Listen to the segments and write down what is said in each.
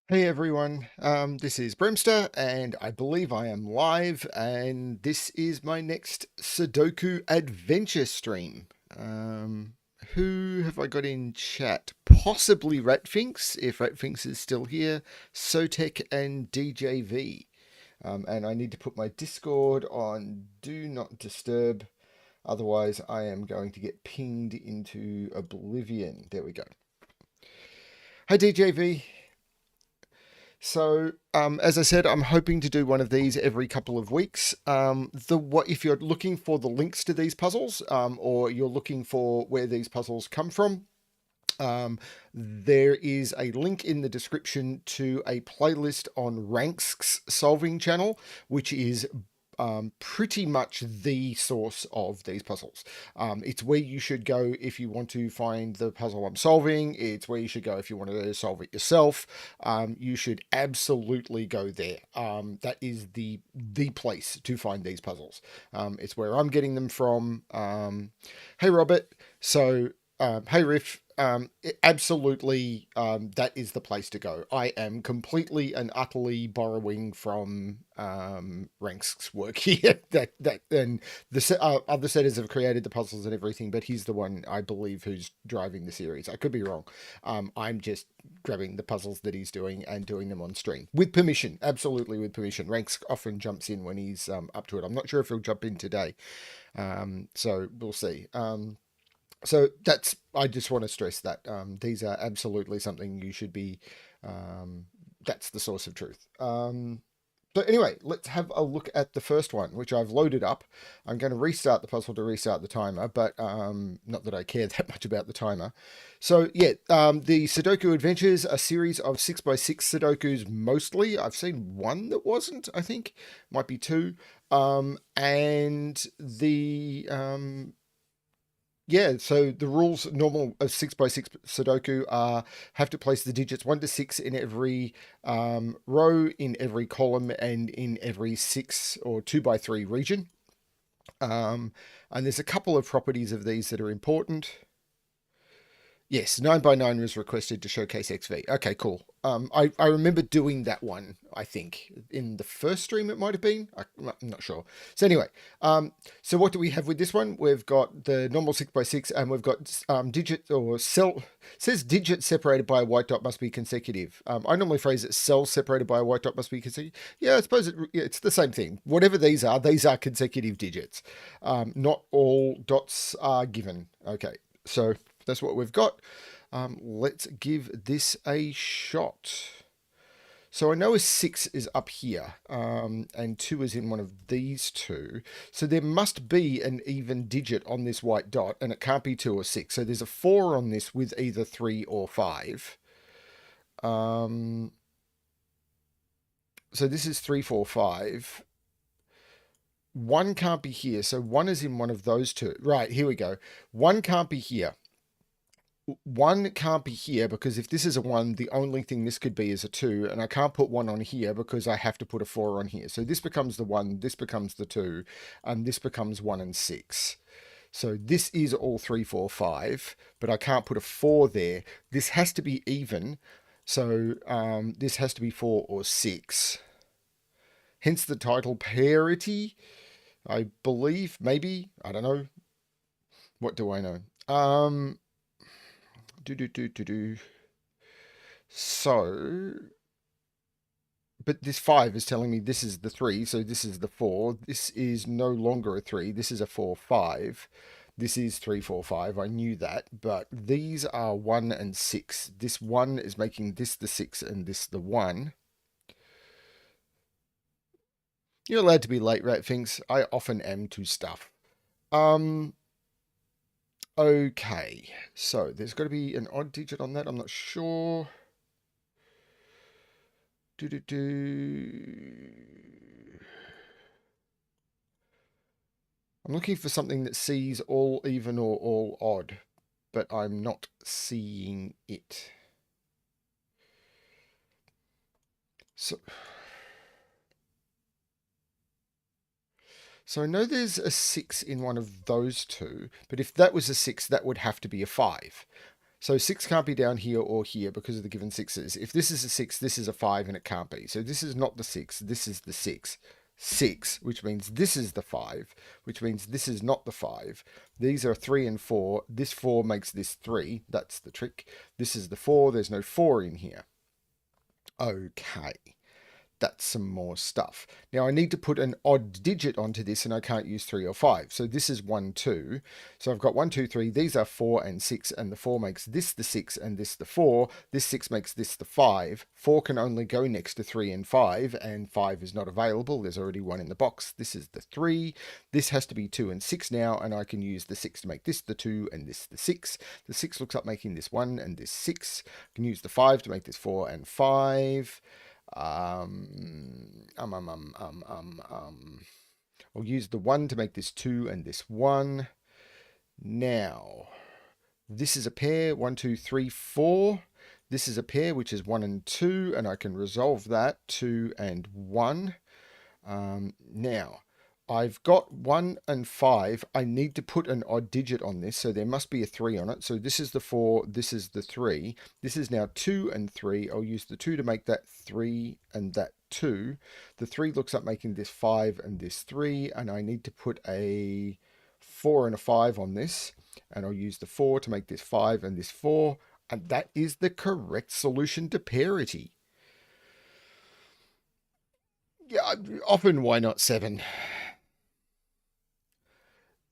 Hey everyone, this is BremSter, and I believe I am live, and this is my next Sudoku Adventure stream. Who have I got in chat? Possibly Ratfinks, if Ratfinks is still here, Sotek and DJV. And I need to put my Discord on Do Not Disturb, otherwise I am going to get pinged into oblivion. There we go. Hi DJV. So, as I said, I'm hoping to do one of these every couple of weeks. If you're looking for the links to these puzzles, or you're looking for where these puzzles come from, there is a link in the description to a playlist on Rank's solving channel, which is pretty much the source of these puzzles. It's where you should go if you want to find the puzzle I'm solving. It's where you should go if you want to solve it yourself. You should absolutely go there. That is the place to find these puzzles. It's where I'm getting them from. Hey Robert. So hey Riff. Absolutely, that is the place to go. I am completely and utterly borrowing from Rank's work here. And the other setters have created the puzzles and everything, but he's the one I believe who's driving the series. I could be wrong. I'm just grabbing the puzzles that he's doing and doing them on stream with permission. Absolutely with permission. Ranks often jumps in when he's up to it. I'm not sure if he'll jump in today, so we'll see. So I just want to stress that these are absolutely something you should be, that's the source of truth. But anyway, let's have a look at the first one, which I've loaded up. I'm going to restart the puzzle to restart the timer, but not that I care that much about the timer. So yeah, the Sudoku Adventures, a series of 6x6 Sudokus mostly. I've seen one that wasn't, I think. Might be two. And the... Yeah, so the rules normal of 6x6 Sudoku are have to place the digits 1 to 6 in every row, in every column, and in every 6 or 2x3 region. And there's a couple of properties of these that are important. Yes, 9x9 was requested to showcase XV. Okay, cool. I remember doing that one, I think, in the first stream it might have been. I'm not sure. So anyway, so what do we have with this one? We've got the normal 6x6, and we've got digit or cell, says digit separated by a white dot must be consecutive. I normally phrase it cells separated by a white dot must be consecutive. Yeah, I suppose it's the same thing. Whatever these are consecutive digits. Not all dots are given. Okay, so that's what we've got. Let's give this a shot. So I know a 6 is up here, and 2 is in one of these two. So there must be an even digit on this white dot, and it can't be 2 or 6. So there's a 4 on this with either 3 or 5. So this is 3, 4, 5. 1 can't be here, so 1 is in one of those two. Right, here we go. 1 can't be here. 1 can't be here because if this is a 1, the only thing this could be is a 2, and I can't put 1 on here because I have to put a 4 on here. So this becomes the 1, this becomes the 2, and this becomes 1 and 6. So this is all 3, 4, 5, but I can't put a 4 there. This has to be even, so this has to be 4 or 6. Hence the title Parity, I believe, maybe, I don't know. What do I know? So, but this 5 is telling me this is the 3, so this is the 4. This is no longer a 3. This is a 4, 5. This is 3, 4, 5. I knew that, but these are 1 and 6. This 1 is making this the 6 and this the 1. You're allowed to be late, Ratfinks. I often am to stuff. Okay, so there's got to be an odd digit on that. I'm not sure. I'm looking for something that sees all even or all odd, but I'm not seeing it. So I know there's a 6 in one of those two, but if that was a 6, that would have to be a 5. So 6 can't be down here or here because of the given 6s. If this is a 6, this is a 5, and it can't be. So this is not the 6, this is the 6. 6, which means this is the 5, which means this is not the 5. These are 3 and 4. This 4 makes this 3. That's the trick. This is the 4. There's no 4 in here. Okay. That's some more stuff. Now I need to put an odd digit onto this, and I can't use 3 or 5. So this is 1, 2. So I've got 1, 2, 3. These are 4 and 6, and the 4 makes this the 6 and this the 4. This 6 makes this the 5. 4 can only go next to 3 and 5, and 5 is not available. There's already 1 in the box. This is the 3. This has to be 2 and 6 now, and I can use the 6 to make this the 2 and this the 6. The 6 looks up making this 1 and this 6. I can use the 5 to make this 4 and 5. I'll use the 1 to make this 2 and this 1. Now, this is a pair, 1, 2, 3, 4. This is a pair, which is 1 and 2, and I can resolve that, 2 and 1. Now, I've got 1 and 5. I need to put an odd digit on this, so there must be a 3 on it. So this is the 4, this is the 3. This is now 2 and 3. I'll use the 2 to make that 3 and that 2. The 3 looks up making this 5 and this 3, and I need to put a 4 and a 5 on this. And I'll use the 4 to make this 5 and this 4. And that is the correct solution to parity. Yeah, often why not 7?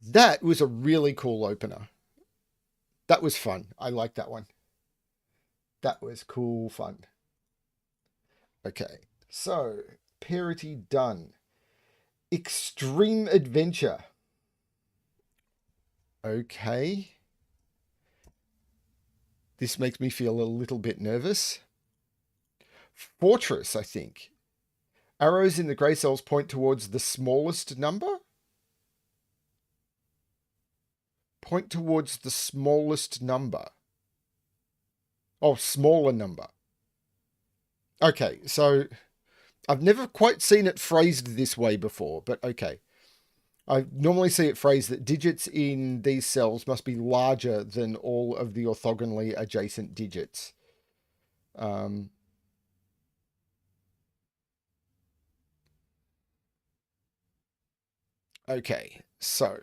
That was a really cool opener. That was fun. I like that one. That was cool fun. Okay, so parity done. Extreme adventure. Okay. This makes me feel a little bit nervous. Fortress, I think. Arrows in the grey cells point towards the smallest number? Point towards the smallest number. Oh, smaller number. Okay, so I've never quite seen it phrased this way before, but okay. I normally see it phrased that digits in these cells must be larger than all of the orthogonally adjacent digits. Okay, so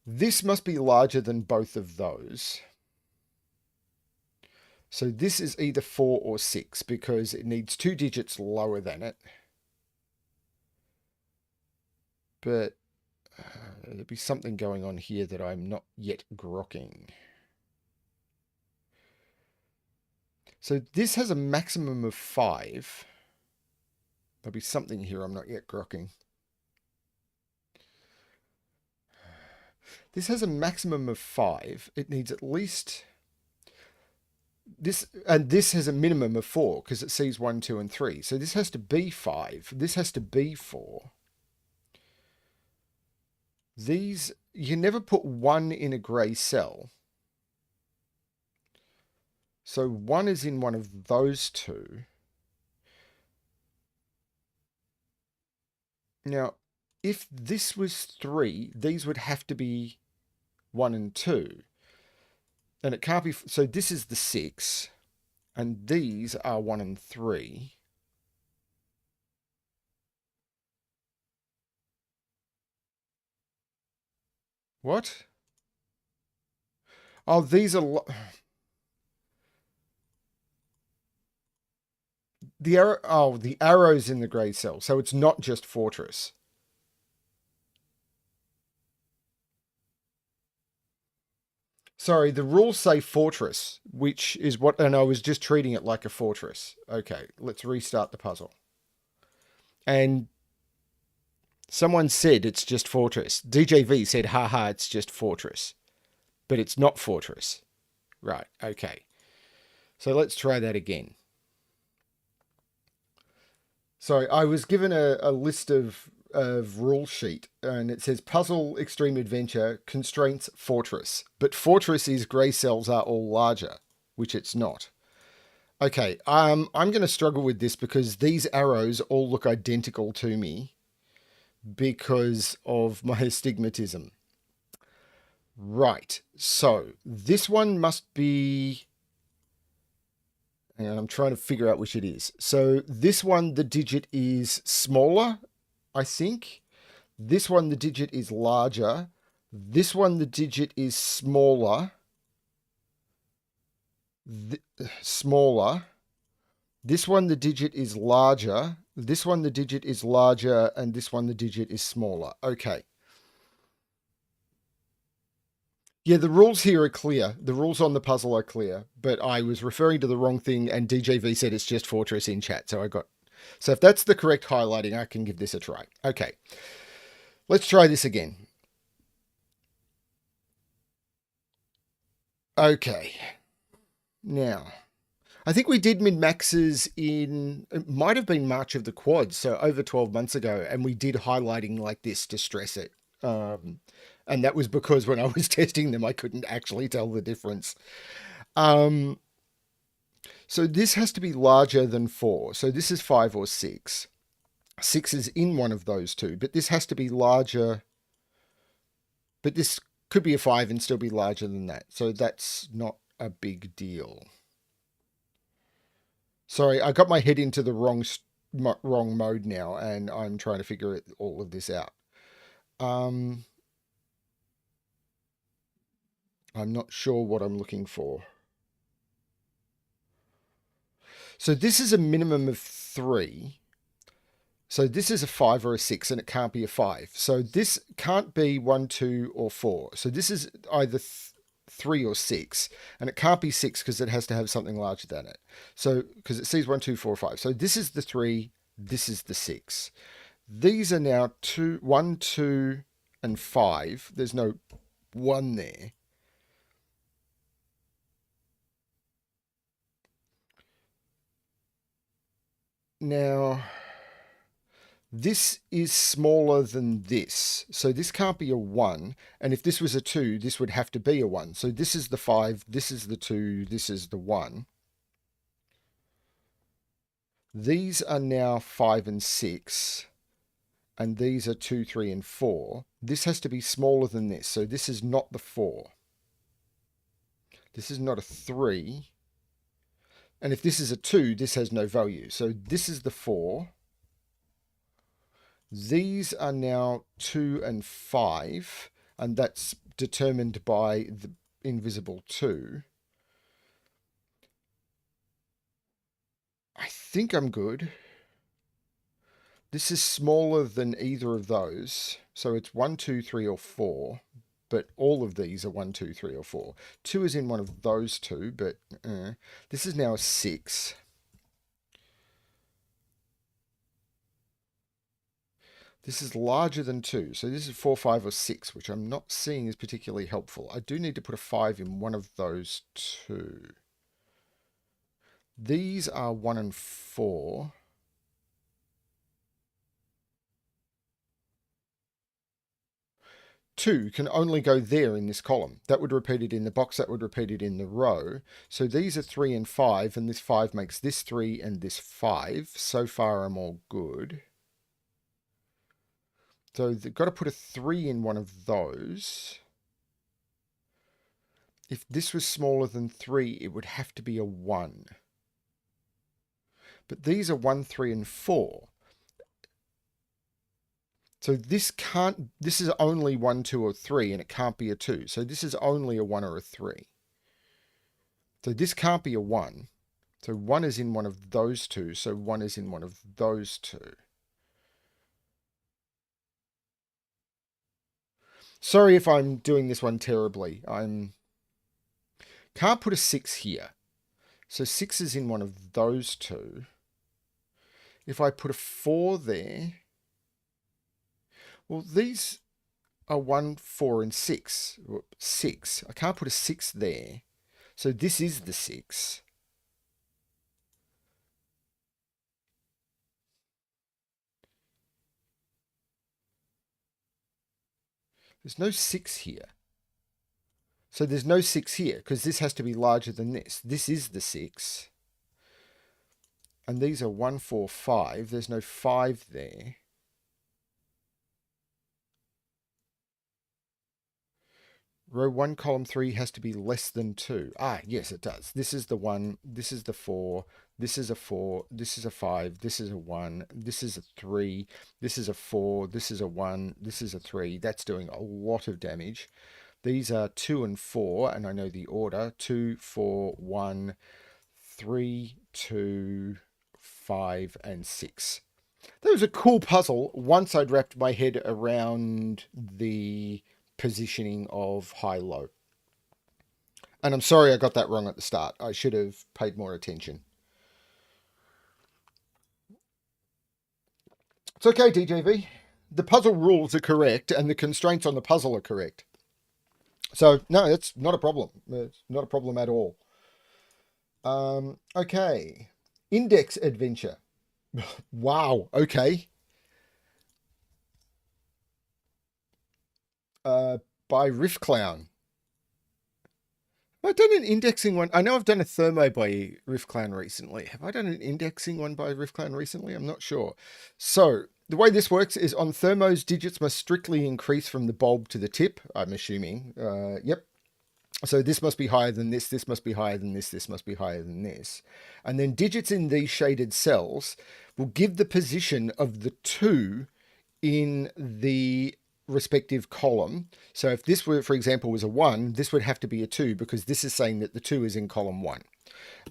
this must be larger than both of those. So this is either 4 or 6 because it needs 2 digits lower than it. But there'd be something going on here that I'm not yet grokking. So this has a maximum of 5. There'll be something here I'm not yet grokking. This has a maximum of 5. It needs at least this, and this has a minimum of 4 because it sees 1, 2, and 3. So this has to be 5. This has to be 4. These, you never put 1 in a grey cell. So 1 is in one of those two. Now, if this was 3, these would have to be 1 and 2. And it can't be, so this is the 6. And these are 1 and 3. What? Oh, these are... The arrow, oh, the arrow's in the grey cell. So it's not just fortress. Sorry, the rules say fortress, which is what, and I was just treating it like a fortress. Okay, let's restart the puzzle. And someone said it's just fortress. DJV said, haha, it's just fortress. But it's not fortress. Right, okay. So let's try that again. So I was given a list of rule sheet, and it says puzzle, extreme adventure, constraints, fortress. But fortress is grey cells are all larger, which it's not. Okay, I'm going to struggle with this because these arrows all look identical to me because of my astigmatism. Right, so this one must be, and I'm trying to figure out which it is. So this one, the digit is smaller, I think. This one, the digit is larger. This one, the digit is smaller. Smaller. This one, the digit is larger. This one, the digit is larger. And this one, the digit is smaller. Okay. Yeah, the rules here are clear. The rules on the puzzle are clear. But I was referring to the wrong thing, and DJV said it's just Fortress in chat. So if that's the correct highlighting, I can give this a try. Okay. Let's try this again. Okay. Now, I think we did min-maxes in, it might have been March of the Quad, so over 12 months ago, and we did highlighting like this to stress it. And that was because when I was testing them, I couldn't actually tell the difference. So this has to be larger than 4. So this is 5 or 6. 6 is in one of those two, but this has to be larger. But this could be a 5 and still be larger than that. So that's not a big deal. Sorry, I got my head into the wrong mode now, and I'm trying to figure all of this out. I'm not sure what I'm looking for. So this is a minimum of 3. So this is a 5 or a 6, and it can't be a 5. So this can't be 1, 2, or 4. So this is either 3 or 6, and it can't be 6 because it has to have something larger than it. So because it sees 1, 2, 4, 5. So this is the 3, this is the 6. These are now 1, 2, and 5. There's no 1 there. Now, this is smaller than this. So this can't be a 1. And if this was a 2, this would have to be a 1. So this is the 5, this is the 2, this is the 1. These are now 5 and 6. And these are 2, 3, and 4. This has to be smaller than this. So this is not the 4. This is not a 3. And if this is a 2, this has no value. So this is the 4. These are now 2 and 5. And that's determined by the invisible 2. I think I'm good. This is smaller than either of those. So it's 1, 2, 3, or 4. But all of these are 1, 2, 3, or 4. 2 is in one of those two, but this is now a 6. This is larger than 2. So this is 4, 5, or 6, which I'm not seeing is particularly helpful. I do need to put a 5 in one of those two. These are 1 and 4. Two can only go there in this column. That would repeat it in the box, that would repeat it in the row. So these are 3 and 5, and this 5 makes this 3 and this 5. So far I'm all good. So they've got to put a 3 in one of those. If this was smaller than 3, it would have to be a 1. But these are 1, 3, and 4. So this is only 1, 2, or 3, and it can't be a 2. So this is only a 1 or a 3. So this can't be a 1. So 1 is in one of those two. So 1 is in one of those two. Sorry if I'm doing this one terribly. Can't put a 6 here. So 6 is in one of those two. If I put a 4 there, well, these are 1, 4, and 6. 6. I can't put a 6 there. So this is the 6. There's no 6 here. So there's no 6 here because this has to be larger than this. This is the 6. And these are 1, 4, 5. There's no 5 there. Row 1, column 3 has to be less than 2. Ah, yes, it does. This is the 1, this is the 4, this is a 4, this is a 5, this is a 1, this is a 3, this is a 4, this is a 1, this is a 3. That's doing a lot of damage. These are 2 and 4, and I know the order. 2, 4, 1, 3, 2, 5, and 6. That was a cool puzzle once I'd wrapped my head around the positioning of high-low. And I'm sorry I got that wrong at the start. I should have paid more attention. It's okay, DJV. The puzzle rules are correct and the constraints on the puzzle are correct. So, no, it's not a problem. It's not a problem at all. Okay. Index Adventure. Wow, okay. By Riff Clown. Have I done an indexing one? I know I've done a thermo by Riff Clown recently. Have I done an indexing one by Riff Clown recently? I'm not sure. So the way this works is on thermos, digits must strictly increase from the bulb to the tip, I'm assuming. Yep. So this must be higher than this must be higher than this must be higher than this. And then digits in these shaded cells will give the position of the 2 in the respective column. So if this were, for example, was a 1, this would have to be a 2 because this is saying that the 2 is in column 1.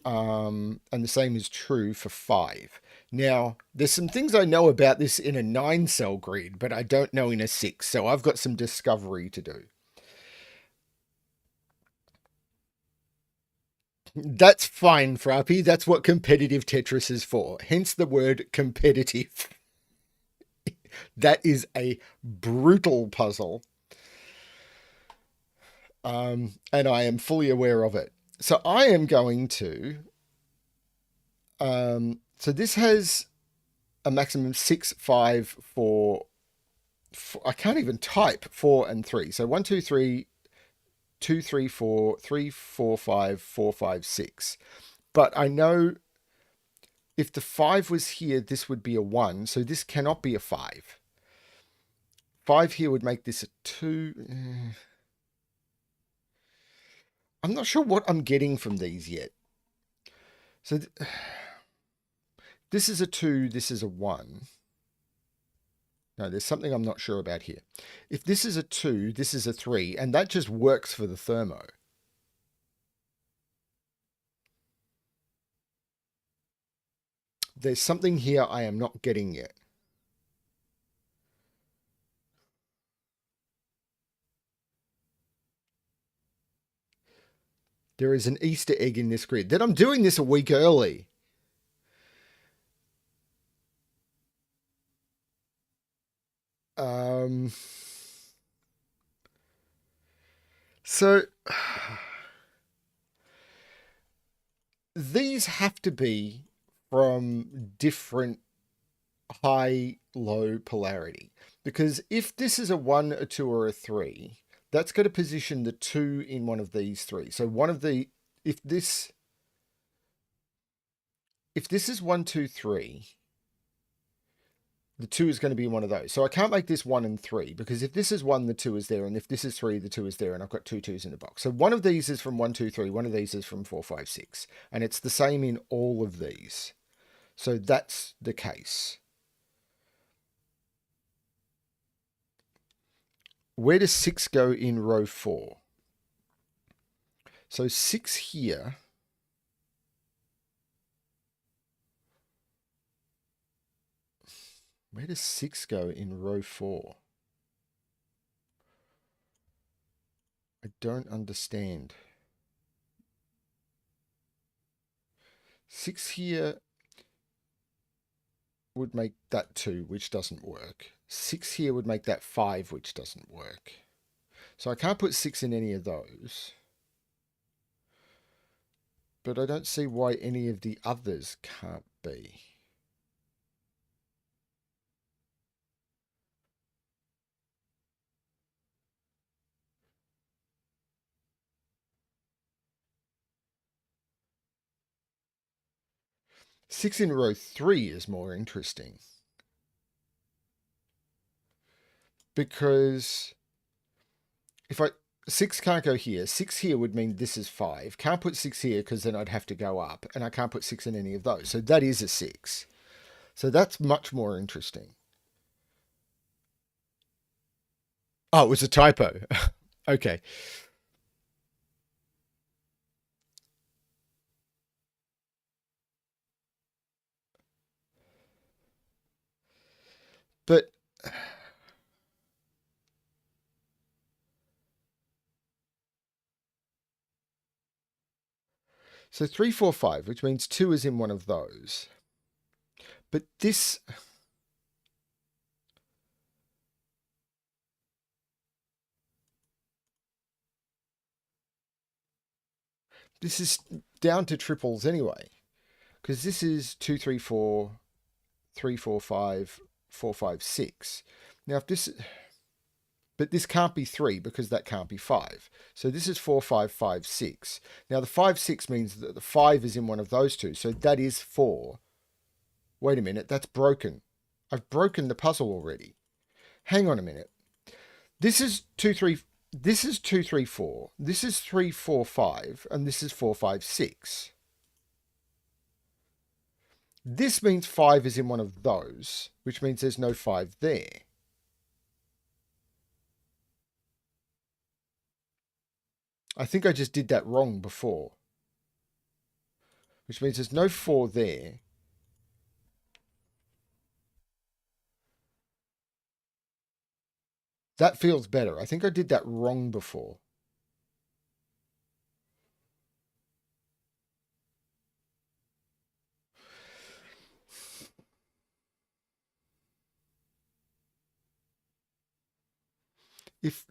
And the same is true for 5. Now, there's some things I know about this in a 9-cell grid, but I don't know in a 6. So I've got some discovery to do. That's fine, Frappy. That's what competitive Tetris is for. Hence the word competitive. That is a brutal puzzle. And I am fully aware of it. So I am going to... so this has a maximum 6, 5, 4... I can't even type 4 and 3. So 1, 2, 3... 2, 3, 4, 3, 4, 5, 4, 5, 6. But I know if the 5 was here, this would be a 1. So this cannot be a 5. 5 here would make this a 2. I'm not sure what I'm getting from these yet. So this is a 2, this is a 1. No, there's something I'm not sure about here. If this is a 2, this is a 3, and that just works for the thermo. There's something here I am not getting yet. There is an Easter egg in this grid. Then I'm doing this a week early. So these have to be from different high-low polarity. Because if this is a 1, a 2, or a 3, that's going to position the 2 in one of these 3. So one of the... If this is 1, 2, 3... the 2 is going to be one of those. So I can't make this 1 and 3 because if this is 1, the 2 is there. And if this is 3, the 2 is there. And I've got 2 2s in the box. So one of these is from 1, 2, 3. One of these is from 4, 5, 6. And it's the same in all of these. So that's the case. Where does 6 go in row 4? So 6 here... Where does 6 go in row 4? I don't understand. 6 here would make that 2, which doesn't work. 6 here would make that 5, which doesn't work. So I can't put 6 in any of those. But I don't see why any of the others can't be. Six in row 3 is more interesting. Because if I... 6 can't go here. 6 here would mean this is 5. Can't put 6 here because then I'd have to go up, and I can't put 6 in any of those. So that is a 6. So that's much more interesting. Oh, it was a typo. Okay. But so 3, 4, 5, which means 2 is in one of those. But this is down to triples anyway, because this is 2, 3, 4, 3, 4, 5, 4, 5, 6. Now if this, but this can't be 3 because that can't be 5. So this is 4, 5, 5, 6. Now the 5, 6 means that the 5 is in one of those two. So that is 4. Wait a minute, that's broken. I've broken the puzzle already. Hang on a minute. This is 2, 3, this is 2, 3, 4. This is 3, 4, 5. And this is 4, 5, 6. This means 5 is in one of those, which means there's no 5 there. I think I just did that wrong before, which means there's no 4 there. That feels better. I think I did that wrong before. If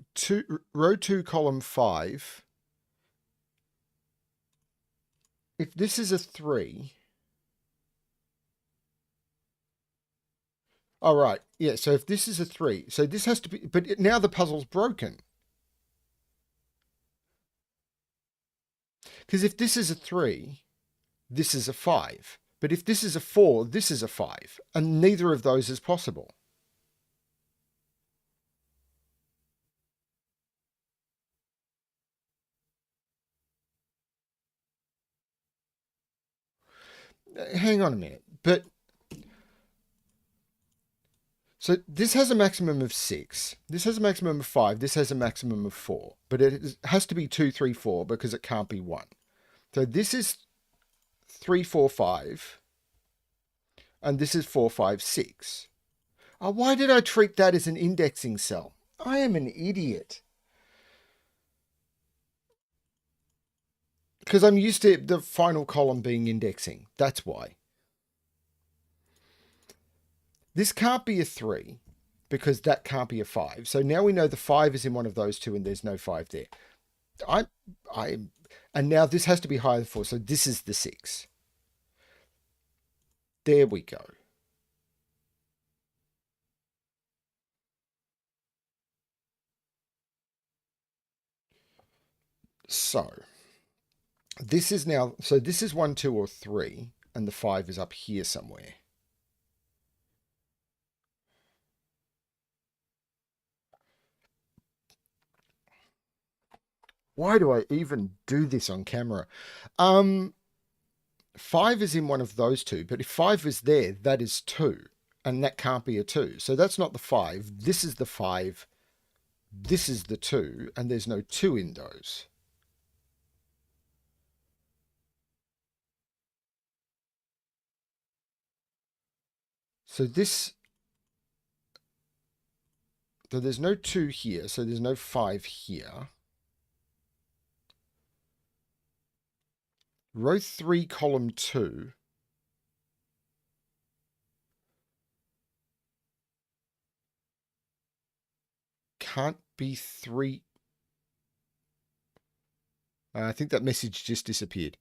row 2, column 5, if this is a 3, all right, yeah, so if this is a 3, so this has to be, but now the puzzle's broken. Because if this is a 3, this is a 5. But if this is a 4, this is a 5. And neither of those is possible. Hang on a minute. But so this has a maximum of 6. This has a maximum of 5. This has a maximum of 4. But it has to be 2, 3, 4 because it can't be 1. So this is 3, 4, 5. And this is 4, 5, 6. Oh, why did I treat that as an indexing cell? I am an idiot. Because I'm used to the final column being indexing. That's why. This can't be a 3 because that can't be a 5. So now we know the 5 is in one of those two and there's no 5 there. And now this has to be higher than 4. So this is the 6. There we go. So this is now, so this is 1, 2, or 3, and the 5 is up here somewhere. Why do I even do this on camera? 5 is in one of those two, but if 5 is there, that is 2, and that can't be a 2. So that's not the 5. This is the 5. This is the 2, and there's no 2 in those. So there's no 2 here, so there's no 5 here. Row 3, column 2. Can't be 3. I think that message just disappeared.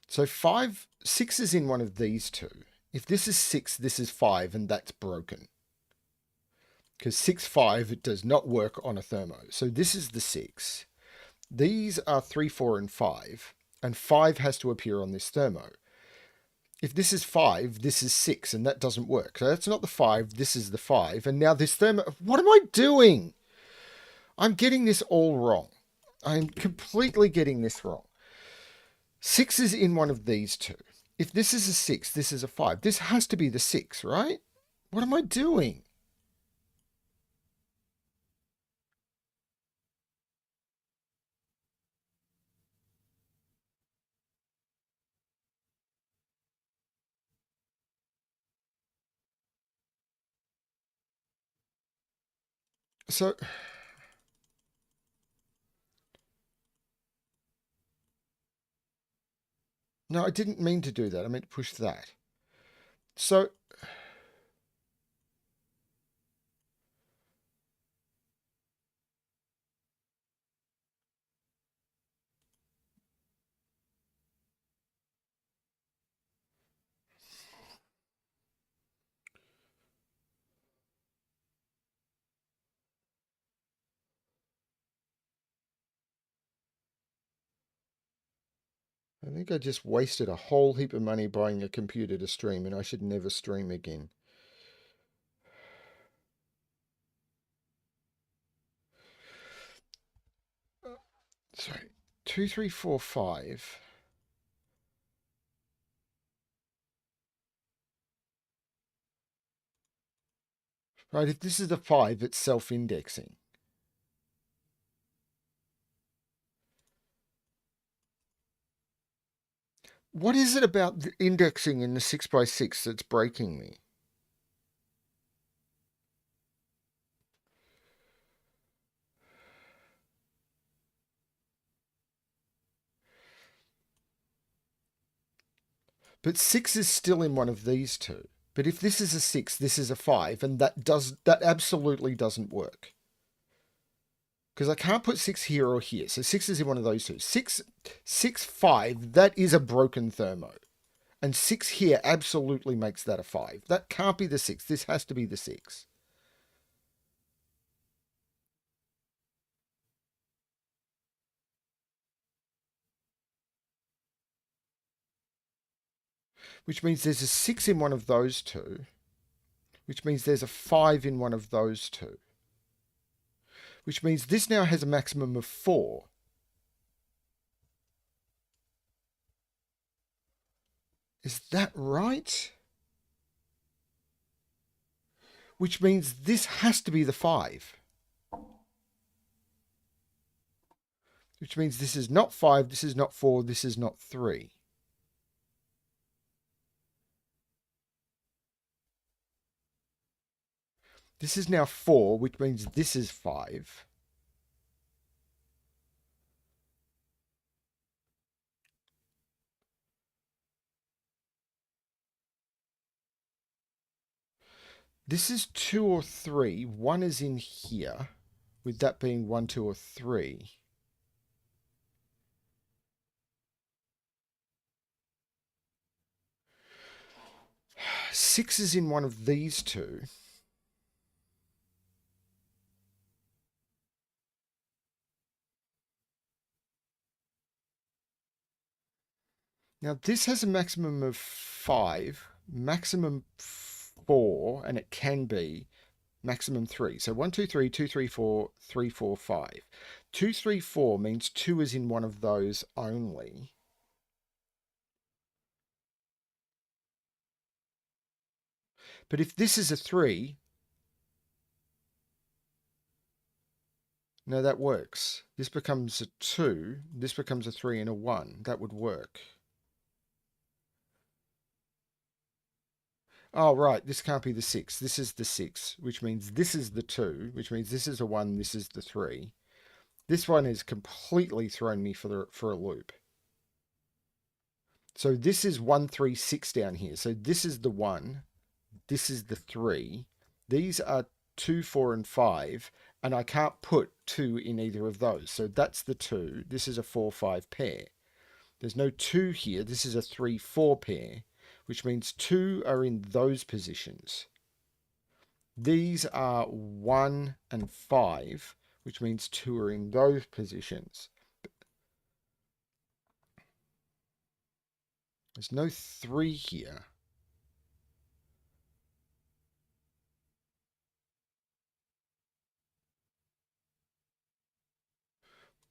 So 6 is in one of these two. If this is 6, this is 5, and that's broken. Because 6, 5, it does not work on a thermo. So this is the 6. These are 3, 4, and 5. And 5 has to appear on this thermo. If this is 5, this is 6, and that doesn't work. So that's not the 5, this is the 5. And now this what am I doing? I'm getting this all wrong. I'm completely getting this wrong. 6 is in one of these two. If this is a 6, this is a 5. This has to be the 6, right? What am I doing? So, no, I didn't mean to do that. I meant to push that. So, I think I just wasted a whole heap of money buying a computer to stream, and I should never stream again. Sorry, 2, 3, 4, 5. Right, if this is the 5, it's self-indexing. What is it about the indexing in the 6x6 that's breaking me? But 6 is still in one of these two. But if this is a 6, this is a 5, and that absolutely doesn't work. Because I can't put 6 here or here. So 6 is in one of those two. 6, 5, that is a broken thermo. And 6 here absolutely makes that a 5. That can't be the 6. This has to be the 6. Which means there's a 6 in one of those two. Which means there's a 5 in one of those two. Which means this now has a maximum of 4. Is that right? Which means this has to be the 5. Which means this is not 5, this is not 4, this is not 3. This is now 4, which means this is 5. This is 2 or 3. 1 is in here, with that being 1, 2, or 3. Six is in one of these two. Now this has a maximum of 5, maximum 4, and it can be maximum 3. So 1, 2, 3, 2, 3, 4, 3, 4, 5. 2, 3, 4 means 2 is in one of those only. But if this is a 3, no, that works. This becomes a 2, this becomes a 3 and a 1. That would work. Oh, right, this can't be the 6. This is the 6, which means this is the 2, which means this is a 1, this is the 3. This one has completely thrown me for a loop. So this is 1, 3, 6 down here. So this is the 1, this is the 3. These are 2, 4, and 5, and I can't put 2 in either of those. So that's the 2. This is a 4, 5 pair. There's no 2 here. This is a 3, 4 pair, which means 2 are in those positions. These are 1 and 5, which means 2 are in those positions. There's no 3 here.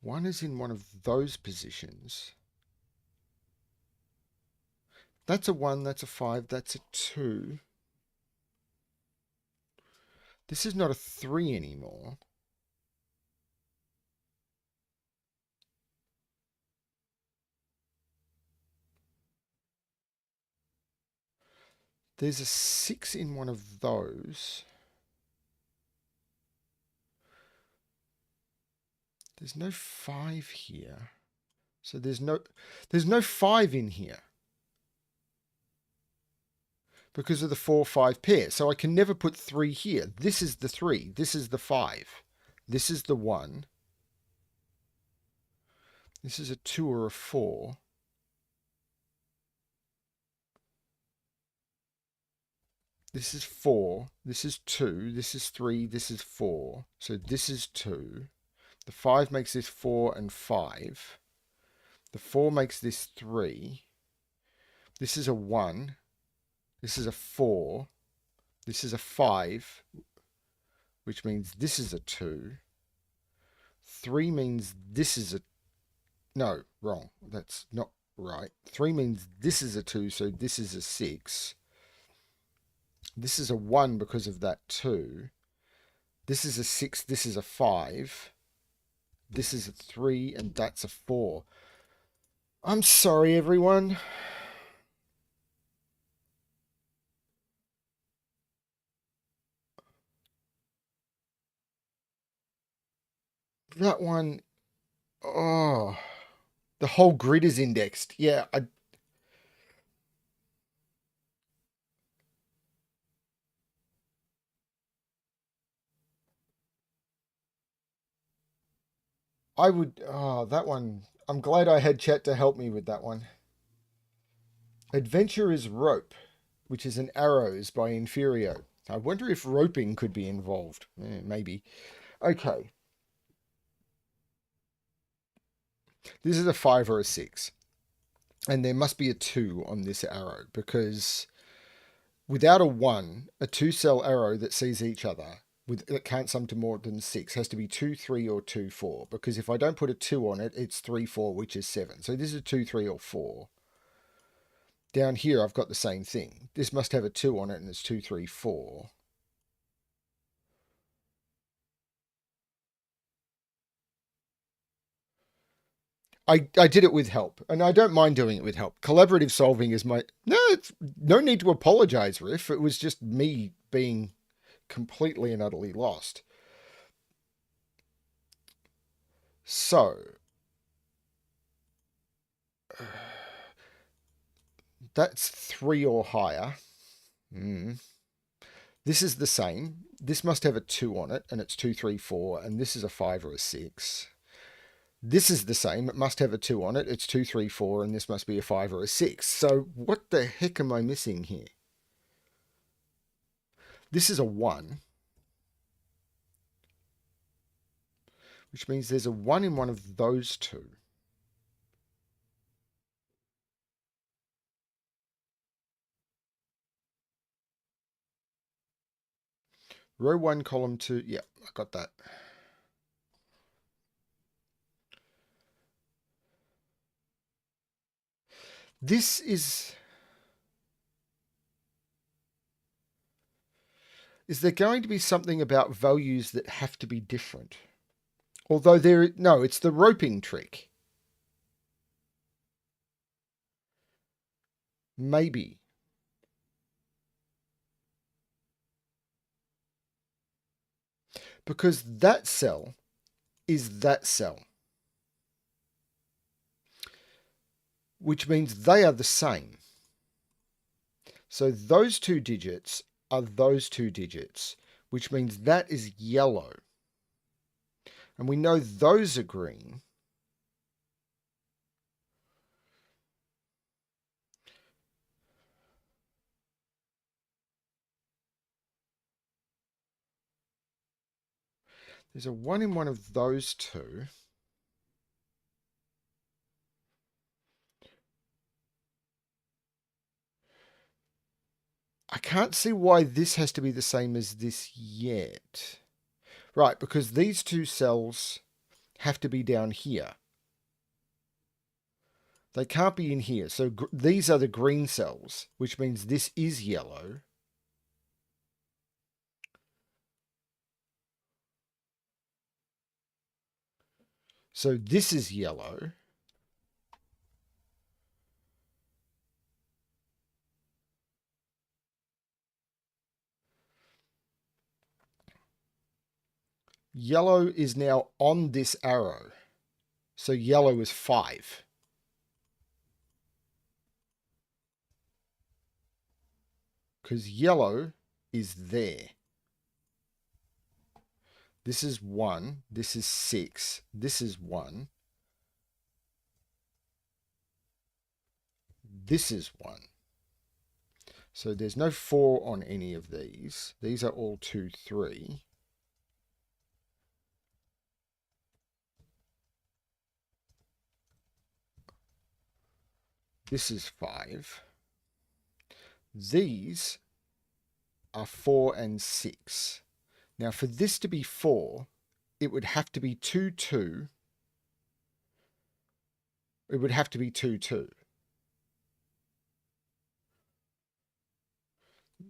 One is in one of those positions. That's a 1, that's a 5, that's a 2. This is not a 3 anymore. There's a 6 in one of those. There's no 5 here. So there's no 5 in here. Because of the 4-5 pair. So I can never put 3 here. This is the 3. This is the 5. This is the 1. This is a 2 or a 4. This is 4. This is 2. This is 3. This is 4. So this is 2. The 5 makes this 4 and 5. The 4 makes this 3. This is a 1. This is a 4. This is a 5, which means this is a 2. 3 means this is a... No, wrong. That's not right. 3 means this is a 2, so this is a 6. This is a 1 because of that 2. This is a 6, this is a 5. This is a 3, and that's a 4. I'm sorry, everyone. That one... Oh... The whole grid is indexed. Yeah, I would... Oh, that one... I'm glad I had chat to help me with that one. Adventure is rope, which is an arrows by Inferio. I wonder if roping could be involved. Maybe. Okay. This is a 5 or a 6. And there must be a 2 on this arrow, because without a 1, a 2-cell arrow that sees each other that can't sum to more than 6 has to be 2, 3 or 2, 4. Because if I don't put a 2 on it, it's 3, 4, which is 7. So this is 2, 3 or 4. Down here, I've got the same thing. This must have a 2 on it, and it's 2, 3, 4. I did it with help, and I don't mind doing it with help. Collaborative solving is my... No, it's no need to apologize, Riff. It was just me being completely and utterly lost. So... That's 3 or higher. This is the same. This must have a 2 on it, and it's 2, 3, 4, and this is a 5 or a 6. This is the same. It must have a 2 on it. It's 2, 3, 4, and this must be a 5 or a 6. So what the heck am I missing here? This is a 1, which means there's a 1 in one of those two. Row 1, column 2. Yeah, I got that. This is... Is there going to be something about values that have to be different? Although there... No, it's the roping trick. Maybe. Because that cell is that cell. Which means they are the same. So those 2 digits are those 2 digits, which means that is yellow. And we know those are green. There's a 1 in one of those 2. I can't see why this has to be the same as this yet. Right, because these two cells have to be down here. They can't be in here. So these are the green cells, which means this is yellow. So this is yellow. Yellow is now on this arrow. So yellow is 5. Because yellow is there. This is 1. This is 6. This is 1. This is 1. So there's no 4 on any of these. These are all 2, 3. This is 5. These are 4 and 6. Now for this to be 4, it would have to be 2, 2. It would have to be 2, 2.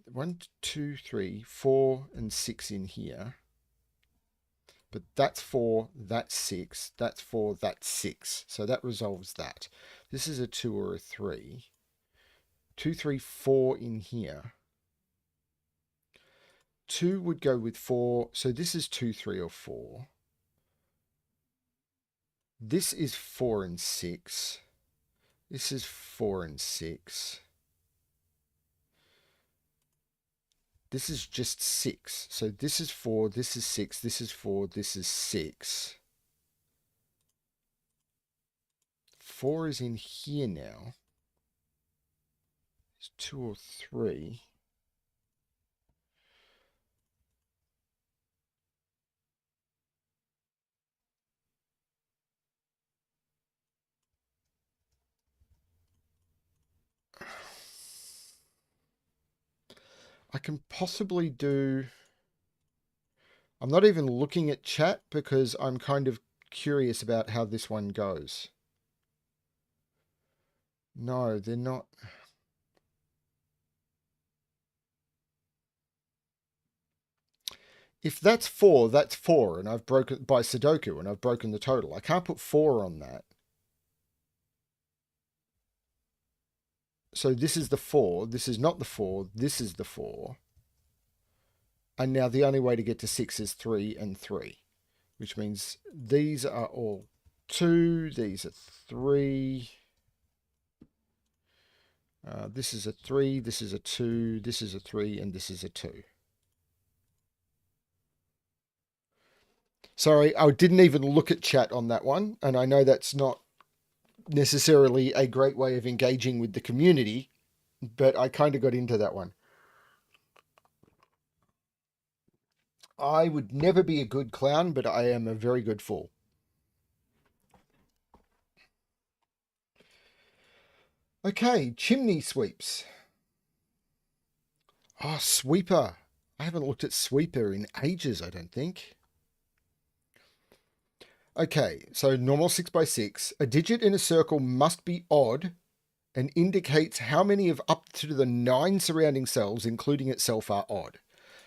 1, 2, 3, 4 and 6 in here. But that's 4, that's 6, that's 4, that's 6. So that resolves that. This is a 2 or a 3. 2, 3, 4 in here. 2 would go with 4. So this is 2, 3 or 4. This is 4 and 6. This is 4 and 6. This is just 6. So this is 4, this is 6, this is 4, this is 6. 4 is in here now. It's 2 or 3. I can possibly do... I'm not even looking at chat because I'm kind of curious about how this one goes. No, they're not. If that's 4, that's 4, and I've broken by Sudoku, and I've broken the total. I can't put 4 on that. So this is the 4. This is not the 4. This is the 4. And now the only way to get to 6 is 3 and 3, which means these are all 2. These are 3. This is a 3. This is a 2. This is a 3. And this is a 2. Sorry, I didn't even look at chat on that one. And I know that's not necessarily a great way of engaging with the community, but I kind of got into that one. I would never be a good clown, but I am a very good fool. Okay, chimney sweeps. Oh, sweeper. I haven't looked at sweeper in ages, I don't think. Okay, so normal 6x6. A digit in a circle must be odd and indicates how many of up to the 9 surrounding cells, including itself, are odd.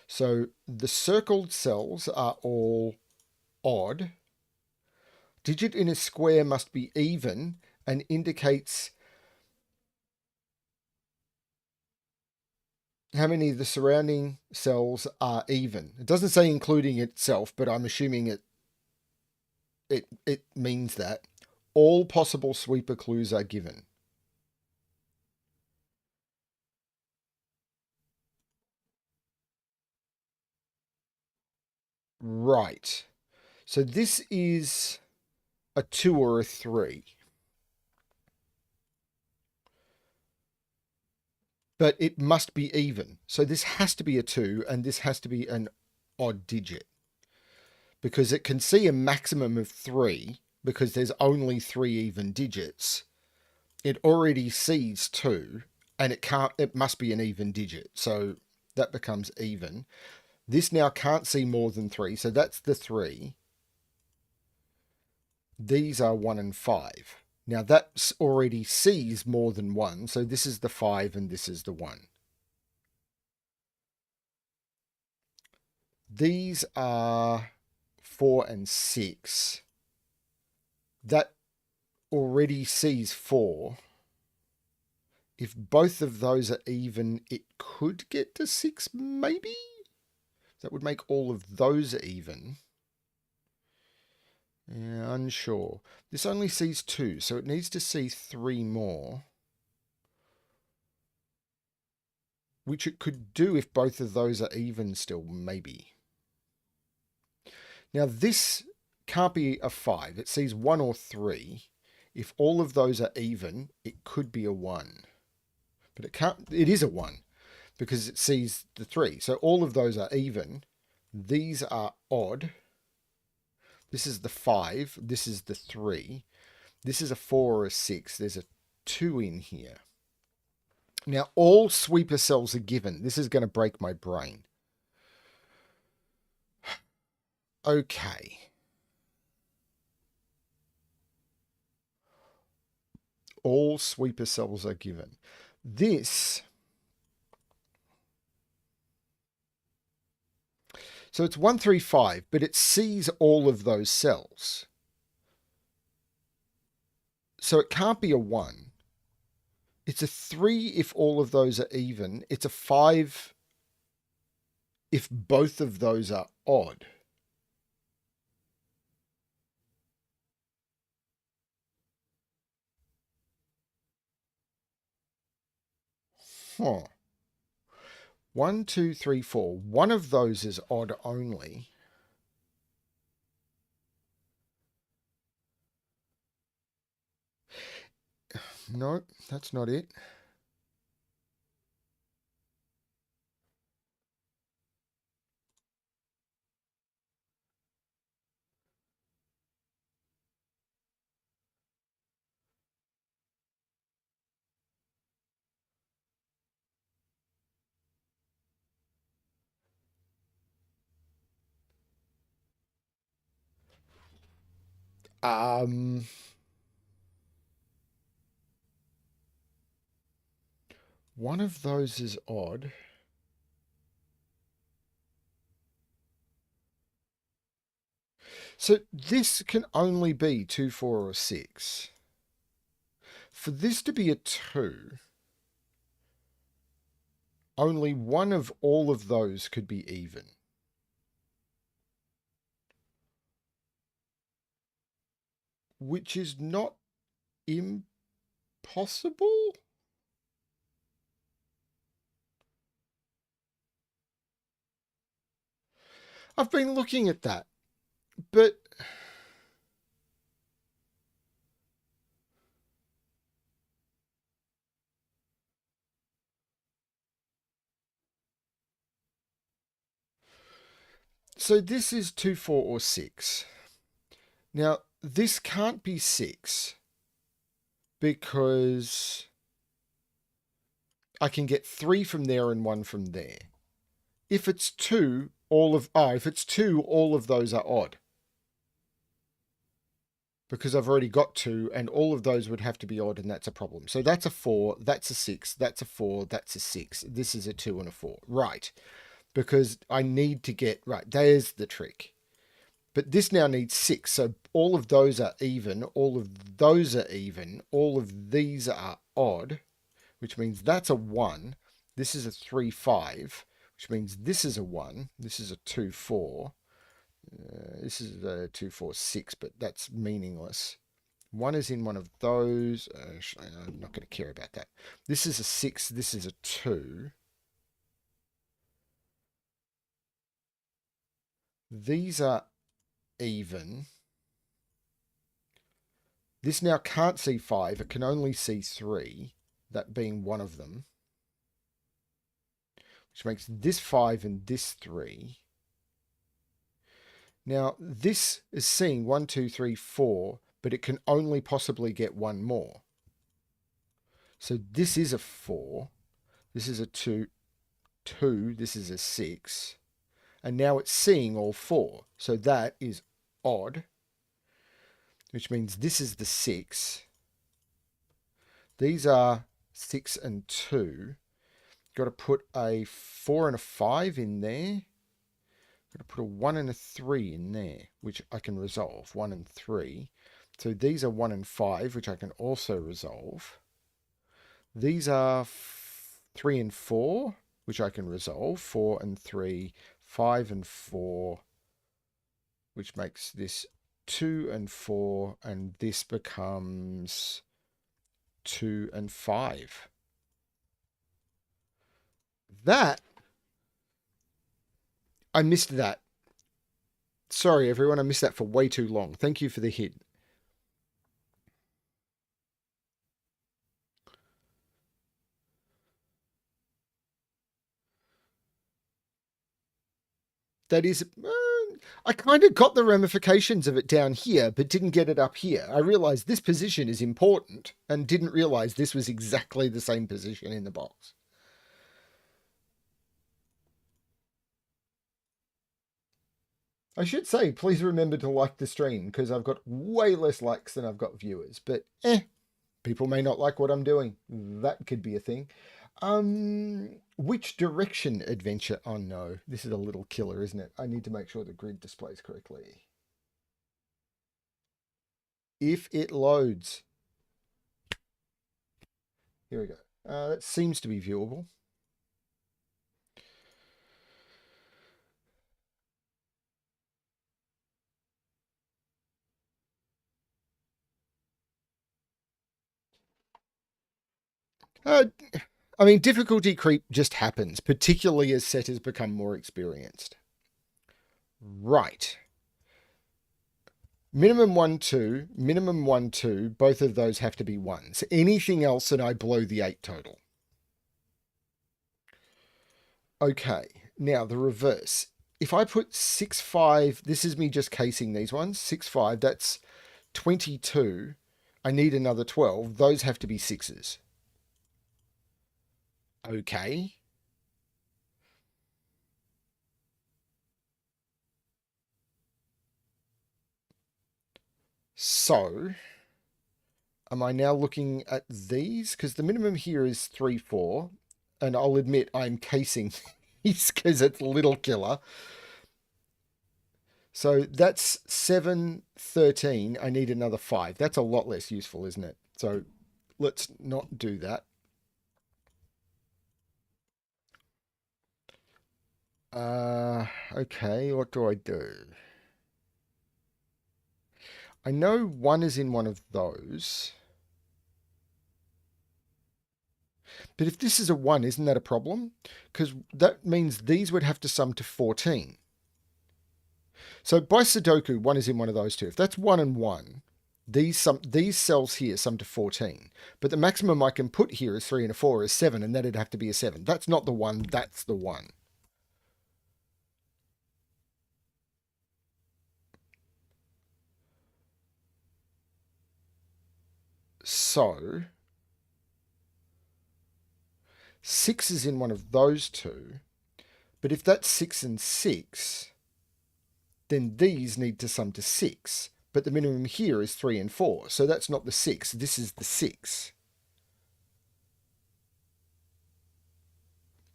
So the circled cells are all odd. Digit in a square must be even and indicates how many of the surrounding cells are even. It doesn't say including itself, but I'm assuming it means that. All possible sweeper clues are given. Right. So this is a 2 or a 3. But it must be even. So this has to be a 2 and this has to be an odd digit. Because it can see a maximum of 3 because there's only 3 even digits. It already sees 2 and it must be an even digit. So that becomes even. This now can't see more than 3. So that's the 3. These are 1 and 5. Now that already sees more than 1. So this is the 5 and this is the 1. These are 4 and 6. That already sees 4. If both of those are even, it could get to 6, maybe? That would make all of those even. Yeah, unsure. This only sees 2, so it needs to see 3 more. Which it could do if both of those are even still, maybe. Now this can't be a 5. It sees 1 or 3. If all of those are even, it could be a 1. But it can't. It is a 1 because it sees the 3. So all of those are even. These are odd. This is the 5. This is the 3. This is a 4 or a 6. There's a 2 in here. Now all sweeper cells are given. This is going to break my brain. Okay. All sweeper cells are given. This... So it's 135, but it sees all of those cells. So it can't be a 1. It's a 3 if all of those are even. It's a 5 if both of those are odd. Huh. 1, 2, 3, 4. One of those is odd only. No, that's not it. One of those is odd. So this can only be 2, 4, or 6. For this to be a 2, only one of all of those could be even. Which is not impossible? I've been looking at that, but... So this is 2, 4, or 6. Now, this can't be 6 because I can get 3 from there and 1 from there. If it's 2, all of those are odd. Because I've already got 2, and all of those would have to be odd, and that's a problem. So that's a 4, that's a 6, that's a 4, that's a 6. This is a 2 and a 4. Right. Because I need to get... Right, there's the trick. But this now needs 6, so all of those are even, all of those are even, all of these are odd, which means that's a 1. This is a 3, 5, which means this is a 1. This is a 2, 4. This is a 2, 4, 6, but that's meaningless. 1 is in one of those. I'm not going to care about that. This is a 6. This is a 2. These are even. This now can't see 5. It can only see 3, that being one of them. Which makes this 5 and this 3. Now, this is seeing 1, 2, 3, 4, but it can only possibly get 1 more. So this is a 4. This is a 2. 2. This is a 6. And now it's seeing all 4. So that is odd, which means this is the 6. These are 6 and 2. Got to put a 4 and a 5 in there. Got to put a 1 and a 3 in there, which I can resolve. 1 and 3. So these are 1 and 5, which I can also resolve. These are 3 and 4, which I can resolve. 4 and 3, 5 and 4, which makes this 2 and 4, and this becomes 2 and 5. That, I missed that. Sorry, everyone, I missed that for way too long. Thank you for the hint. That is, I kind of got the ramifications of it down here, but didn't get it up here. I realized this position is important and didn't realize this was exactly the same position in the box. I should say, please remember to like the stream because I've got way less likes than I've got viewers, but people may not like what I'm doing. That could be a thing. Which direction adventure? Oh no, this is a little killer, isn't it? I need to make sure the grid displays correctly. If it loads. Here we go. That seems to be viewable. I mean, difficulty creep just happens, particularly as setters become more experienced. Right. Minimum 1, 2, minimum 1, 2, both of those have to be 1s. Anything else and I blow the 8 total. Okay, now the reverse. If I put 6, 5, this is me just casing these ones. 6, 5, that's 22. I need another 12. Those have to be 6s. Okay. So, am I now looking at these? Because the minimum here is 3, 4. And I'll admit I'm casing these because it's little killer. So that's 7, 13. I need another 5. That's a lot less useful, isn't it? So let's not do that. Okay, what do I do? I know 1 is in one of those. But if this is a 1, isn't that a problem? Because that means these would have to sum to 14. So by Sudoku, 1 is in one of those two. If that's 1 and 1, these cells here sum to 14. But the maximum I can put here is 3 and a 4 is 7, and that'd have to be a 7. That's not the 1, that's the 1. So 6 is in one of those two. But if that's 6 and 6, then these need to sum to 6. But the minimum here is 3 and 4. So that's not the 6. This is the 6.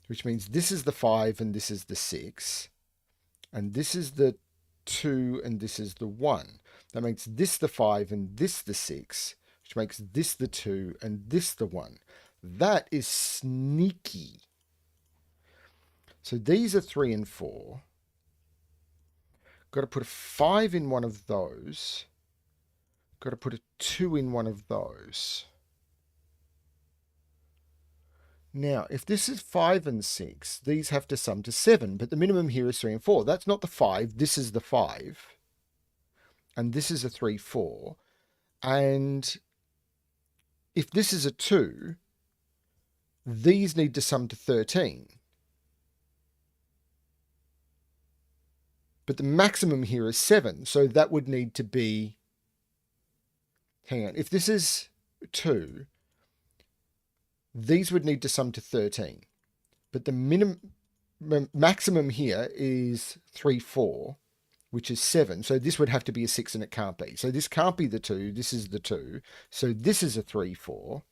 Which means this is the 5 and this is the 6. And this is the 2 and this is the 1. That makes this the 5 and this the 6. Which makes this the 2 and this the 1. That is sneaky. So these are 3 and 4. Got to put a 5 in one of those. Got to put a 2 in one of those. Now, if this is 5 and 6, these have to sum to 7, but the minimum here is 3 and 4. That's not the 5. This is the 5. And this is a 3, 4. And if this is a 2, these need to sum to 13. But the maximum here is 7, so that would need to be... Hang on. If this is 2, these would need to sum to 13. But the maximum here is 3, 4, which is 7. So this would have to be a 6 and it can't be. So this can't be the 2. This is the 2. So this is a 3, 4.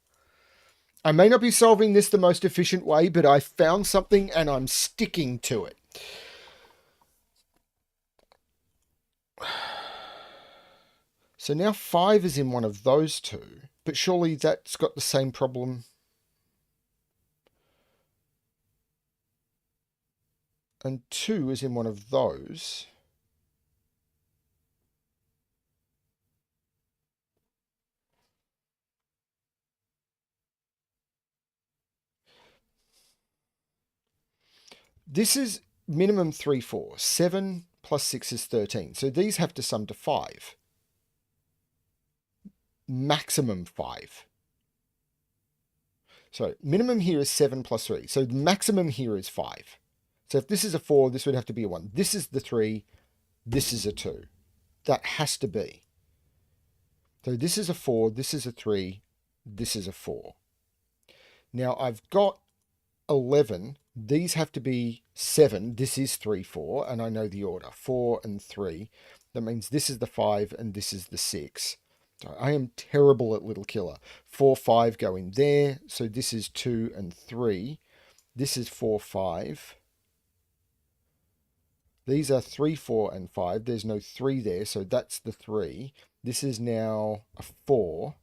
I may not be solving this the most efficient way, but I found something and I'm sticking to it. So now 5 is in one of those two, but surely that's got the same problem. And 2 is in one of those. This is minimum 3, 4. 7 plus 6 is 13. So these have to sum to 5. Maximum 5. So minimum here is 7 plus 3. So the maximum here is 5. So if this is a 4, this would have to be a 1. This is the 3. This is a 2. That has to be. So this is a 4. This is a 3. This is a 4. Now I've got 11. These have to be 7. This is 3, 4. And I know the order. 4 and 3. That means this is the 5 and this is the 6. So I am terrible at Little Killer. 4, 5 go in there. So this is 2 and 3. This is 4, 5. These are 3, 4, and 5. There's no 3 there, so that's the 3. This is now a 4.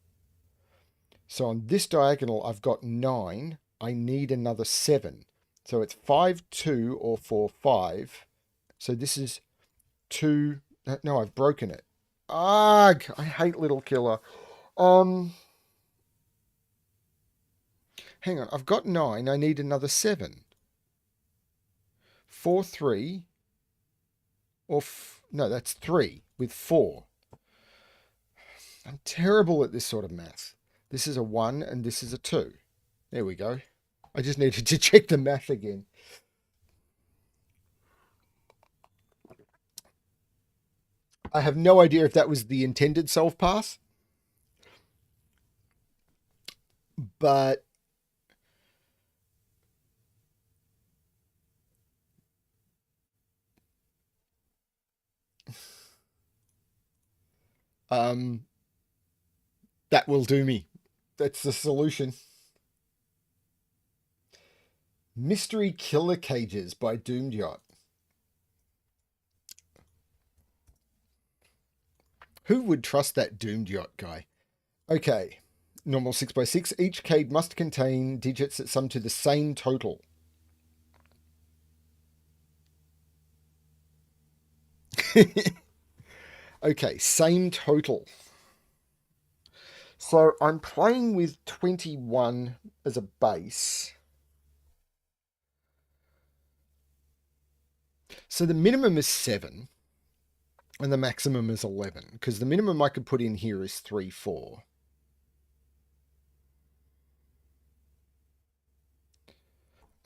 So on this diagonal, I've got 9. I need another 7. So it's 5, 2, or 4, 5. So this is 2. No, I've broken it. Ugh, I hate Little Killer. Hang on, I've got 9. I need another 7. 4, 3. Or no, that's 3 with 4. I'm terrible at this sort of math. This is a 1 and this is a 2. There we go. I just needed to check the math again. I have no idea if that was the intended solve path, but that will do me. That's the solution. Mystery Killer Cages by Doomed Yacht. Who would trust that Doomed Yacht guy? Okay, normal 6x6. Each cage must contain digits that sum to the same total. Okay, same total. So I'm playing with 21 as a base. So the minimum is 7 and the maximum is 11, because the minimum I could put in here is 3, 4.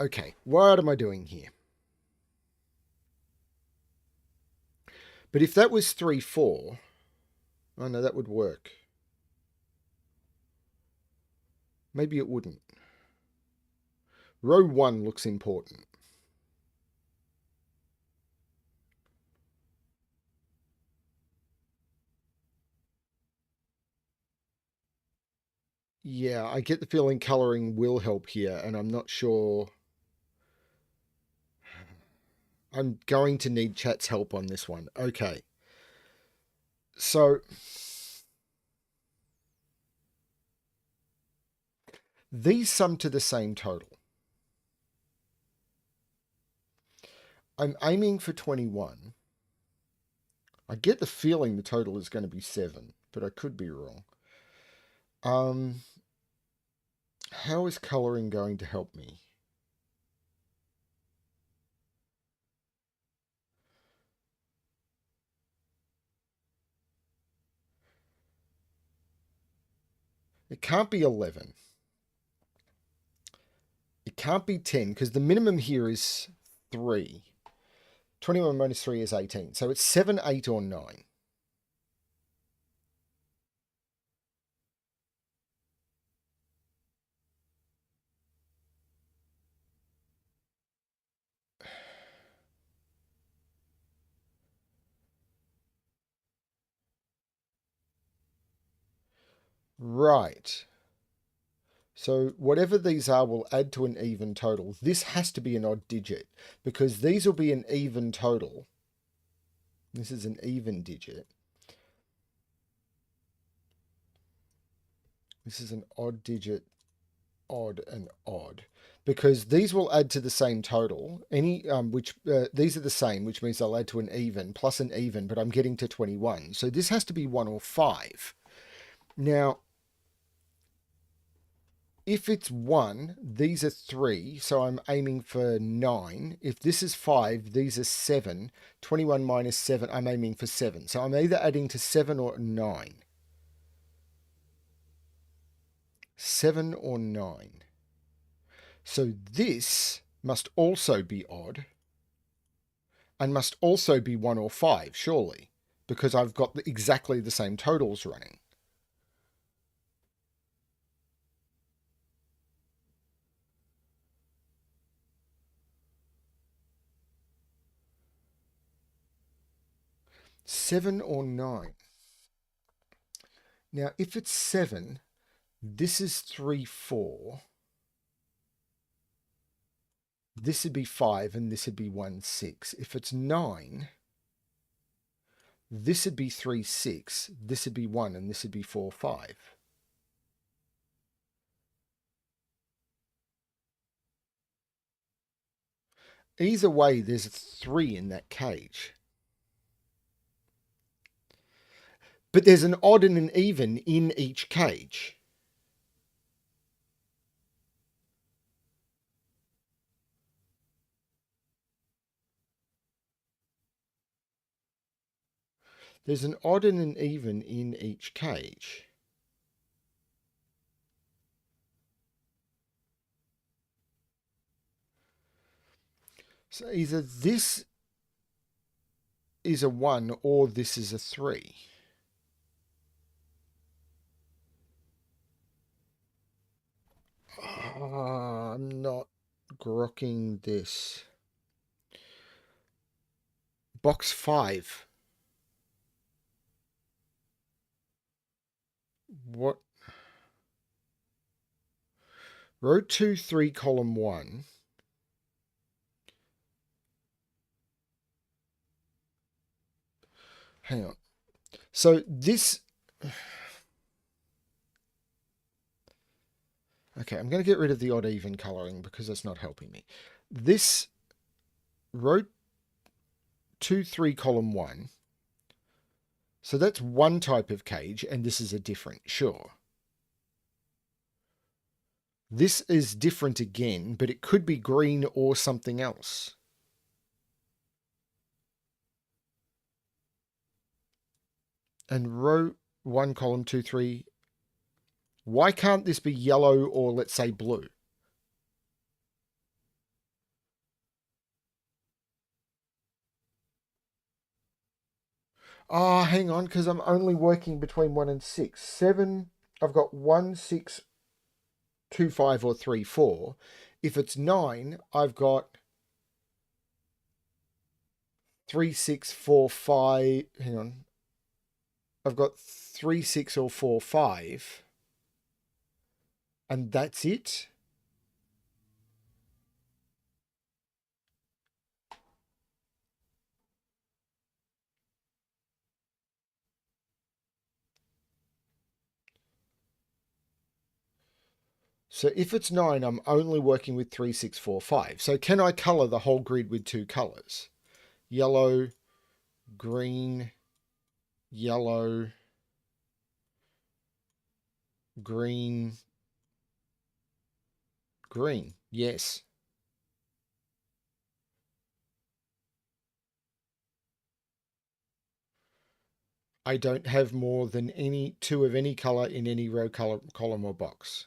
Okay, what am I doing here? But if that was 3, 4, oh no, that would work. Maybe it wouldn't. Row 1 looks important. Yeah, I get the feeling colouring will help here, and I'm not sure. I'm going to need chat's help on this one. Okay. So these sum to the same total. I'm aiming for 21. I get the feeling the total is going to be 7, but I could be wrong. How is colouring going to help me? It can't be 11. It can't be 10, because the minimum here is 3. 21 minus 3 is 18. So it's 7, 8, or 9. Right. So whatever these are will add to an even total. This has to be an odd digit because these will be an even total. This is an even digit. This is an odd digit, odd and odd, because these will add to the same total. These are the same, which means they'll add to an even plus an even, but I'm getting to 21. So this has to be 1 or 5. Now, if it's 1, these are 3, so I'm aiming for 9. If this is 5, these are 7. 21 minus 7, I'm aiming for 7. So I'm either adding to 7 or 9. 7 or 9. So this must also be odd and must also be 1 or 5, surely, because I've got exactly the same totals running. Seven or 9. Now, if it's 7, this is 3, 4. This would be 5 and this would be 1, 6. If it's 9, this would be 3, 6. This would be 1 and this would be 4, 5. Either way, there's a 3 in that cage. But there's an odd and an even in each cage. There's an odd and an even in each cage. So either this is a 1 or this is a 3. I'm not grokking this. Box 5. What? Row 2, 3, column 1. Hang on. So this... Okay, I'm going to get rid of the odd even colouring because that's not helping me. This row 2, 3, column 1. So that's one type of cage, and this is a different, sure. This is different again, but it could be green or something else. And row 1, column 2, 3. Why can't this be yellow or, let's say, blue? Ah, hang on, because I'm only working between 1 and 6. 7, I've got 1, 6, 2, 5, or 3, 4. If it's 9, I've got 3, 6, 4, 5. Hang on. I've got 3, 6, or 4, 5. And that's it. So if it's 9, I'm only working with 3, 6, 4, 5. So can I colour the whole grid with 2 colours? Yellow, green, yellow, green, green. Yes. I don't have more than 2 of any colour in any row, column or box.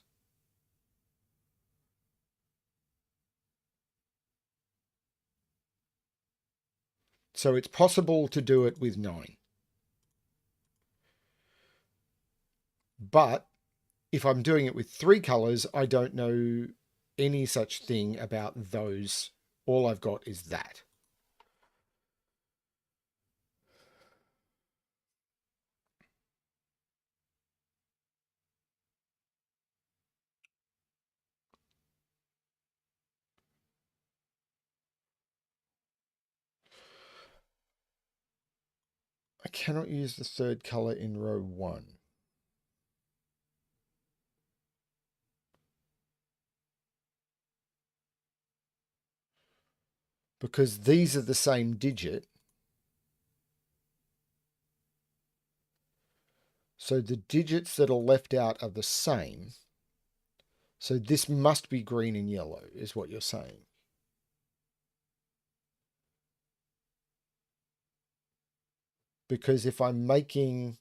So it's possible to do it with 9. But if I'm doing it with 3 colours, I don't know any such thing about those. All I've got is that. I cannot use the third color in row 1. Because these are the same digit. So the digits that are left out are the same. So this must be green and yellow, is what you're saying. Because if I'm making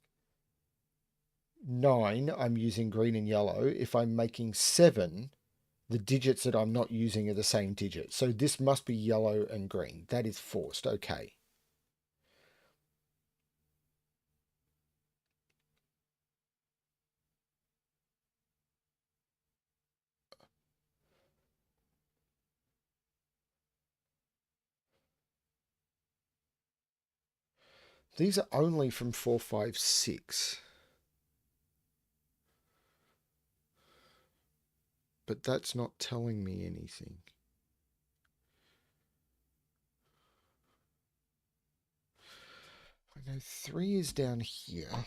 9, I'm using green and yellow. If I'm making 7, the digits that I'm not using are the same digit. So this must be yellow and green. That is forced. Okay. These are only from 4, 5, 6. But that's not telling me anything. I know 3 is down here.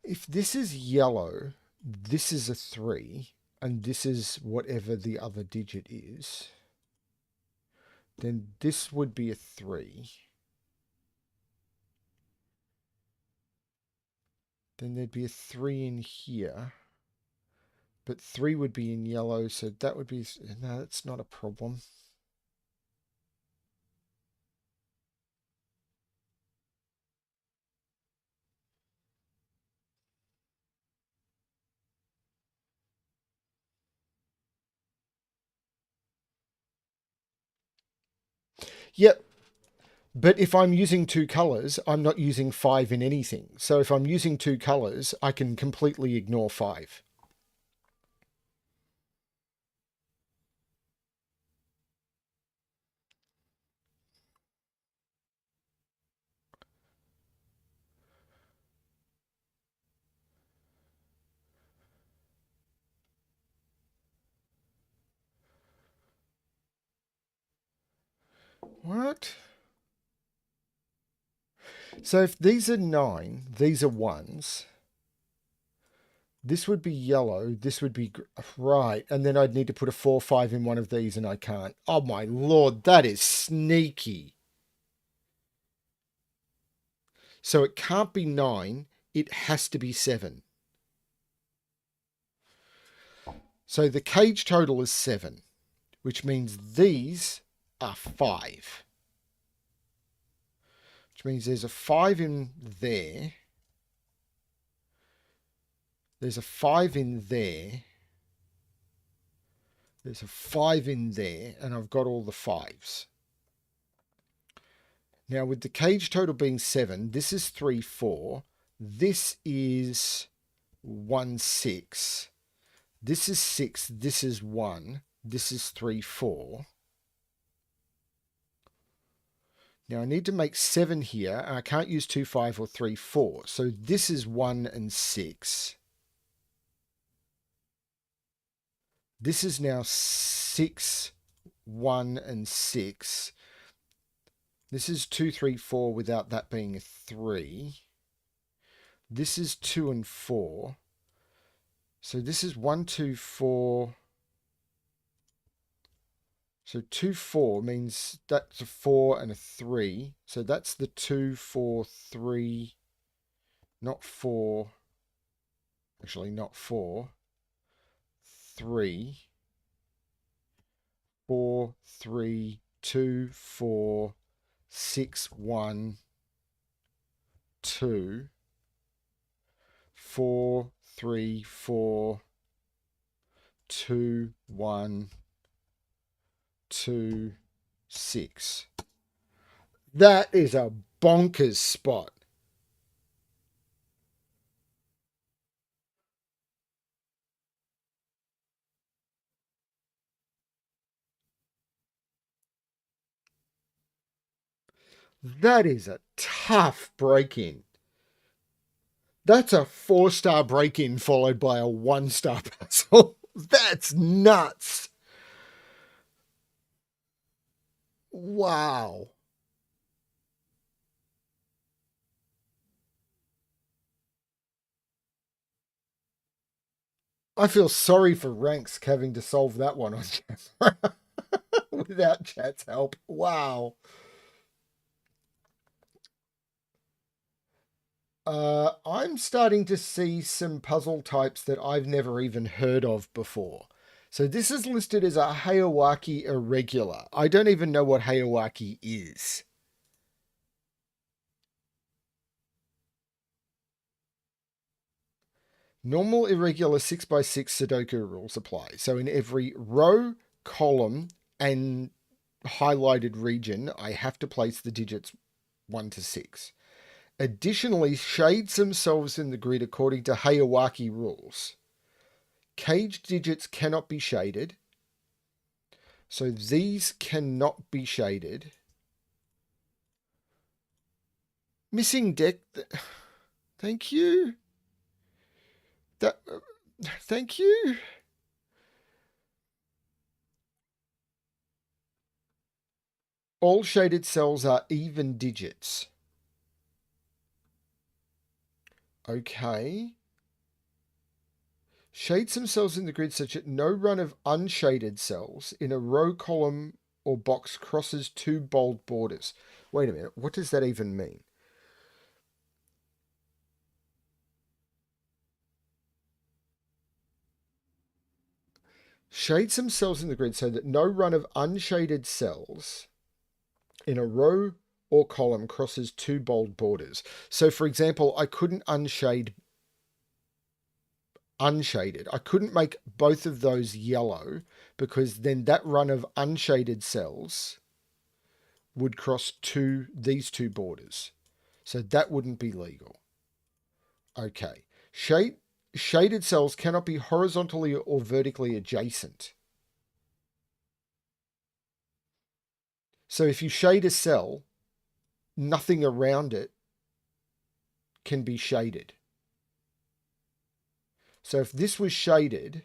If this is yellow, this is a 3, and this is whatever the other digit is, then this would be a 3. Then there'd be a 3 in here. But 3 would be in yellow, so that would be... No, that's not a problem. Yep. But if I'm using 2 colors, I'm not using 5 in anything. So if I'm using 2 colors, I can completely ignore 5. What? So if these are 9, these are 1s. This would be yellow. This would be... Right. And then I'd need to put a 4, 5 in one of these, and I can't. Oh, my Lord. That is sneaky. So it can't be 9. It has to be 7. So the cage total is 7, which means these are 5. Which means there's a 5 in there. There's a 5 in there. There's a 5 in there, and I've got all the 5s. Now, with the cage total being 7, this is 3, 4. This is 1, 6. This is 6. This is 1. This is 3, 4. Now, I need to make 7 here, and I can't use 2, 5, or 3, 4. So this is 1 and 6. This is now 6, 1, and 6. This is 2, 3, 4 without that being a 3. This is 2 and 4. So this is 1, 2, 4. So 2, 4 means that's a 4 and a 3. So that's the 2, 4, 3. Not 4. Actually, not 4. 3. 4, 3, 2, 4, 6, 1, 2. 4, 3, 4, 2, 1, 2, 6. That is a bonkers spot. That is a tough break-in. That's a 4-star break-in followed by a 1-star puzzle. That's nuts. Wow. I feel sorry for Ranks having to solve that one on camera without chat's help. Wow. I'm starting to see some puzzle types that I've never even heard of before. So this is listed as a Hayawaki irregular. I don't even know what Hayawaki is. Normal irregular 6x6 Sudoku rules apply. So in every row, column, and highlighted region, I have to place the digits 1 to 6. Additionally, shades themselves in the grid according to Hayawaki rules. Cage digits cannot be shaded. So these cannot be shaded. Missing deck. Thank you. That. Thank you. All shaded cells are even digits. Okay. Shades themselves in the grid such that no run of unshaded cells in a row, column, or box crosses two bold borders. Wait a minute. What does that even mean? Shades themselves in the grid so that no run of unshaded cells in a row or column crosses two bold borders. So, for example, I couldn't unshaded. I couldn't make both of those yellow because then that run of unshaded cells would cross these two borders. So that wouldn't be legal. Okay. Shaded cells cannot be horizontally or vertically adjacent. So if you shade a cell, nothing around it can be shaded. So if this was shaded,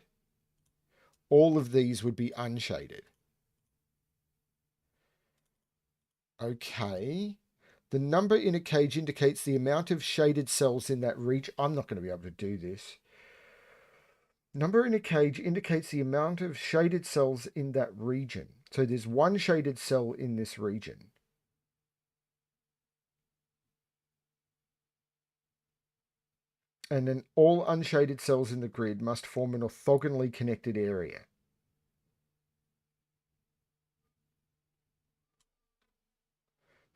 all of these would be unshaded. Okay. The number in a cage indicates the amount of shaded cells in that region. I'm not going to be able to do this. Number in a cage indicates the amount of shaded cells in that region. So there's one shaded cell in this region. And then all unshaded cells in the grid must form an orthogonally connected area.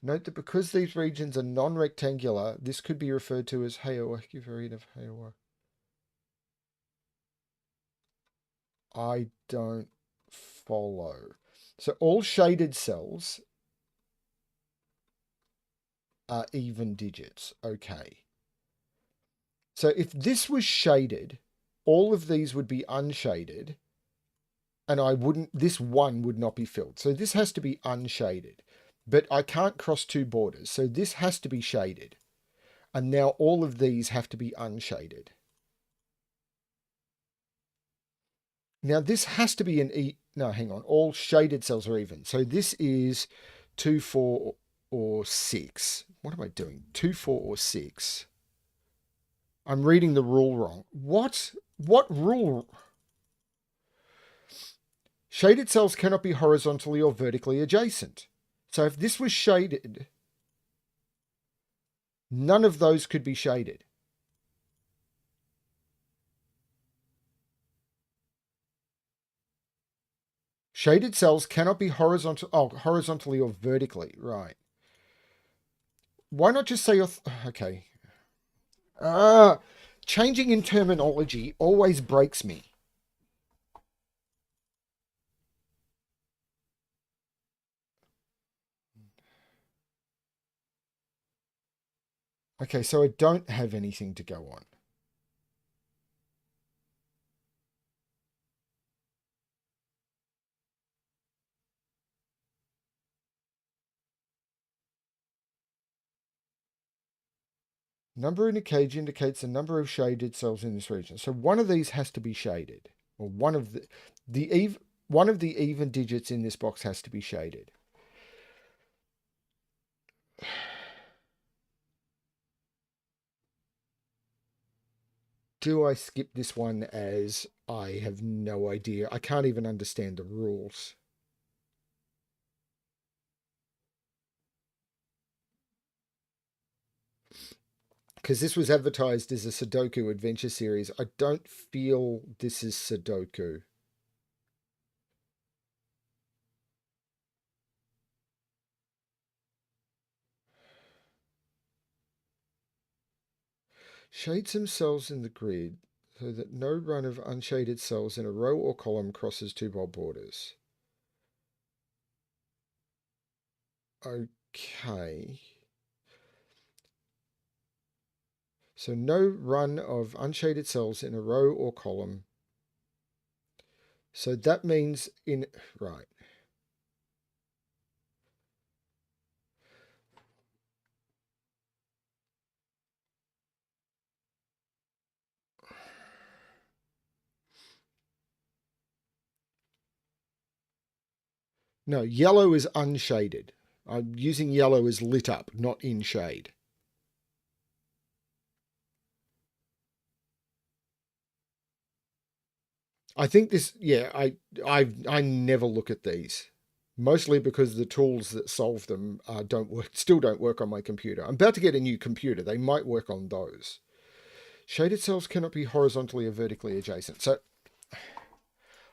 Note that because these regions are non-rectangular, this could be referred to as Hayawaki variant of Hayawaki. I don't follow. So all shaded cells are even digits. Okay. So if this was shaded, all of these would be unshaded, and this one would not be filled. So this has to be unshaded, but I can't cross two borders. So this has to be shaded. And now all of these have to be unshaded. Now this has to be no, hang on. All shaded cells are even. So this is 2, 4, or 6. What am I doing? 2, 4, or 6. I'm reading the rule wrong. What? What rule? Shaded cells cannot be horizontally or vertically adjacent. So if this was shaded, none of those could be shaded. Shaded cells cannot be horizontally or vertically. Right. Why not just say, okay. Changing in terminology always breaks me. Okay, so I don't have anything to go on. Number in a cage indicates the number of shaded cells in this region. So one of these has to be shaded. Or one of the even digits in this box has to be shaded. Do I skip this one as I have no idea? I can't even understand the rules. Because this was advertised as a Sudoku Adventure series. I don't feel this is Sudoku. Shade some cells in the grid so that no run of unshaded cells in a row or column crosses two bold borders. Okay. So no run of unshaded cells in a row or column. So that means right. No, yellow is unshaded. I'm using yellow as lit up, not in shade. I think this, yeah, I never look at these, mostly because the tools that solve them don't work, still don't work on my computer. I'm about to get a new computer; they might work on those. Shaded cells cannot be horizontally or vertically adjacent. So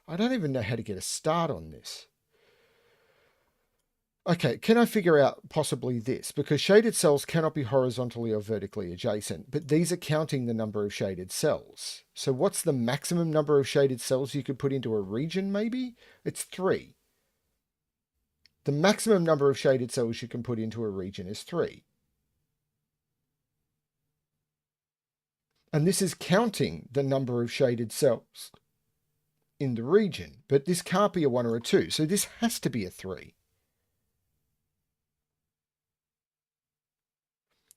I don't even know how to get a start on this. Okay, can I figure out possibly this? Because shaded cells cannot be horizontally or vertically adjacent, but these are counting the number of shaded cells. So what's the maximum number of shaded cells you could put into a region, maybe? It's 3. The maximum number of shaded cells you can put into a region is 3. And this is counting the number of shaded cells in the region, but this can't be a 1 or a 2, so this has to be a 3.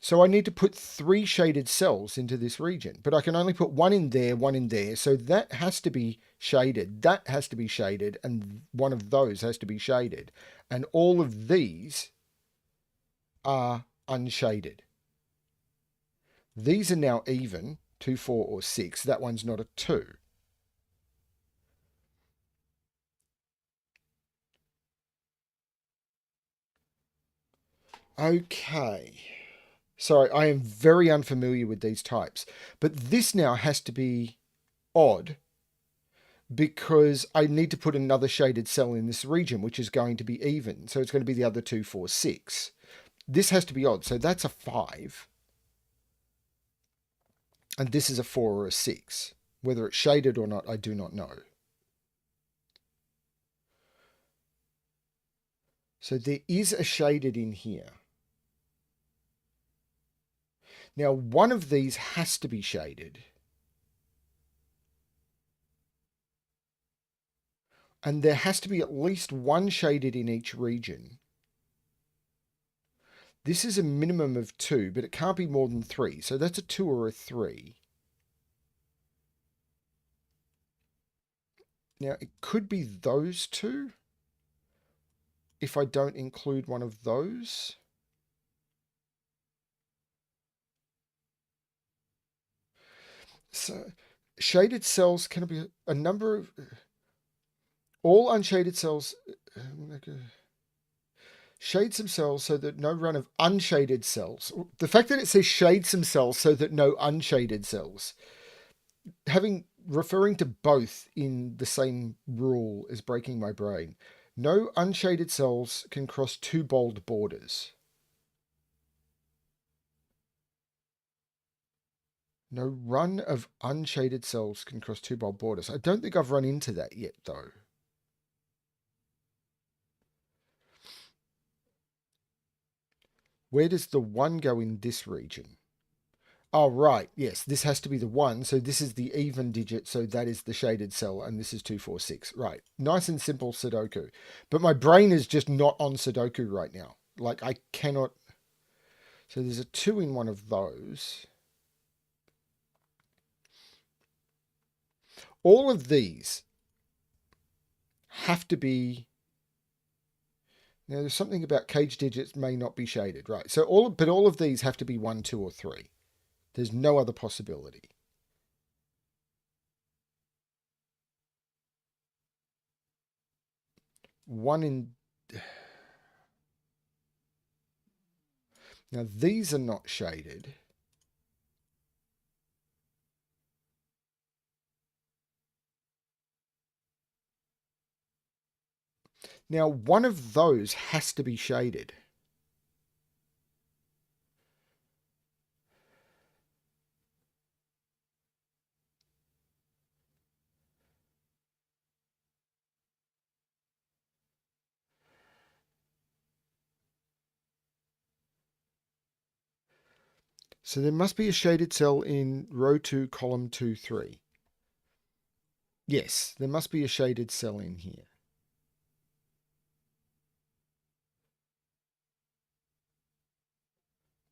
So I need to put 3 shaded cells into this region, but I can only put 1 in there, 1 in there. So that has to be shaded, that has to be shaded, and one of those has to be shaded. And all of these are unshaded. These are now even, 2, 4, or 6. That one's not a 2. Okay. Sorry, I am very unfamiliar with these types. But this now has to be odd because I need to put another shaded cell in this region, which is going to be even. So it's going to be the other 2, 4, 6. This has to be odd. So that's a 5. And this is a 4 or a 6. Whether it's shaded or not, I do not know. So there is a shaded in here. Now, one of these has to be shaded. And there has to be at least one shaded in each region. This is a minimum of 2, but it can't be more than 3. So that's a 2 or a 3. Now, it could be those two if I don't include one of those. So shaded cells can be a number of all unshaded cells. Shade some cells so that no run of unshaded cells. The fact that it says shade some cells so that no unshaded cells, referring to both in the same rule is breaking my brain. No unshaded cells can cross 2 bold borders. No run of unshaded cells can cross 2 bold borders. I don't think I've run into that yet, though. Where does the 1 go in this region? Oh, right. Yes, this has to be the 1. So this is the even digit. So that is the shaded cell. And this is 2, 4, 6. Right. Nice and simple Sudoku. But my brain is just not on Sudoku right now. Like, I cannot. So there's a 2 in one of those. all of these have to be. Now, there's something about cage digits may not be shaded, right? So all of these have to be 1, 2, or 3. There's no other possibility. One in. Now, these are not shaded. Now, one of those has to be shaded. So there must be a shaded cell in row 2, column 2, 3. Yes, there must be a shaded cell in here.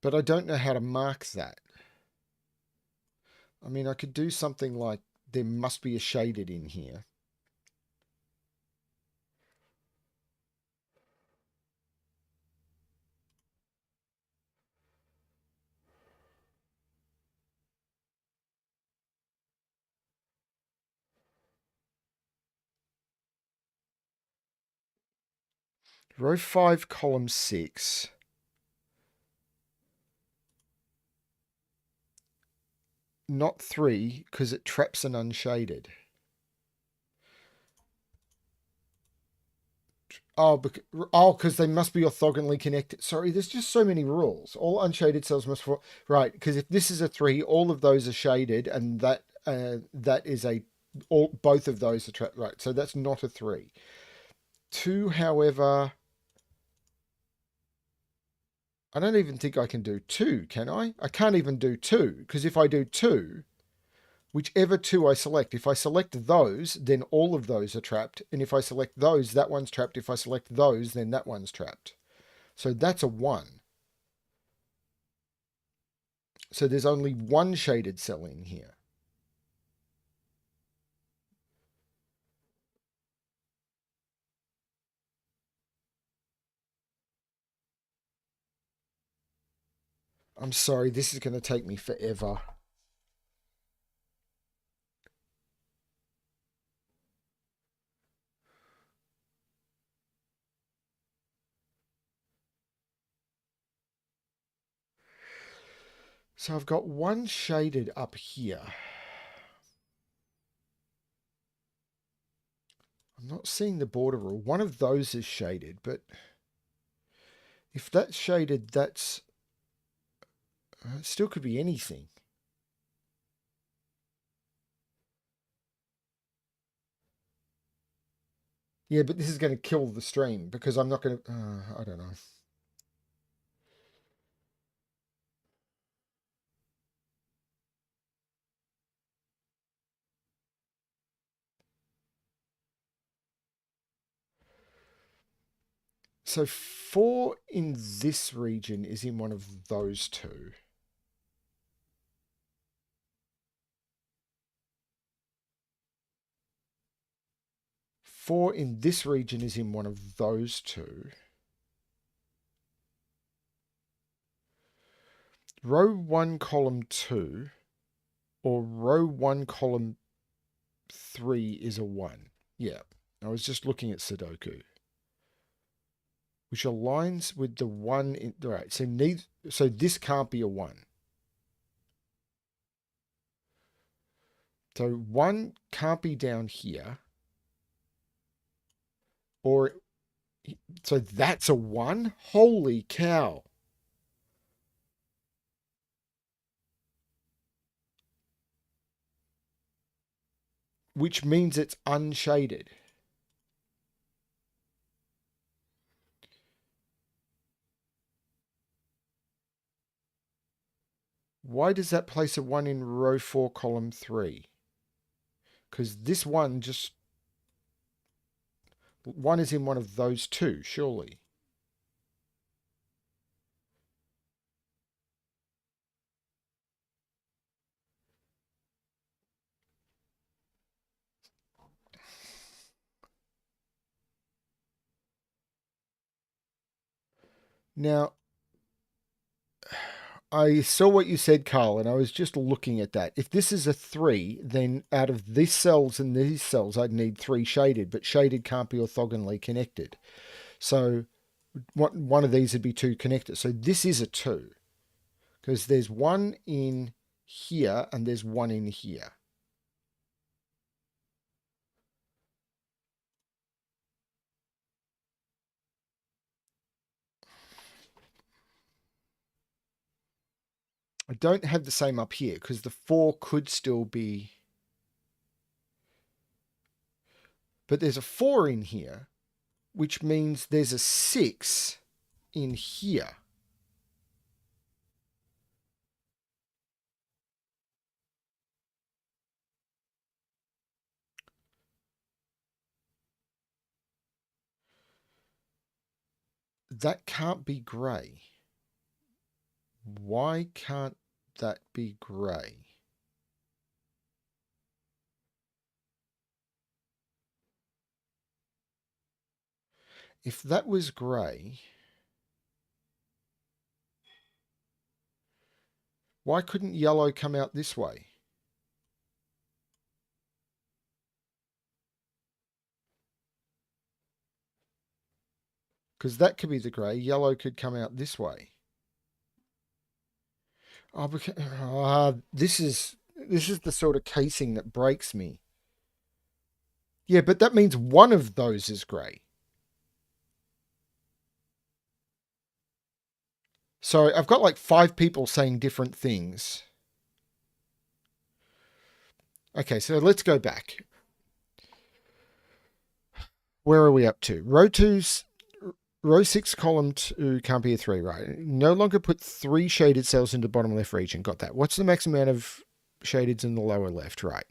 But I don't know how to mark that. I mean, I could do something like there must be a shaded in here. Row 5, column 6. Not 3, because it traps an unshaded. Oh, because they must be orthogonally connected. Sorry, there's just so many rules. All unshaded cells must... Right, because if this is a 3, all of those are shaded, and that is a... both of those are trapped. Right, so that's not a 3. 2, however... I don't even think I can do 2, can I? I can't even do 2, because if I do 2, whichever 2 I select, if I select those, then all of those are trapped. And if I select those, that one's trapped. If I select those, then that one's trapped. So that's a 1. So there's only one shaded cell in here. I'm sorry, this is going to take me forever. So I've got one shaded up here. I'm not seeing the border rule. One of those is shaded, but if that's shaded, that's... it still could be anything. Yeah, but this is going to kill the stream because I'm not going to... I don't know. So 4 in this region is in one of those two. Four in this region is in one of those two. Row 1, column 2, or row 1, column 3 is a 1. Yeah, I was just looking at Sudoku. Which aligns with the 1 in... Right, so this can't be a 1. So 1 can't be down here. Or... So that's a 1? Holy cow. Which means it's unshaded. Why does that place a 1 in row 4, column 3? Because this one just... 1 is in one of those two, surely. Now, I saw what you said, Carl, and I was just looking at that. If this is a 3, then out of these cells and these cells, I'd need 3 shaded, but shaded can't be orthogonally connected. So one of these would be 2 connected. So this is a 2, because there's one in here and there's one in here. I don't have the same up here because the 4 could still be... But there's a 4 in here, which means there's a 6 in here. That can't be grey. Why can't that be grey? If that was grey, why couldn't yellow come out this way? Because that could be the grey. Yellow could come out this way. Oh, this is the sort of casing that breaks me. Yeah, but that means one of those is grey. So I've got like 5 people saying different things. Okay, so let's go back. Where are we up to? Row 6, column 2 can't be a 3, right? No longer put 3 shaded cells into bottom left region. Got that. What's the maximum amount of shadeds in the lower left? Right.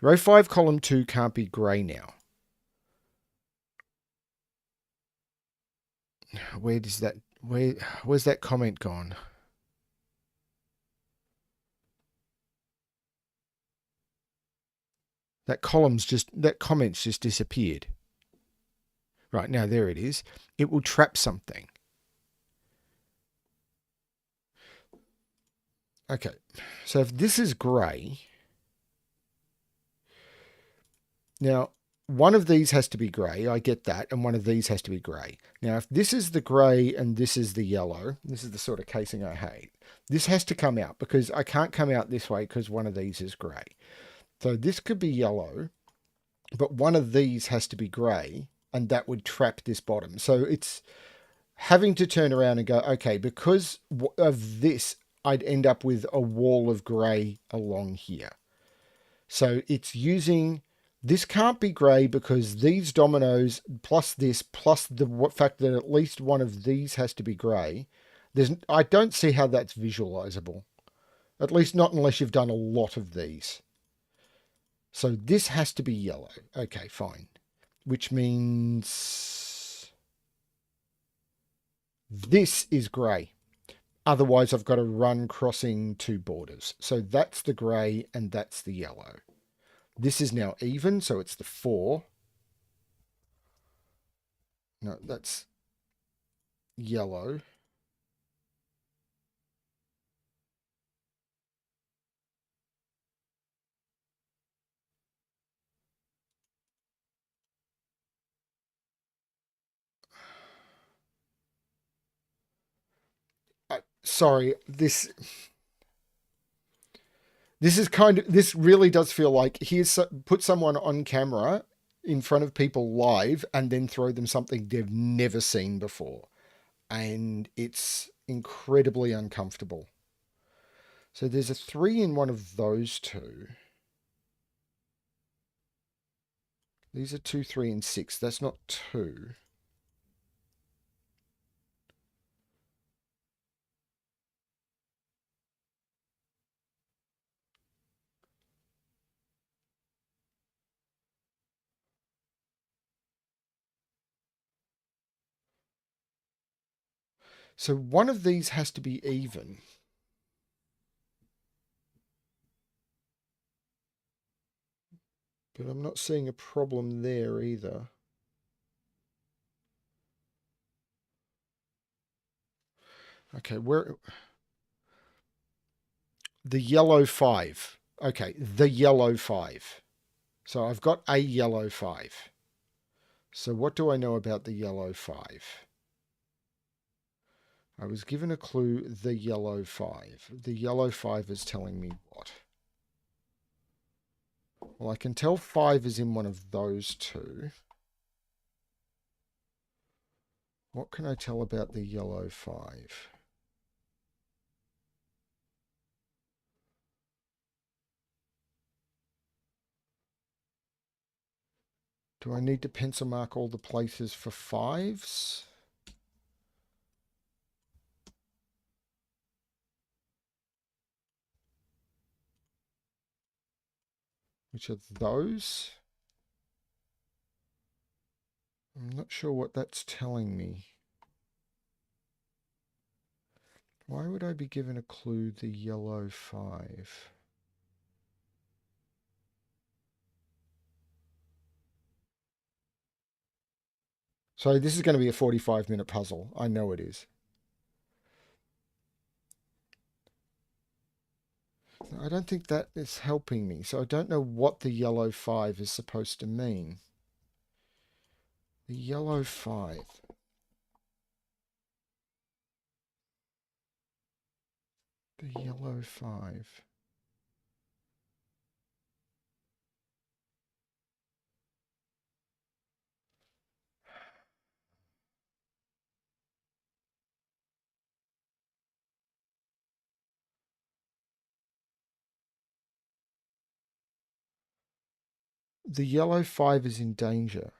Row 5, column 2 can't be grey now. Where's that comment gone? That comment's just disappeared. Right, now there it is. It will trap something. Okay, so if this is grey, now one of these has to be grey, I get that, and one of these has to be grey. Now if this is the grey and this is the yellow, this is the sort of casing I hate, this has to come out because I can't come out this way because one of these is grey. So this could be yellow, but one of these has to be grey, and that would trap this bottom. So it's having to turn around and go, okay, because of this, I'd end up with a wall of grey along here. So it's using, this can't be grey because these dominoes plus this, plus the fact that at least one of these has to be grey, I don't see how that's visualizable. At least not unless you've done a lot of these. So this has to be yellow. Okay, fine. Which means this is grey. Otherwise, I've got to run crossing 2 borders. So that's the grey and that's the yellow. This is now even, so it's the 4. No, that's yellow. Sorry, this is this really does feel like put someone on camera in front of people live and then throw them something they've never seen before. And it's incredibly uncomfortable. So there's a 3 in one of those 2. These are 2, 3, and 6. That's not 2. So one of these has to be even. But I'm not seeing a problem there either. Okay, where the yellow 5. Okay, the yellow 5. So I've got a yellow 5. So what do I know about the yellow 5? I was given a clue, the yellow 5. The yellow 5 is telling me what? Well, I can tell 5 is in one of those two. What can I tell about the yellow 5? Do I need to pencil mark all the places for 5s? Which are those? I'm not sure what that's telling me. Why would I be given a clue, the yellow 5? So this is going to be a 45-minute puzzle. I know it is. I don't think that is helping me. So I don't know what the yellow 5 is supposed to mean. The yellow 5. The yellow 5. The yellow 5 is in danger.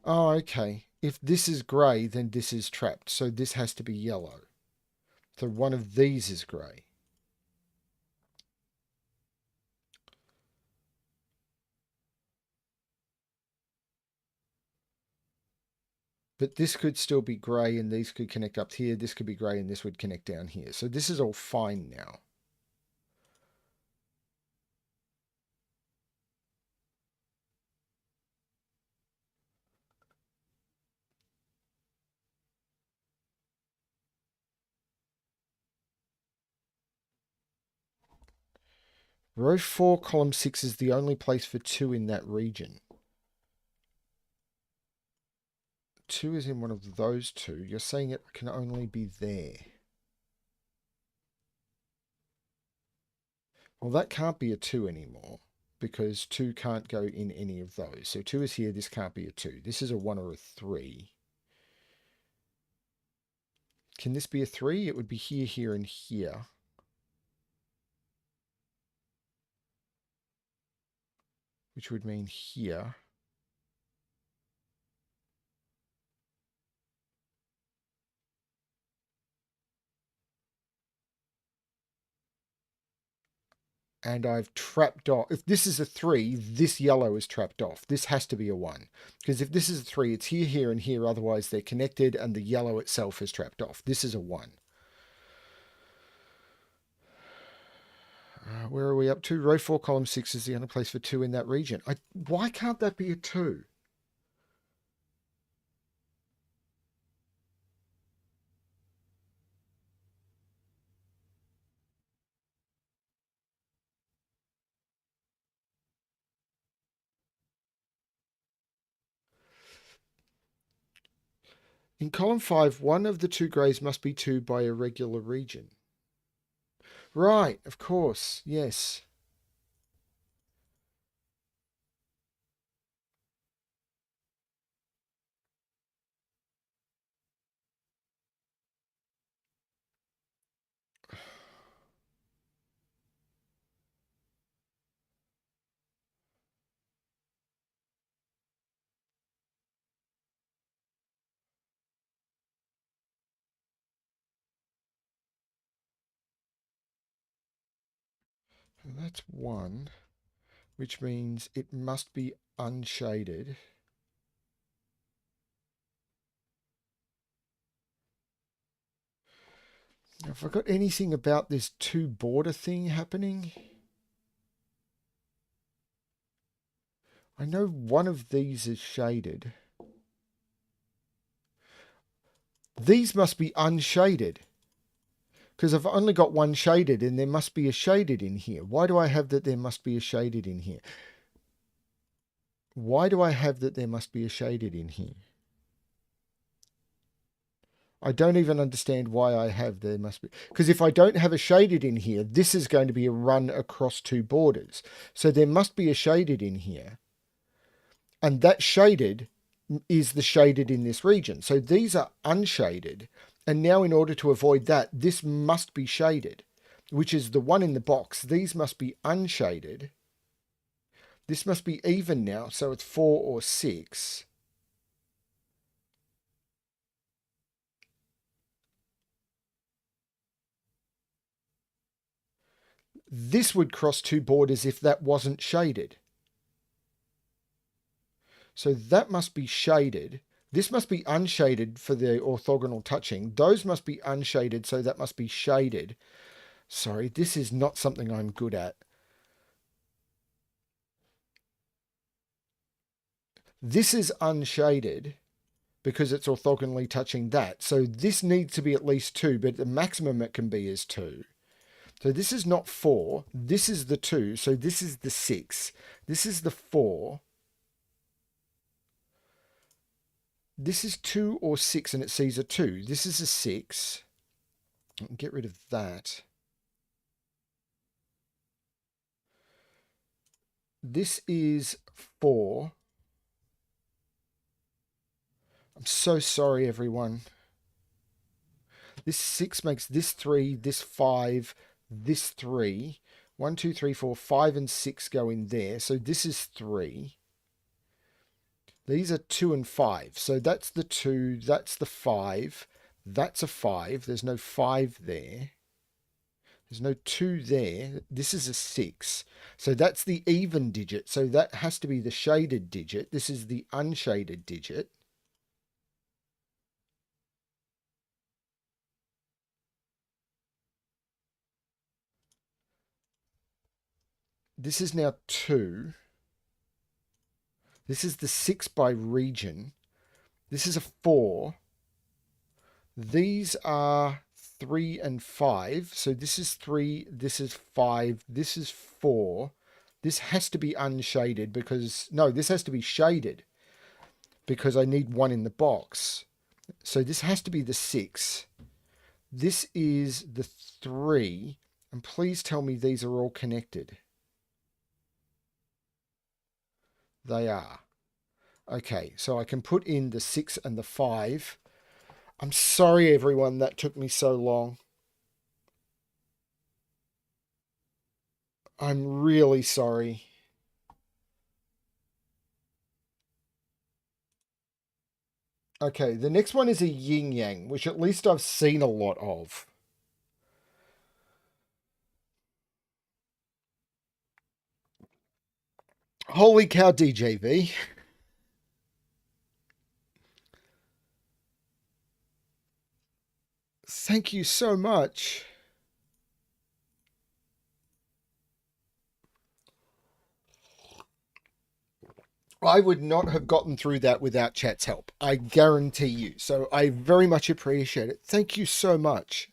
Oh, okay. If this is grey, then this is trapped. So this has to be yellow. So one of these is grey. But this could still be grey and these could connect up here. This could be grey and this would connect down here. So this is all fine now. Row 4, column 6 is the only place for 2 in that region. 2 is in one of those two. You're saying it can only be there. Well, that can't be a 2 anymore because 2 can't go in any of those. So 2 is here. This can't be a 2. This is a 1 or a 3. Can this be a 3? It would be here, here, and here. Which would mean here. And I've trapped off. If this is a 3, this yellow is trapped off. This has to be a 1. Because if this is a 3, it's here, here, and here. Otherwise, they're connected, and the yellow itself is trapped off. This is a 1. Where are we up to? Row 4, column 6 is the only place for 2 in that region. Why can't that be a 2? In column 5, one of the 2 greys must be 2 by a regular region. Right, of course, yes. That's 1, which means it must be unshaded. Have I got anything about this 2 border thing happening? I know one of these is shaded. These must be unshaded. Because I've only got one shaded and there must be a shaded in here. Why do I have that there must be a shaded in here? Why do I have that there must be a shaded in here? I don't even understand why I have there must be. Because if I don't have a shaded in here, this is going to be a run across two borders. So there must be a shaded in here. And that shaded is the shaded in this region. So these are unshaded. And now in order to avoid that, this must be shaded, which is the one in the box. These must be unshaded. This must be even now. So it's 4 or 6. This would cross two borders if that wasn't shaded. So that must be shaded. This must be unshaded for the orthogonal touching. Those must be unshaded, so that must be shaded. Sorry, this is not something I'm good at. This is unshaded because it's orthogonally touching that. So this needs to be at least 2, but the maximum it can be is 2. So this is not 4. This is the 2. So this is the 6. This is the 4. This is 2 or 6 and it sees a 2. This is a 6. Get rid of that. This is 4. I'm so sorry, everyone. This 6 makes this 3, this 5, this 3. 1, 2, 3, 4, 5 and 6 go in there. So this is 3. These are 2 and 5. So that's the 2, that's the 5. That's a 5. There's no 5 there. There's no 2 there. This is a 6. So that's the even digit. So that has to be the shaded digit. This is the unshaded digit. This is now 2. This is the 6 by region. This is a 4. These are 3 and 5. So this is 3, this is 5, this is 4. This has to be unshaded because, no, this has to be shaded because I need 1 in the box. So this has to be the 6. This is the 3. And please tell me these are all connected. They are. Okay, so I can put in the 6 and the 5. I'm sorry, everyone, that took me so long. I'm really sorry. Okay, the next one is a yin yang, which at least I've seen a lot of. Holy cow, DJV. Thank you so much. I would not have gotten through that without chat's help. I guarantee you. So I very much appreciate it. Thank you so much.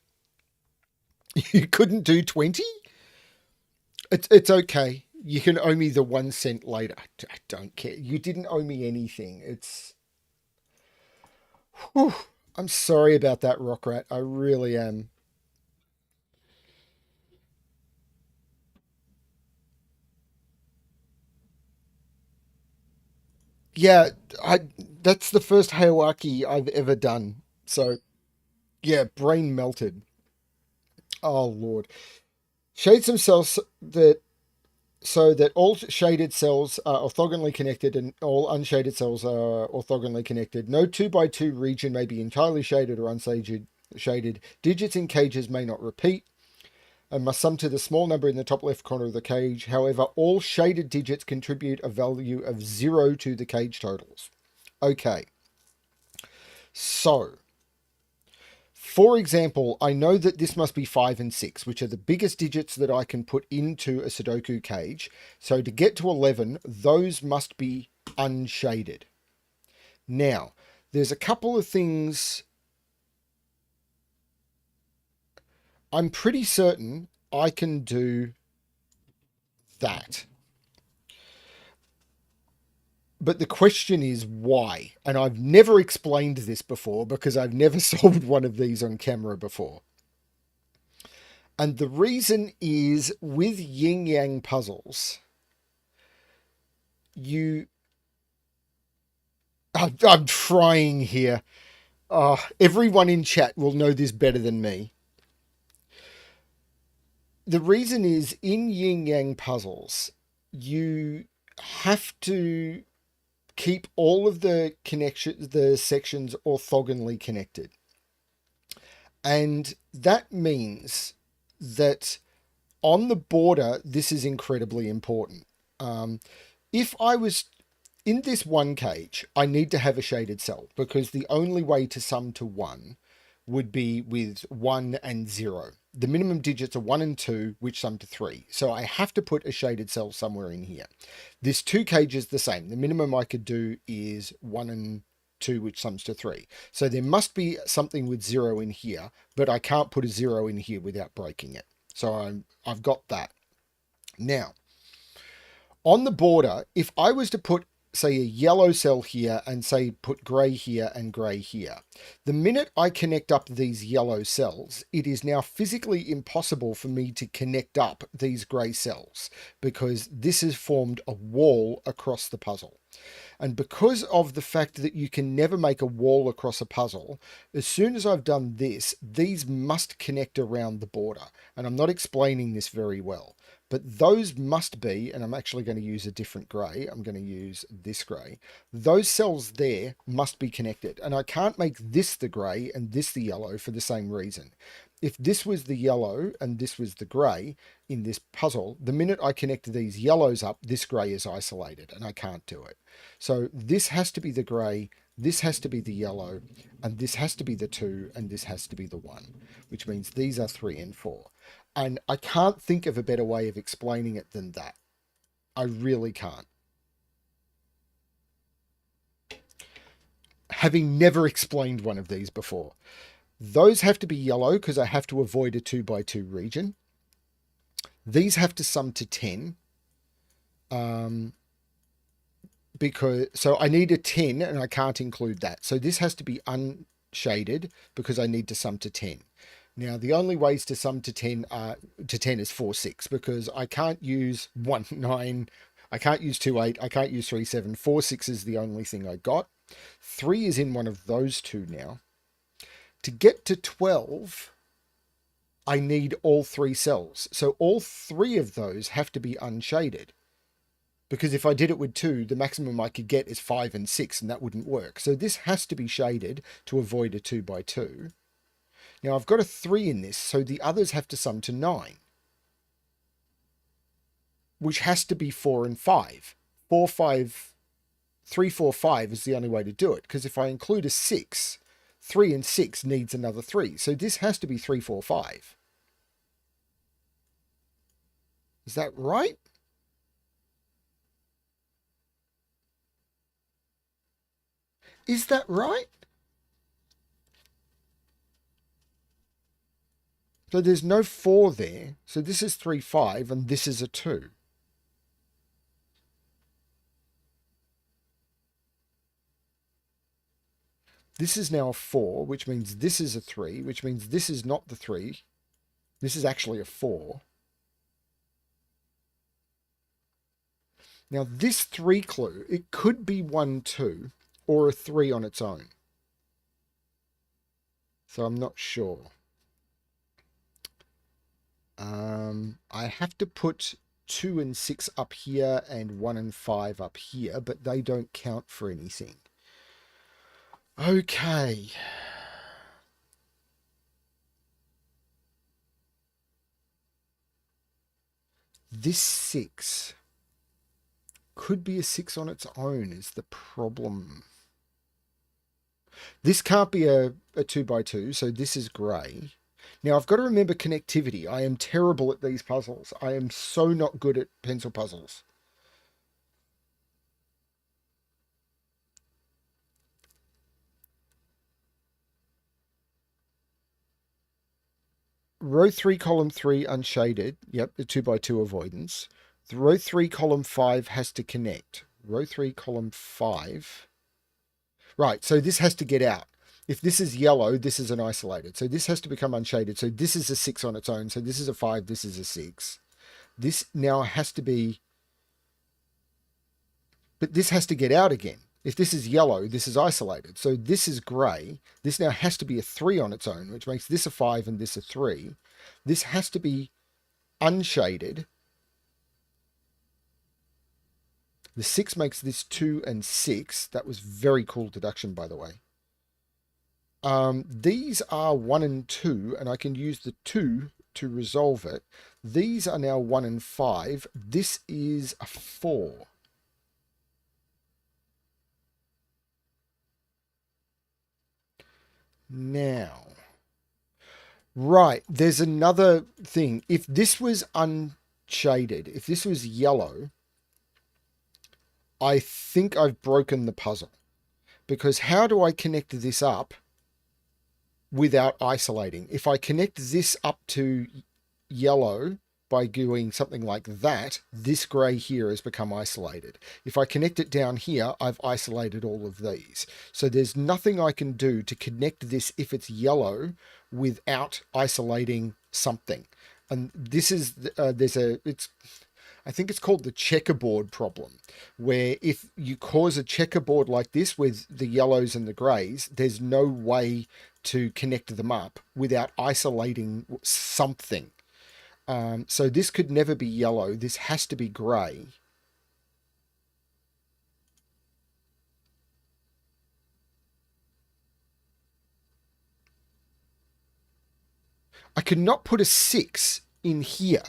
You couldn't do 20? It's okay. You can owe me the 1 cent later. I don't care. You didn't owe me anything. It's... Whew. I'm sorry about that, Rockrat. I really am. Yeah, that's the first Hayawaki I've ever done. So, yeah, brain melted. Oh, Lord. Shade some cells that so that all shaded cells are orthogonally connected and all unshaded cells are orthogonally connected. No 2 by 2 region may be entirely shaded or unshaded. Digits in cages may not repeat and must sum to the small number in the top left corner of the cage. However, all shaded digits contribute a value of 0 to the cage totals. Okay. So, for example, I know that this must be 5 and 6, which are the biggest digits that I can put into a Sudoku cage. So to get to 11, those must be unshaded. Now, there's a couple of things I'm pretty certain I can do that. But the question is why? And I've never explained this before because I've never solved one of these on camera before. And the reason is with yin yang puzzles, you. I'm trying here. Everyone in chat will know this better than me. The reason is in yin yang puzzles, you have to keep all of the connections, the sections orthogonally connected. And that means that on the border, this is incredibly important. If I was in this one cage, I need to have a shaded cell because the only way to sum to 1 would be with 1 and 0. The minimum digits are 1 and 2, which sum to 3. So I have to put a shaded cell somewhere in here. This 2 cage is the same. The minimum I could do is 1 and 2, which sums to 3. So there must be something with 0 in here, but I can't put a 0 in here without breaking it. So I've got that. Now, on the border, if I was to put, say, a yellow cell here and say put grey here and grey here, the minute I connect up these yellow cells, it is now physically impossible for me to connect up these grey cells because this has formed a wall across the puzzle. And because of the fact that you can never make a wall across a puzzle, as soon as I've done this, these must connect around the border. And I'm not explaining this very well, but those must be, and I'm actually going to use a different grey. I'm going to use this grey. Those cells there must be connected. And I can't make this the grey and this the yellow for the same reason. If this was the yellow and this was the grey in this puzzle, the minute I connect these yellows up, this grey is isolated and I can't do it. So this has to be the grey, this has to be the yellow, and this has to be the 2, and this has to be the 1, which means these are 3 and 4. And I can't think of a better way of explaining it than that. I really can't. Having never explained one of these before. Those have to be yellow because I have to avoid a 2x2 region. These have to sum to 10. So I need a 10 and I can't include that. So this has to be unshaded because I need to sum to 10. Now the only ways to sum to 10 is 4, 6 because I can't use 1, 9, I can't use 2, 8, I can't use 3, 7. 4, 6 is the only thing I got. 3 is in one of those two now. To get to 12, I need all 3 cells. So all 3 of those have to be unshaded. Because if I did it with 2, the maximum I could get is 5 and 6, and that wouldn't work. So this has to be shaded to avoid a 2x2. Now I've got a 3 in this, so the others have to sum to 9. Which has to be 4 and 5. 4, 5, 3, 4, 5 is the only way to do it. Because if I include a 6, 3 and 6 needs another 3. So this has to be 3, 4, 5. Is that right? Is that right? So there's no 4 there. So this is 3, 5, and this is a 2. This is now a 4, which means this is a 3, which means this is not the 3. This is actually a 4. Now this 3 clue, it could be 1, 2, or a 3 on its own. So I'm not sure. I have to put 2 and 6 up here and 1 and 5 up here, but they don't count for anything. Okay. This 6 could be a 6 on its own is the problem. This can't be a 2x2, so this is grey. Now, I've got to remember connectivity. I am terrible at these puzzles. I am so not good at pencil puzzles. row 3, column 3 unshaded. Yep, the 2 by 2 avoidance. The row 3, column 5 has to connect. Row 3, column 5. Right, so this has to get out. If this is yellow, this is an isolated. So this has to become unshaded. So this is a 6 on its own. So this is a 5, this is a 6. This now has to be... But this has to get out again. If this is yellow, this is isolated. So this is grey. This now has to be a 3 on its own, which makes this a 5 and this a 3. This has to be unshaded. The 6 makes this 2 and 6. That was very cool deduction, by the way. These are 1 and 2, and I can use the 2 to resolve it. These are now 1 and 5. This is a 4. Now, right, there's another thing. If this was unshaded, if this was yellow, I think I've broken the puzzle. Because how do I connect this up without isolating? If I connect this up to yellow by doing something like that, this grey here has become isolated. If I connect it down here, I've isolated all of these. So there's nothing I can do to connect this if it's yellow without isolating something. And this is, I think it's called the checkerboard problem, where if you cause a checkerboard like this with the yellows and the greys, there's no way to connect them up without isolating something. So this could never be yellow. This has to be grey. I could not put a 6 in here.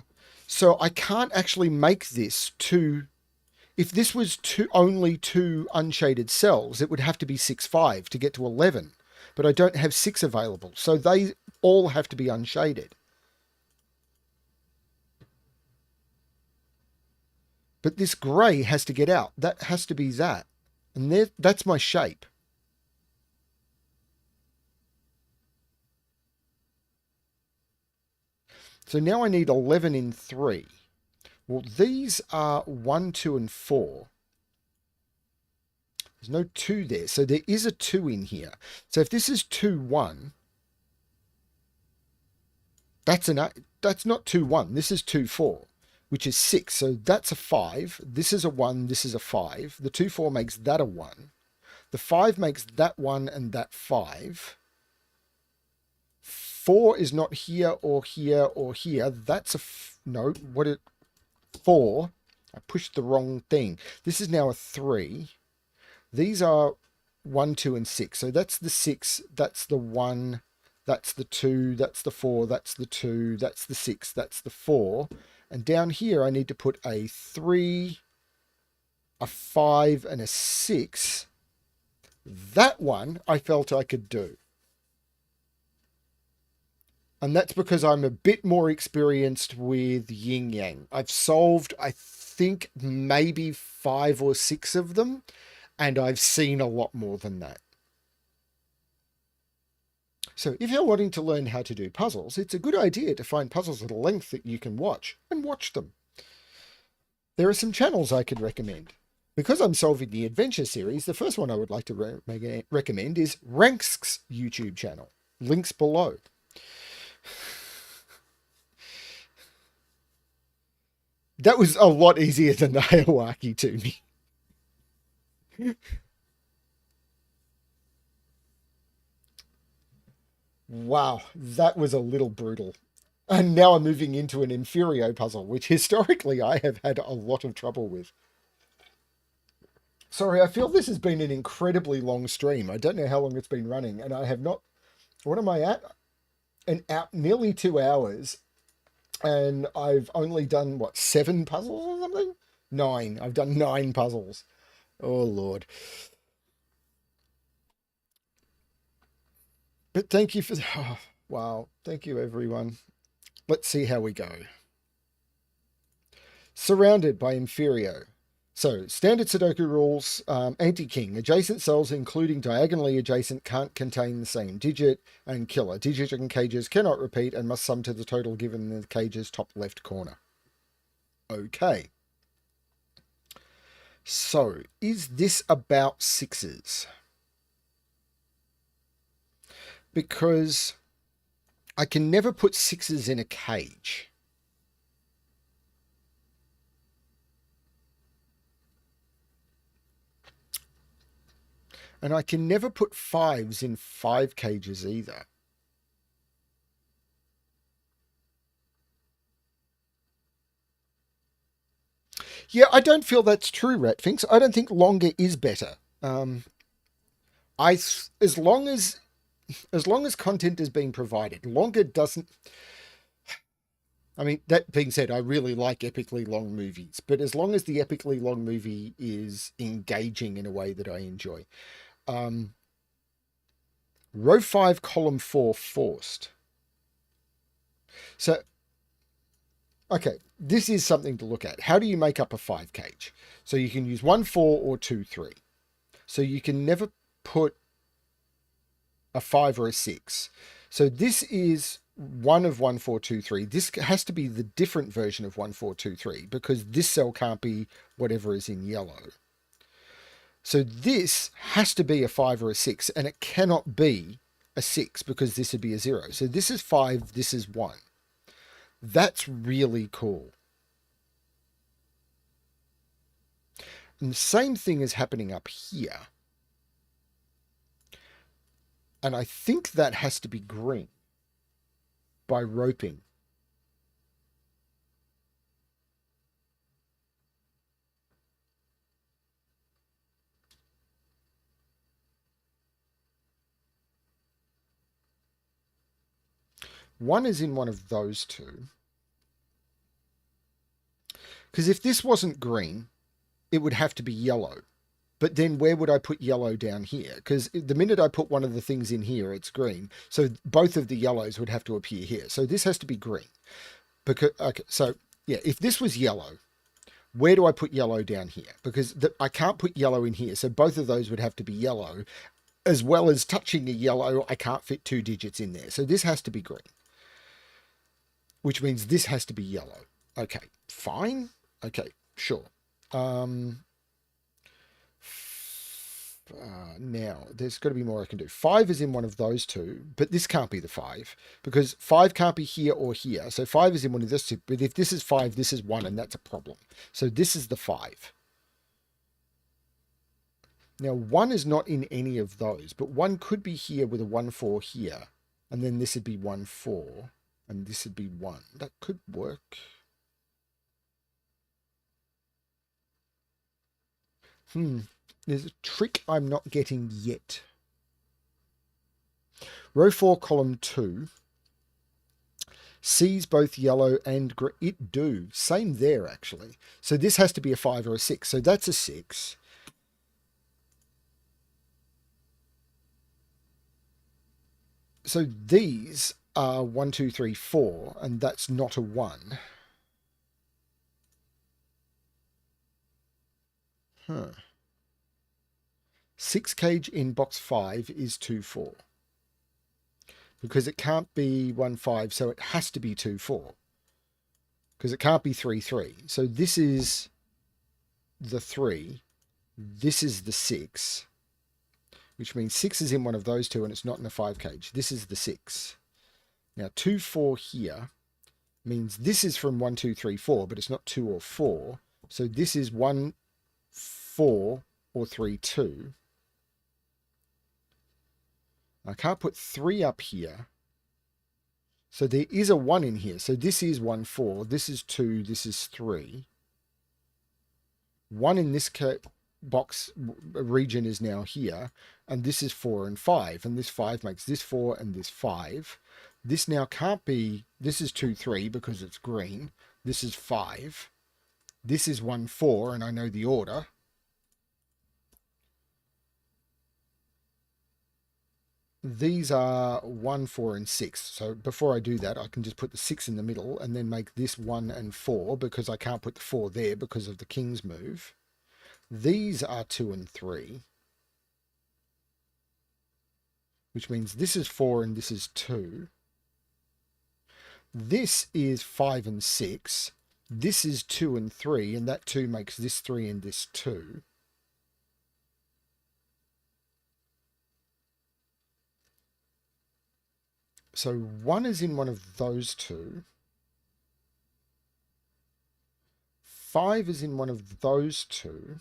So I can't actually make this 2. If this was only 2 unshaded cells, it would have to be 6, 5 to get to 11. But I don't have 6 available. So they all have to be unshaded. But this grey has to get out. That has to be that. And that's my shape. So now I need 11 in 3. Well, these are 1, 2, and 4. There's no 2 there. So there is a 2 in here. So if this is 2, 1, that's not 2, 1. This is 2, 4. Which is 6, so that's a 5. This is a 1, this is a 5. The 2, 4 makes that a 1. The 5 makes that 1 and that 5. 4 is not here or here or here. That's a... no, 4. I pushed the wrong thing. This is now a 3. These are 1, 2, and 6. So that's the 6, that's the 1, that's the 2, that's the 4, that's the 2, that's the 6, that's the 4. And down here, I need to put a 3, a 5, and a 6. That one I felt I could do. And that's because I'm a bit more experienced with yin yang. I've solved, I think, maybe 5 or 6 of them, and I've seen a lot more than that. So if you're wanting to learn how to do puzzles, it's a good idea to find puzzles at a length that you can watch, and watch them. There are some channels I could recommend. Because I'm solving the adventure series, the first one I would like to recommend is Ranks's YouTube channel. Links below. That was a lot easier than the Hayawaki to me. Wow, that was a little brutal. And now I'm moving into an Inferior puzzle, which historically I have had a lot of trouble with. Sorry, I feel this has been an incredibly long stream. I don't know how long it's been running, and I have not... What am I at? Nearly 2 hours, and I've only done, what, 7 puzzles or something? 9. I've done 9 puzzles. Oh, Lord. But thank you for... Oh, wow. Thank you, everyone. Let's see how we go. Surrounded by Inferior. So, standard Sudoku rules, anti-king. Adjacent cells, including diagonally adjacent, can't contain the same digit, and killer. Digit and cages cannot repeat and must sum to the total given in the cage's top left corner. Okay. So, is this about sixes? Because I can never put sixes in a cage. And I can never put fives in 5 cages either. Yeah, I don't feel that's true, Ratfinks. I don't think longer is better. As long as content is being provided, longer doesn't. I mean, that being said, I really like epically long movies, but as long as the epically long movie is engaging in a way that I enjoy. Row 5, column 4, forced. So, okay, this is something to look at. How do you make up a 5 cage? So you can use 1, 4 or 2, 3. So you can never put a 5 or a 6. So this is one of 1, 4, 2, 3. This has to be the different version of 1, 4, 2, 3 because this cell can't be whatever is in yellow. So this has to be a 5 or a 6, and it cannot be a 6 because this would be a 0. So this is 5, this is 1. That's really cool. And the same thing is happening up here. And I think that has to be green by roping. One is in one of those two. Because if this wasn't green, it would have to be yellow. But then where would I put yellow down here? Because the minute I put one of the things in here, it's green. So both of the yellows would have to appear here. So this has to be green. Because okay, so yeah, if this was yellow, where do I put yellow down here? Because I can't put yellow in here. So both of those would have to be yellow. As well as touching a yellow, I can't fit 2 digits in there. So this has to be green. Which means this has to be yellow. Okay, fine. Okay, sure. Now, there's got to be more I can do. 5 is in one of those two, but this can't be the 5 because 5 can't be here or here. So 5 is in one of those two, but if this is 5, this is 1, and that's a problem. So this is the 5. Now, 1 is not in any of those, but 1 could be here with a 1, 4 here, and then this would be 1, 4, and this would be 1. That could work. There's a trick I'm not getting yet. Row 4, column 2 sees both yellow and green. It do. Same there, actually. So this has to be a 5 or a 6. So that's a 6. So these are 1, 2, 3, 4, and that's not a 1. Huh. 6 cage in box 5 is 2, 4. Because it can't be 1, 5, so it has to be 2, 4. Because it can't be 3, 3. So this is the 3. This is the 6. Which means 6 is in one of those two and it's not in a 5 cage. This is the 6. Now 2, 4 here means this is from 1, 2, 3, 4, but it's not 2 or 4. So this is 1, 4 or 3, 2. I can't put 3 up here. So there is a 1 in here. So this is 1, 4. This is 2. This is 3. 1 in this box region is now here. And this is 4 and 5. And this 5 makes this 4 and this 5. This now can't be... This is 2, 3 because it's green. This is 5. This is 1, 4, and I know the order. These are 1, 4, and 6. So before I do that, I can just put the 6 in the middle and then make this 1 and 4 because I can't put the 4 there because of the king's move. These are 2 and 3, which means this is 4 and this is 2. This is 5 and 6. This is 2 and 3, and that 2 makes this 3 and this 2. So 1 is in one of those two. 5 is in one of those two.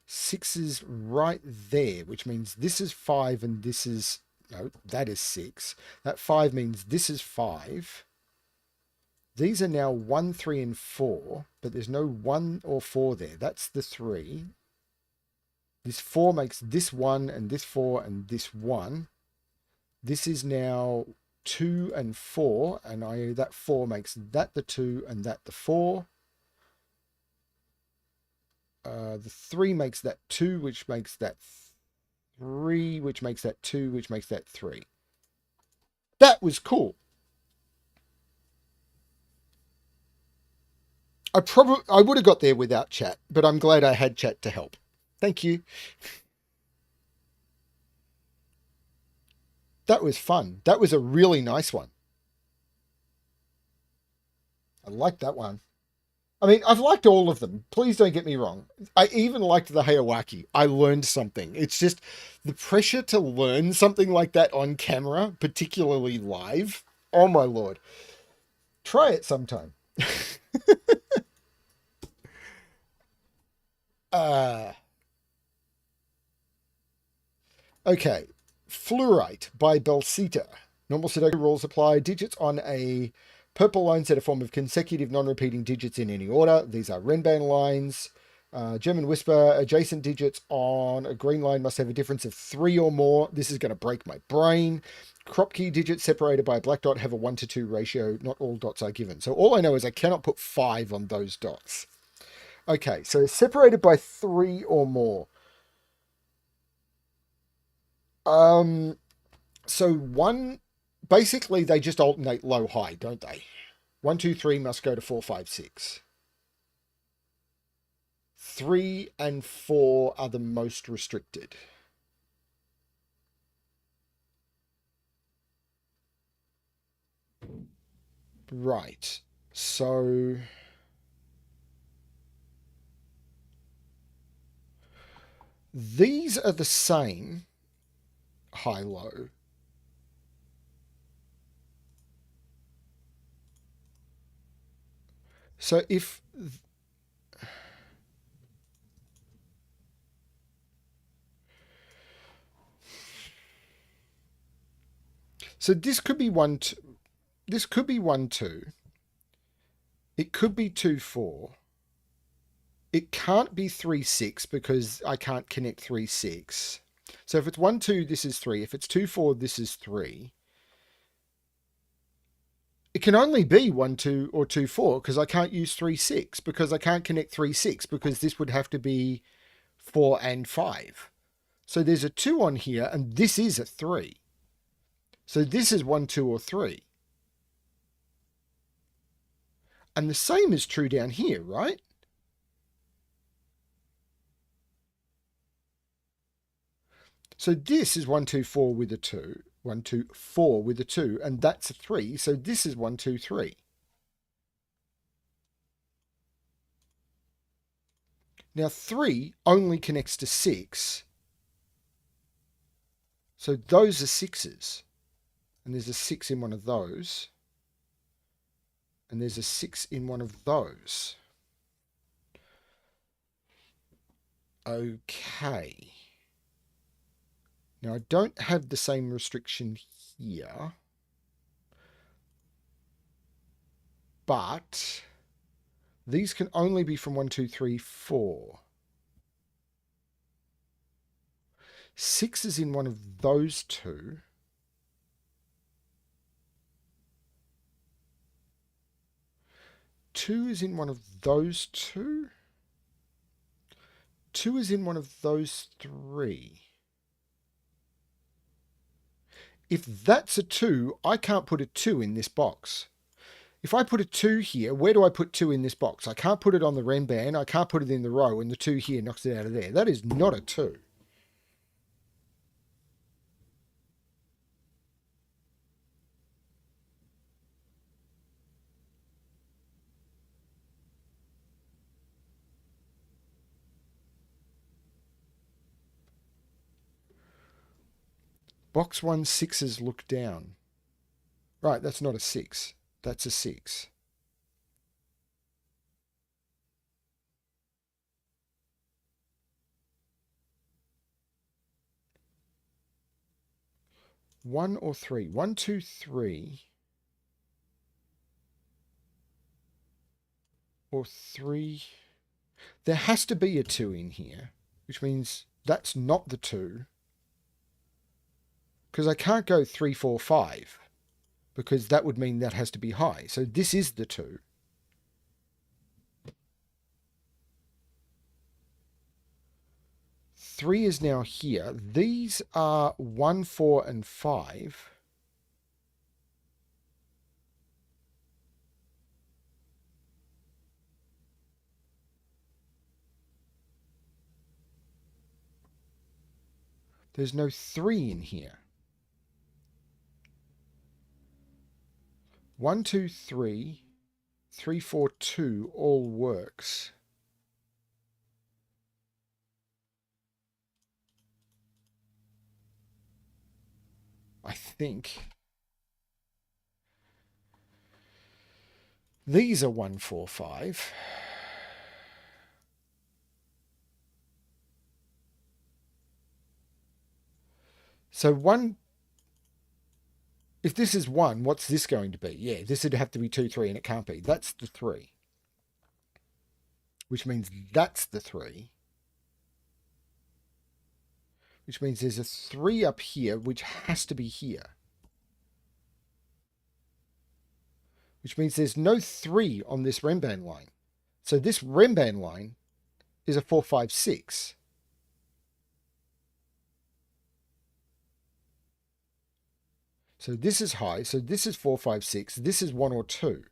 6 is right there, which means this is 5 and this is... No, that is 6. That 5 means this is 5. These are now 1, 3, and 4, but there's no 1 or 4 there. That's the 3. This 4 makes this 1 and this 4 and this 1. This is now 2 and 4, and that 4 makes that the 2 and that the 4. The 3 makes that 2, which makes that 3, which makes that 2, which makes that 3. That was cool. I would have got there without chat, but I'm glad I had chat to help. Thank you. That was fun. That was a really nice one. I like that one. I mean, I've liked all of them. Please don't get me wrong. I even liked the Hayawaki. I learned something. It's just the pressure to learn something like that on camera, particularly live. Oh my Lord. Try it sometime. Okay. Fluorite by Belsita. Normal Sudoku rules apply. Digits on a purple line set a form of consecutive non-repeating digits in any order. These are Renban lines. German Whisper, adjacent digits on a green line must have a difference of 3 or more. This is going to break my brain. Crop key digits separated by a black dot have a 1:2 ratio. Not all dots are given. So all I know is I cannot put 5 on those dots. Okay, so separated by 3 or more. So 1, basically they just alternate low-high, don't they? 1, 2, 3 must go to 4, 5, 6. 3 and 4 are the most restricted. Right. So these are the same high-low. So if... So this could be 1, 2. This could be 1, 2. It could be 2, 4. It can't be 3, 6 because I can't connect 3, 6. So if it's 1, 2, this is 3. If it's 2, 4, this is 3. It can only be 1, 2 or 2, 4 because I can't use 3, 6 because I can't connect 3, 6 because this would have to be 4 and 5. So there's a 2 on here and this is a 3. So this is 1, 2 or 3. And the same is true down here, right? So this is 1, 2, 4 with a 2. 1, 2, 4 with a 2. And that's a 3. So this is 1, 2, 3. Now 3 only connects to 6. So those are 6s. And there's a 6 in one of those. And there's a 6 in one of those. Okay. Now, I don't have the same restriction here. But these can only be from 1, 2, 3, 4. 6 is in one of those two. Two is in one of those two. 2 is in one of those 3. If that's a 2, I can't put a 2 in this box. If I put a 2 here, where do I put 2 in this box? I can't put it on the rem band. I can't put it in the row, and the 2 here knocks it out of there. That is not a 2. Box 1 6s look down. Right, that's not a 6. That's a 6. One or three. 1, 2, 3. Or 3. There has to be a 2 in here, which means that's not the 2. Because I can't go 3, 4, 5. Because that would mean that has to be high. So this is the 2. Three is now here. These are 1, 4, and 5. There's no 3 in here. 1, 2, 3, 3, 4, 2 all works. I think. These are 1, 4, 5. So 1, if this is 1, what's this going to be? Yeah, this would have to be 2, 3, and it can't be. That's the 3. Which means that's the 3. Which means there's a 3 up here, which has to be here. Which means there's no 3 on this remband line. So this remband line is a 4, 5, 6. So this is high. So this is 4, 5, 6. This is 1 or 2.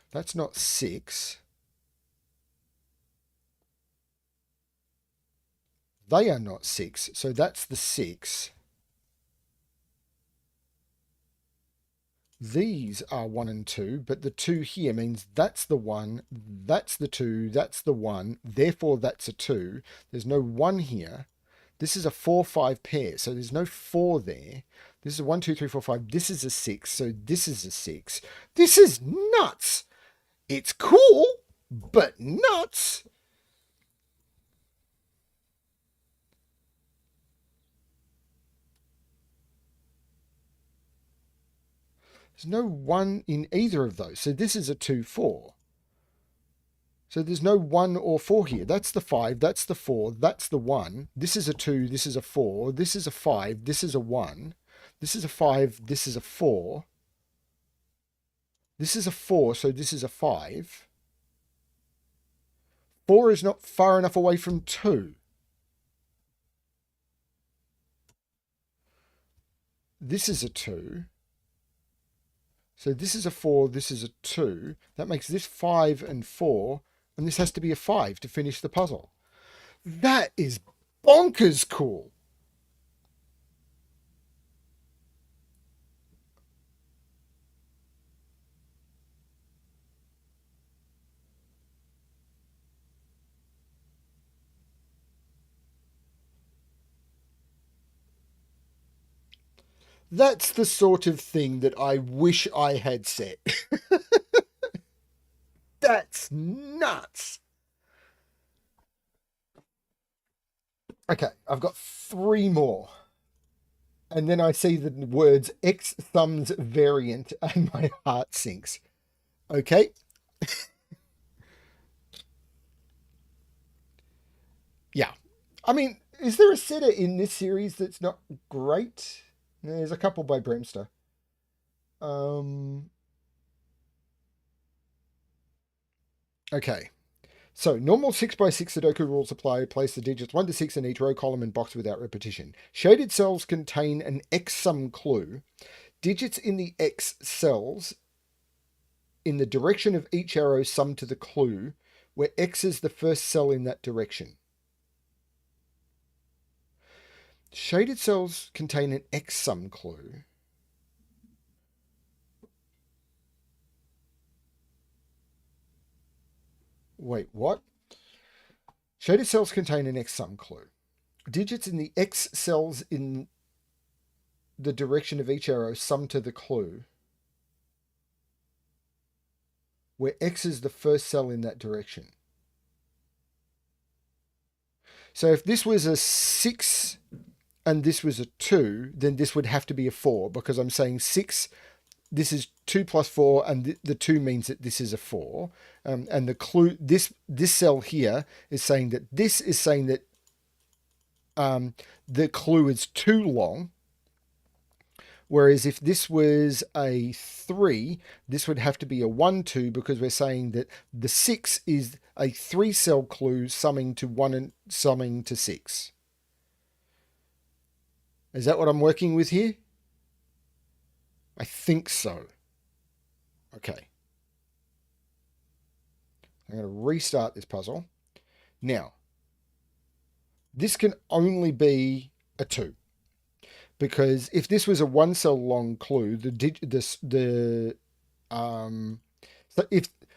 That's not 6. They are not 6. So that's the 6. These are 1 and 2, but the 2 here means that's the 1, that's the 2, that's the 1, therefore that's a 2. There's no 1 here. This is a 4, 5 pair, so there's no 4 there. This is a 1, 2, 3, 4, 5. This is a 6, so this is a 6. This is nuts! It's cool, but nuts! There's no 1 in either of those. So this is a 2, 4. So there's no 1 or 4 here. That's the 5, that's the 4, that's the 1. This is a 2, this is a 4, this is a 5, this is a 1. This is a 5, this is a 4. This is a 4, so this is a 5. 4 is not far enough away from 2. This is a 2. So this is a 4, this is a 2. That makes this 5 and 4, and this has to be a 5 to finish the puzzle. That is bonkers cool. That's the sort of thing that I wish I had set. That's nuts. Okay, I've got 3 more. And then I see the words X thumbs variant and my heart sinks. Okay. Yeah. I mean, is there a setter in this series that's not great? There's a couple by BremSter. Okay. So, normal 6x6 Sudoku rules apply. Place the digits 1 to 6 in each row, column, and box without repetition. Shaded cells contain an X sum clue. Digits in the X cells in the direction of each arrow sum to the clue, where X is the first cell in that direction. Shaded cells contain an X sum clue. Wait, what? Shaded cells contain an X sum clue. Digits in the X cells in the direction of each arrow sum to the clue, where X is the first cell in that direction. So if this was a 6 and this was a 2, then this would have to be a 4, because I'm saying 6, this is 2 plus 4, and the 2 means that this is a 4. And the clue, this cell here is saying that the clue is too long. Whereas if this was a 3, this would have to be a 1, 2, because we're saying that the 6 is a 3-cell clue summing to 1 and summing to 6. Is that what I'm working with here? I think so. Okay. I'm going to restart this puzzle. Now, this can only be a 2. Because if this was a 1-cell long clue,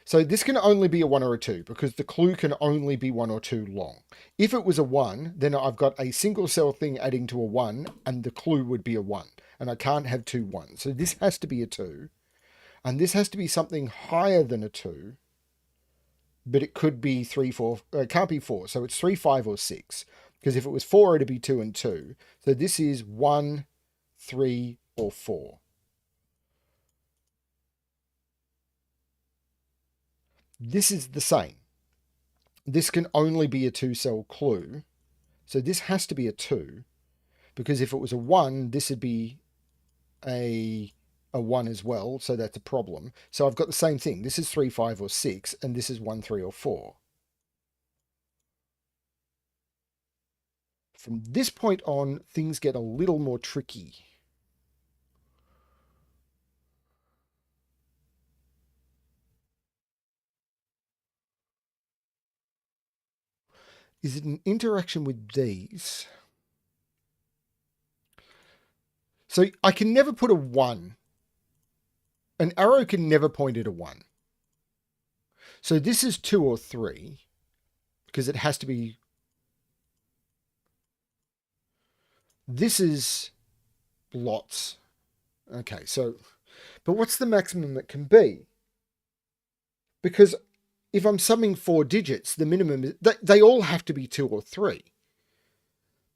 so this can only be a 1 or a 2, because the clue can only be 1 or 2 long. If it was a 1, then I've got a single cell thing adding to a 1, and the clue would be a 1, and I can't have 2 1s. So this has to be a 2, and this has to be something higher than a 2, but it could be 3, 4. It can't be 4, so it's 3, 5, or 6. Because if it was 4, it'd be 2 and 2. So this is 1, 3, or 4. This is the same. This can only be a 2-cell clue. So this has to be a 2. Because if it was a 1, this would be a 1 as well. So that's a problem. So I've got the same thing. This is 3, 5, or 6. And this is 1, 3, or 4. From this point on, things get a little more tricky. Is it an interaction with these? So I can never put a 1. An arrow can never point at a 1. So this is 2 or 3, because it has to be. This is lots. Okay, so, but what's the maximum it can be? Because if I'm summing 4 digits, the minimum is, they all have to be 2 or 3.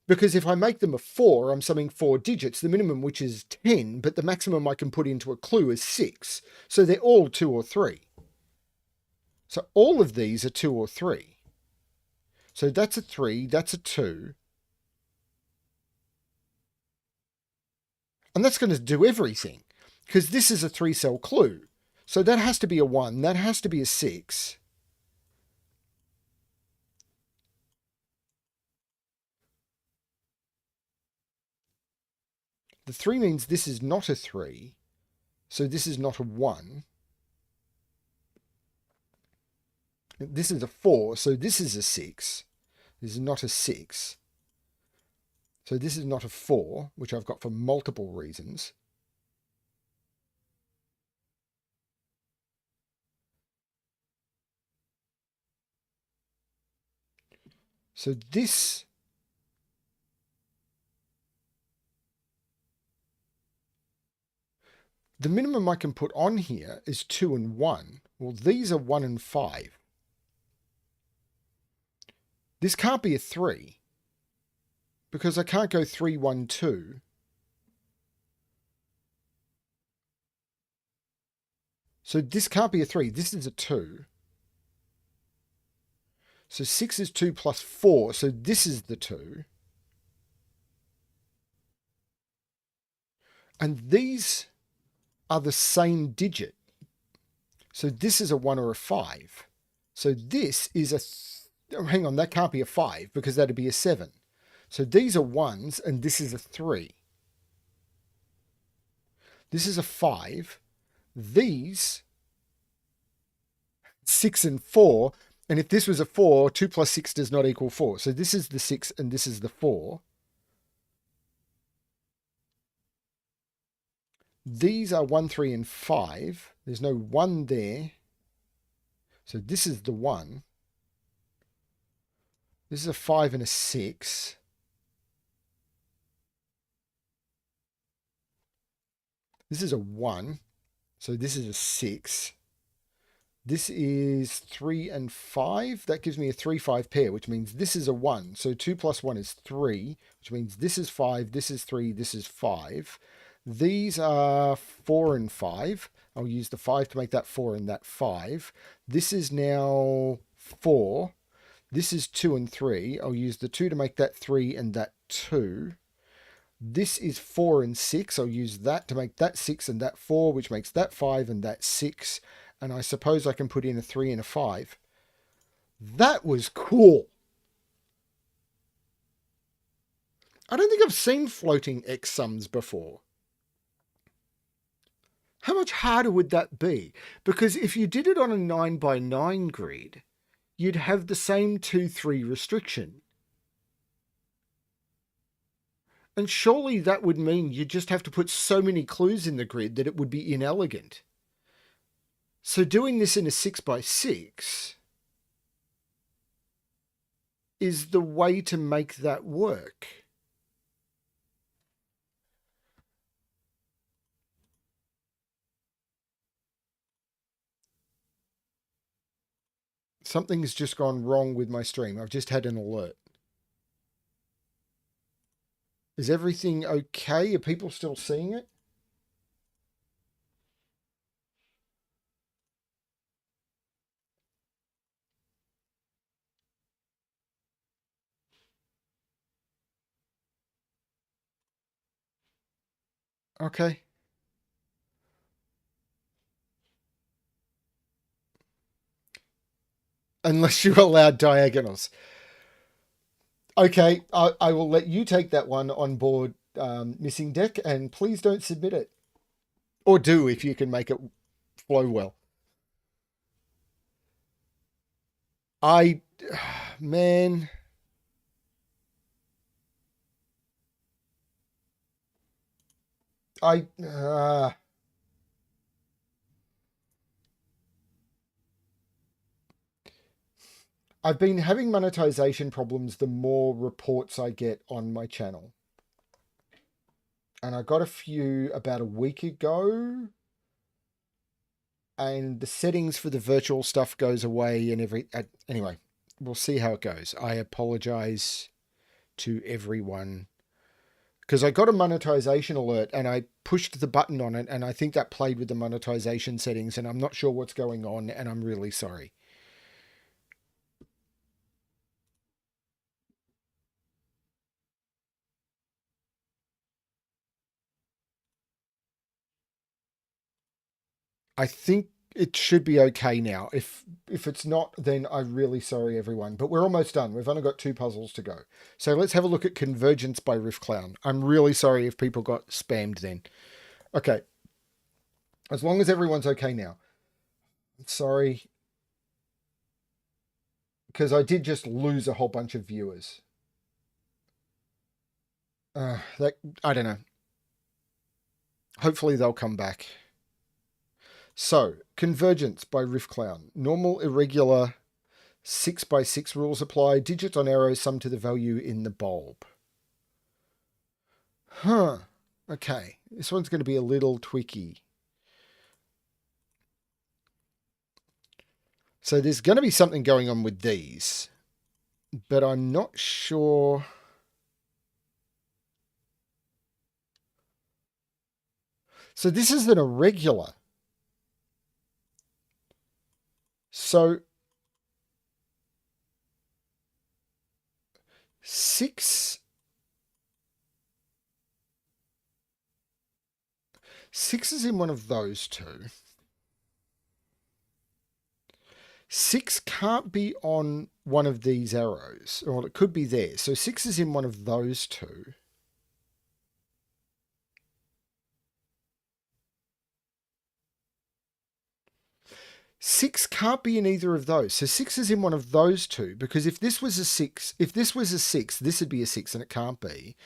Because if I make them a 4, I'm summing 4 digits, the minimum, which is 10, but the maximum I can put into a clue is 6. So they're all 2 or 3. So all of these are 2 or 3. So that's a 3, that's a 2. And that's going to do everything, because this is a 3-cell clue. So that has to be a 1, that has to be a 6. The 3 means this is not a 3, so this is not a 1. This is a 4, so this is a 6. This is not a 6. So this is not a 4, which I've got for multiple reasons. So this the minimum I can put on here is 2 and 1. Well, these are 1 and 5. This can't be a 3, because I can't go 3, 1, 2. So this can't be a 3. This is a 2. So 6 is 2 plus 4. So this is the 2. And these are the same digit. So this is a 1 or a 5. So this is a... oh, hang on, that can't be a 5, because that'd be a 7. So these are 1s, and this is a 3. This is a 5. These, 6 and 4. And if this was a 4, 2 plus 6 does not equal 4. So this is the 6 and this is the 4. These are 1, 3, and 5. There's no 1 there. So this is the 1. This is a 5 and a 6. This is a 1. So this is a 6. This is 3 and 5. That gives me a 3, 5 pair, which means this is a 1. So 2 plus 1 is 3, which means this is 5, this is 3, this is 5. These are 4 and 5. I'll use the 5 to make that 4 and that 5. This is now 4. This is 2 and 3. I'll use the 2 to make that 3 and that 2. This is 4 and 6. I'll use that to make that 6 and that 4, which makes that 5 and that 6. And I suppose I can put in a 3 and a 5. That was cool. I don't think I've seen floating X sums before. How much harder would that be? Because if you did it on a 9x9 grid, you'd have the same 2-3 restriction. And surely that would mean you just have to put so many clues in the grid that it would be inelegant. So doing this in a 6x6 is the way to make that work. Something's just gone wrong with my stream. I've just had an alert. Is everything okay? Are people still seeing it? Okay. Unless you allow diagonals. Okay, I will let you take that one on board, Missing Deck, and please don't submit it. Or do if you can make it flow well. Man. I've been having monetization problems the more reports I get on my channel. And I got a few about a week ago. And the settings for the virtual stuff goes away and anyway, we'll see how it goes. I apologize to everyone because I got a monetization alert and I pushed the button on it and I think that played with the monetization settings and I'm not sure what's going on and I'm really sorry. I think it should be okay now. If it's not, then I'm really sorry, everyone. But we're almost done. We've only got 2 puzzles to go. So let's have a look at Convergence by Riff Clown. I'm really sorry if people got spammed then. Okay. As long as everyone's okay now. Sorry. Because I did just lose a whole bunch of viewers. I don't know. Hopefully they'll come back. So, Convergence by Riff Clown. Normal, irregular, 6x6 rules apply. Digits on arrows sum to the value in the bulb. Huh. Okay. This one's going to be a little tricky. So there's going to be something going on with these. But I'm not sure. So this is an irregular. So 6 is in one of those two. 6 can't be on one of these arrows, or it could be there. So 6 is in one of those two. 6 can't be in either of those. So 6 is in one of those two, because if this was a 6, this would be a 6 and it can't be.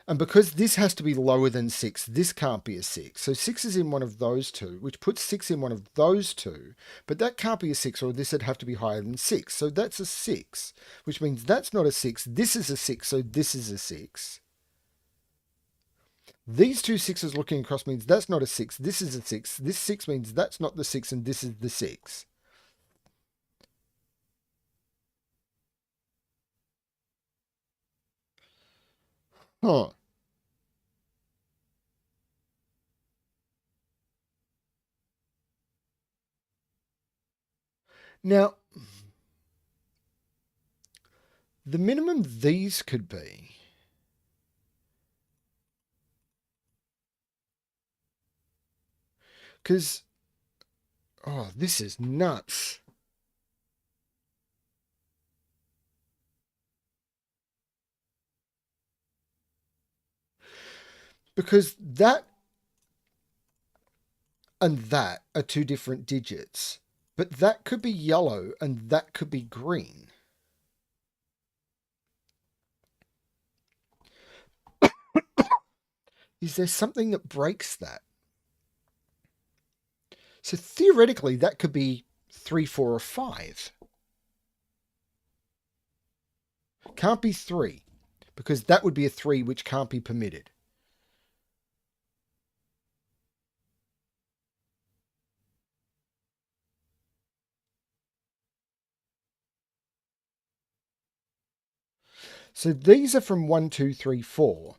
And because this has to be lower than 6, this can't be a 6. So 6 is in one of those two, which puts 6 in one of those two. But that can't be a 6, or this would have to be higher than 6. So that's a 6, which means that's not a 6. This is a 6, so this is a 6. These two 6s looking across means that's not a 6. This is a 6. This 6 means that's not the 6, and this is the 6. Huh. Now, the minimum these could be, because, oh, this is nuts. Because that and that are two different digits, but that could be yellow and that could be green. Is there something that breaks that? So theoretically, that could be 3, 4, or 5. Can't be 3, because that would be a 3 which can't be permitted. So these are from 1, 2, 3, 4.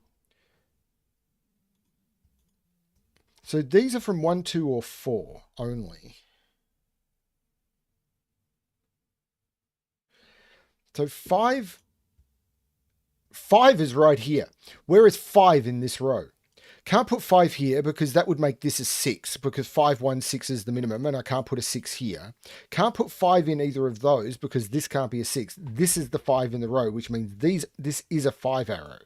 So these are from 1, 2, or 4 only. So 5 is right here. Where is 5 in this row? Can't put 5 here because that would make this a 6, because 5, 1, 6 is the minimum, and I can't put a 6 here. Can't put 5 in either of those because this can't be a 6. This is the 5 in the row, which means this is a 5 arrow.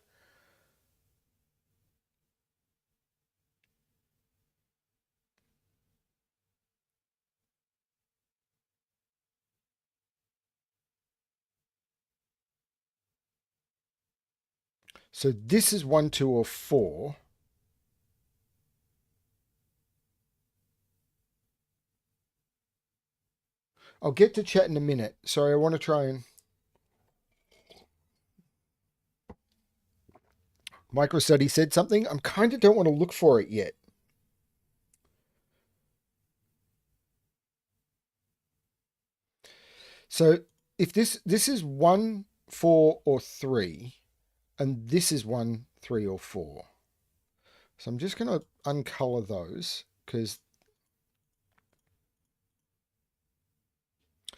So this is 1, 2, or 4. I'll get to chat in a minute. Sorry, I want to try and... MicroStudy said something. I kind of don't want to look for it yet. So if this is 1, 4, or 3, and this is 1, 3, or 4. So I'm just going to uncolor those, because...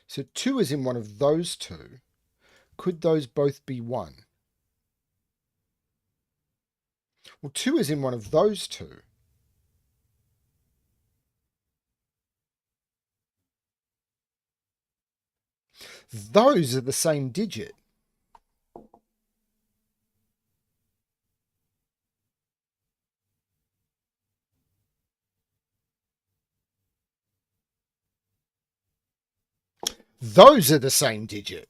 So 2 is in one of those two. Could those both be 1? Well, 2 is in one of those two. Those are the same digit. Those are the same digit.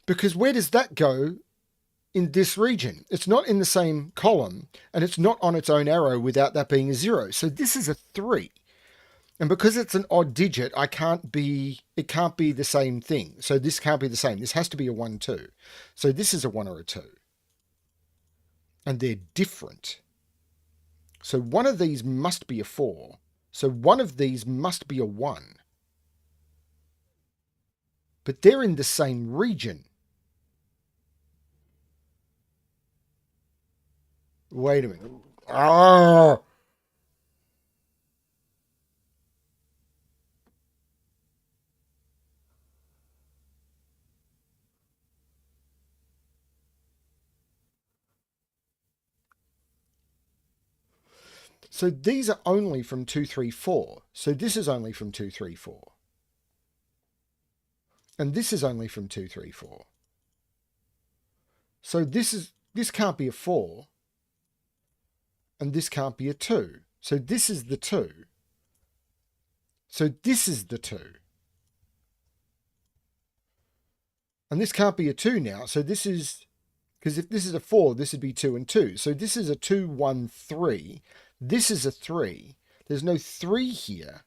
Because where does that go in this region? It's not in the same column, and it's not on its own arrow without that being a 0. So this is a 3. And because it's an odd digit, it can't be the same thing. So this can't be the same. This has to be a 1, 2. So this is a 1 or a 2. And they're different. So one of these must be a 4. So one of these must be a 1. But they're in the same region. Wait a minute. Ah! So these are only from 2, 3, 4. So this is only from 2, 3, 4. And this is only from 2, 3, 4. So this can't be a 4. And this can't be a 2. So this is the 2. So this is the 2. And this can't be a 2 now. So this is, because if this is a 4, this would be 2 and 2. So this is a 2, 1, 3. This is a 3. There's no 3 here.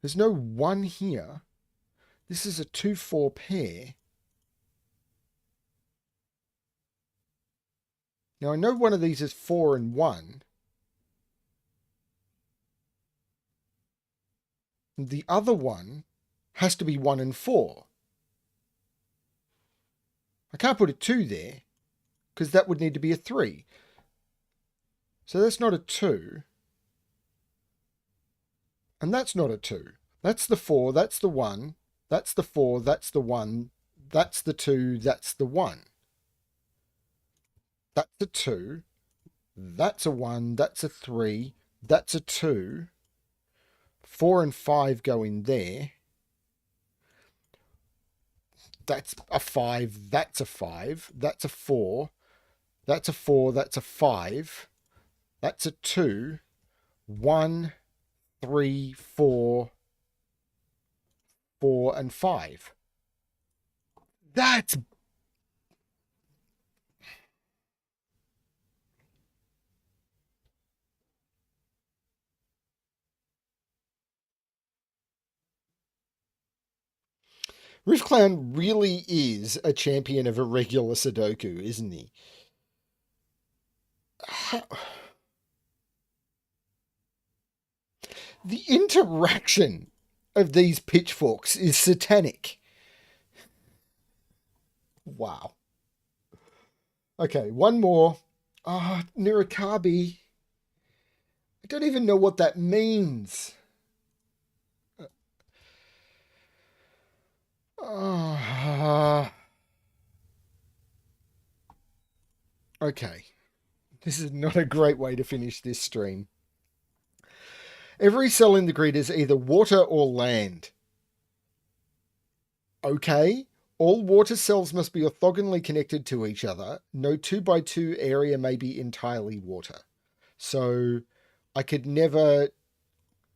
There's no 1 here. This is a 2, 4 pair. Now I know one of these is 4 and 1. And the other one has to be 1 and 4. I can't put a 2 there because that would need to be a 3. So that's not a 2. And that's not a 2. That's the 4, that's the 1, that's the 4, that's the 1, that's the 2, that's the 1. That's a 2, that's a 1, that's a 3, that's a 2. 4 and 5 go in there. That's a 5, that's a 5, that's a 4, that's a 4, that's a 5, that's a 2, 1, 3, 4, 4 and 5. That's Riff Clown really is a champion of irregular Sudoku, isn't he? The interaction of these pitchforks is satanic. Wow. Okay, one more. Nirokabi. I don't even know what that means. Okay. This is not a great way to finish this stream. Every cell in the grid is either water or land. Okay. All water cells must be orthogonally connected to each other. No 2x2 area may be entirely water. So I could never...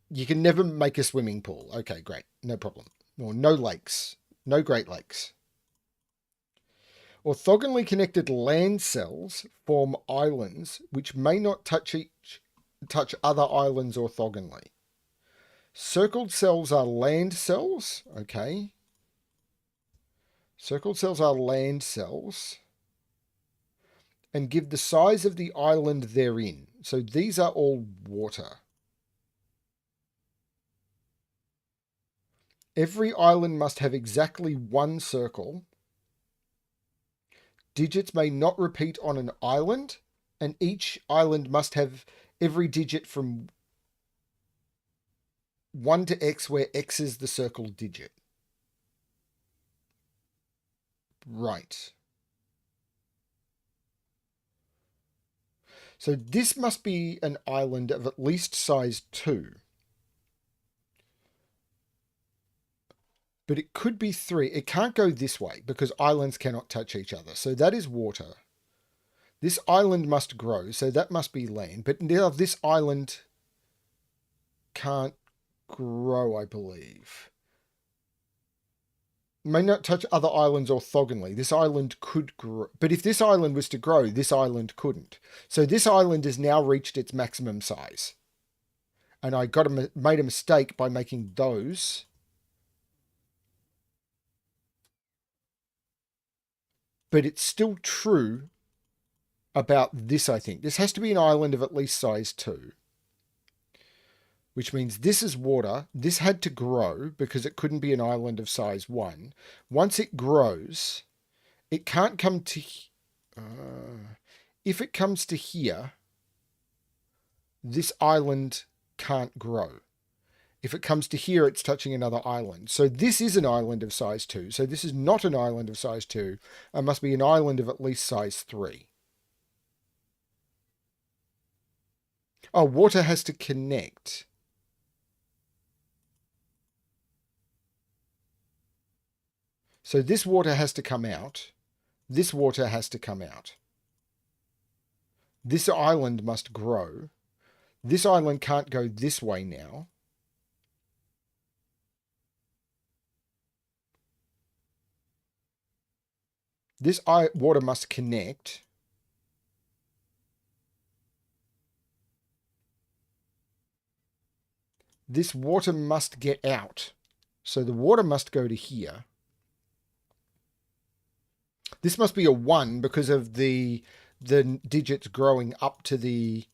You can never make a swimming pool. Okay, great. No problem. Or no lakes. No Great Lakes. Orthogonally connected land cells form islands which may not touch other islands orthogonally. Circled cells are land cells. Okay. Circled cells are land cells and give the size of the island therein. So these are all water. Every island must have exactly one circle. Digits may not repeat on an island, and each island must have every digit from 1 to x, where x is the circled digit. Right. So this must be an island of at least size 2. But it could be 3. It can't go this way because islands cannot touch each other. So that is water. This island must grow, so that must be land. But now this island can't grow, I believe. May not touch other islands orthogonally. This island could grow. But if this island was to grow, this island couldn't. So this island has now reached its maximum size. And I made a mistake by making those... But it's still true about this, I think. This has to be an island of at least size 2. Which means this is water. This had to grow because it couldn't be an island of size 1. Once it grows, it can't come to... if it comes to here, this island can't grow. If it comes to here, it's touching another island. So this is an island of size 2. So this is not an island of size 2. It must be an island of at least size 3. Oh, water has to connect. So this water has to come out. This water has to come out. This island must grow. This island can't go this way now. This water must connect. This water must get out. So the water must go to here. This must be a 1 because of the digits growing up to the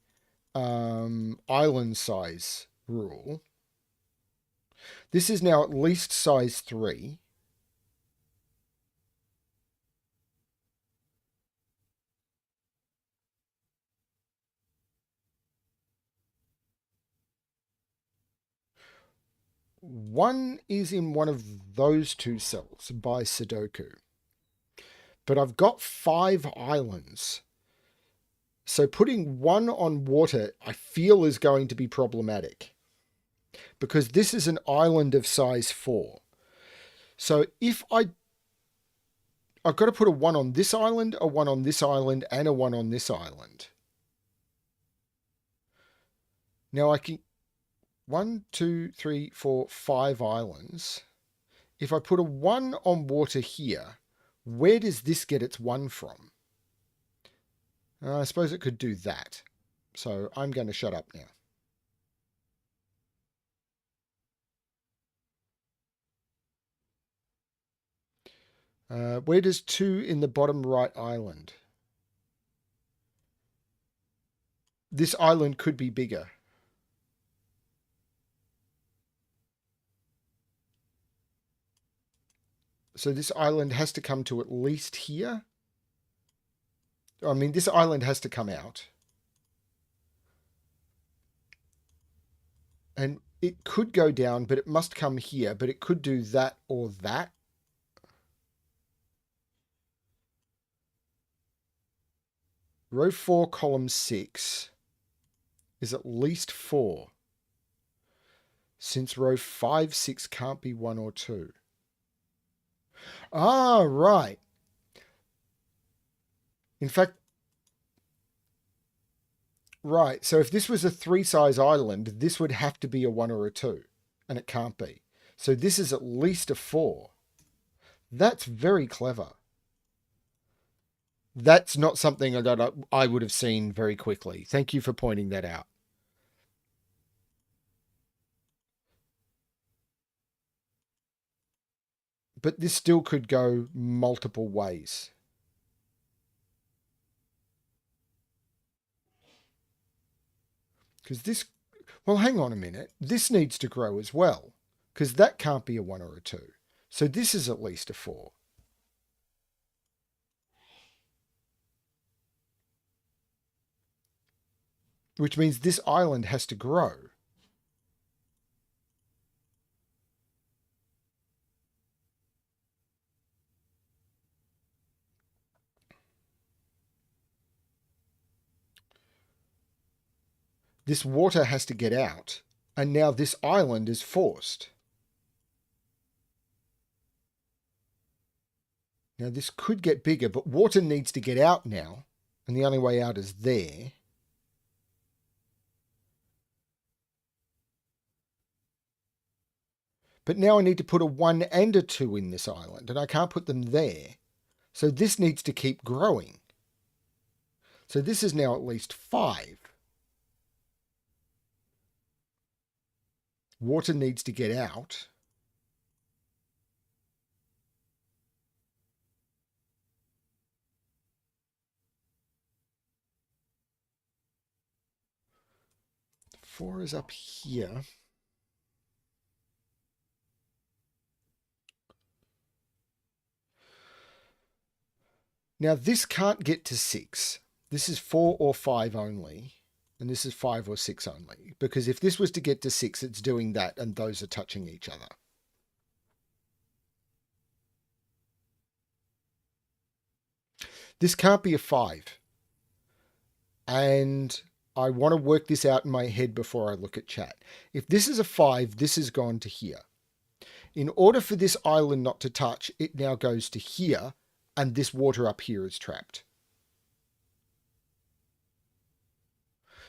island size rule. This is now at least size 3. One is in one of those two cells by Sudoku. But I've got 5 islands. So putting 1 on water, I feel, is going to be problematic. Because this is an island of size 4. So if I've got to put a 1 on this island, a 1 on this island, and a 1 on this island. Now I can... 1, 2, 3, 4, 5 islands. If I put a 1 on water here, where does this get its 1 from? I suppose it could do that. So I'm going to shut up now. Where does 2 in the bottom right island? This island could be bigger. So this island has to come to at least here. I mean, this island has to come out. And it could go down, but it must come here. But it could do that or that. Row 4, column 6 is at least 4. Since row 5, 6 can't be 1 or 2. Ah, right. In fact, right. So if this was a 3 size island, this would have to be a 1 or a 2. And it can't be. So this is at least a 4. That's very clever. That's not something that I would have seen very quickly. Thank you for pointing that out. But this still could go multiple ways. Because this... Well, hang on a minute. This needs to grow as well. Because that can't be a 1 or a 2. So this is at least a 4. Which means this island has to grow. This water has to get out, and now this island is forced. Now this could get bigger, but water needs to get out now, and the only way out is there. But now I need to put a 1 and a 2 in this island, and I can't put them there. So this needs to keep growing. So this is now at least 5. Water needs to get out. Four is up here. Now this can't get to 6. This is 4 or 5 only. And this is 5 or 6 only. Because if this was to get to 6, it's doing that, and those are touching each other. This can't be a 5. And I want to work this out in my head before I look at chat. If this is a 5, this has gone to here. In order for this island not to touch, it now goes to here, and this water up here is trapped.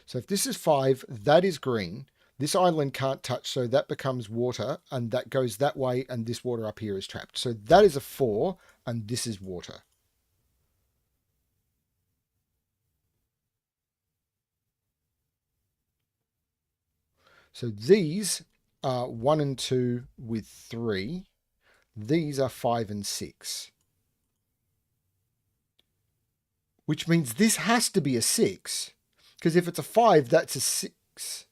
So if this is 5, that is green. This island can't touch, so that becomes water, and that goes that way, and this water up here is trapped. So that is a 4, and this is water. So these are 1 and 2 with 3. These are 5 and 6. Which means this has to be a 6. Because if it's a 5, that's a 6.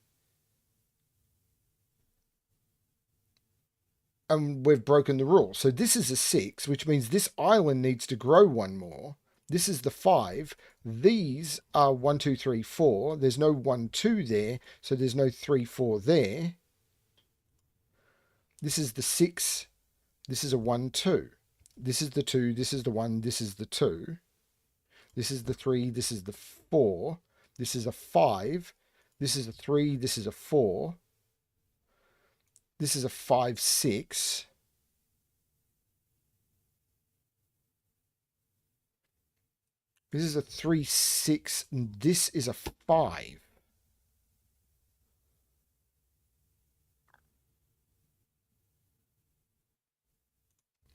And we've broken the rule. So this is a 6, which means this island needs to grow 1 more. This is the 5. These are 1, 2, 3, 4. There's no 1, 2 there, so there's no 3, 4 there. This is the 6. This is a 1, 2. This is the 2. This is the 1. This is the 2. This is the 3. This is the 4. This is a 5. This is a 3. This is a 4. This is a 5, 6. This is a 3, 6. And this is a 5.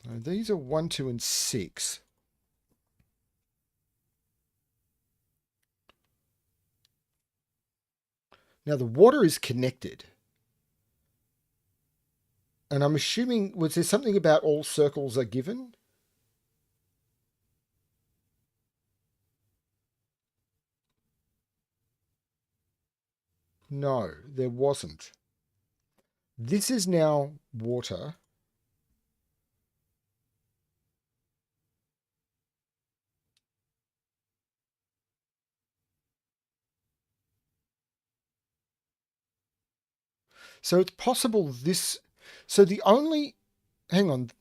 Now these are 1, 2, and 6. Now the water is connected. And I'm assuming, was there something about all circles are given? No, there wasn't. This is now water. So it's possible this... So the only... Hang on.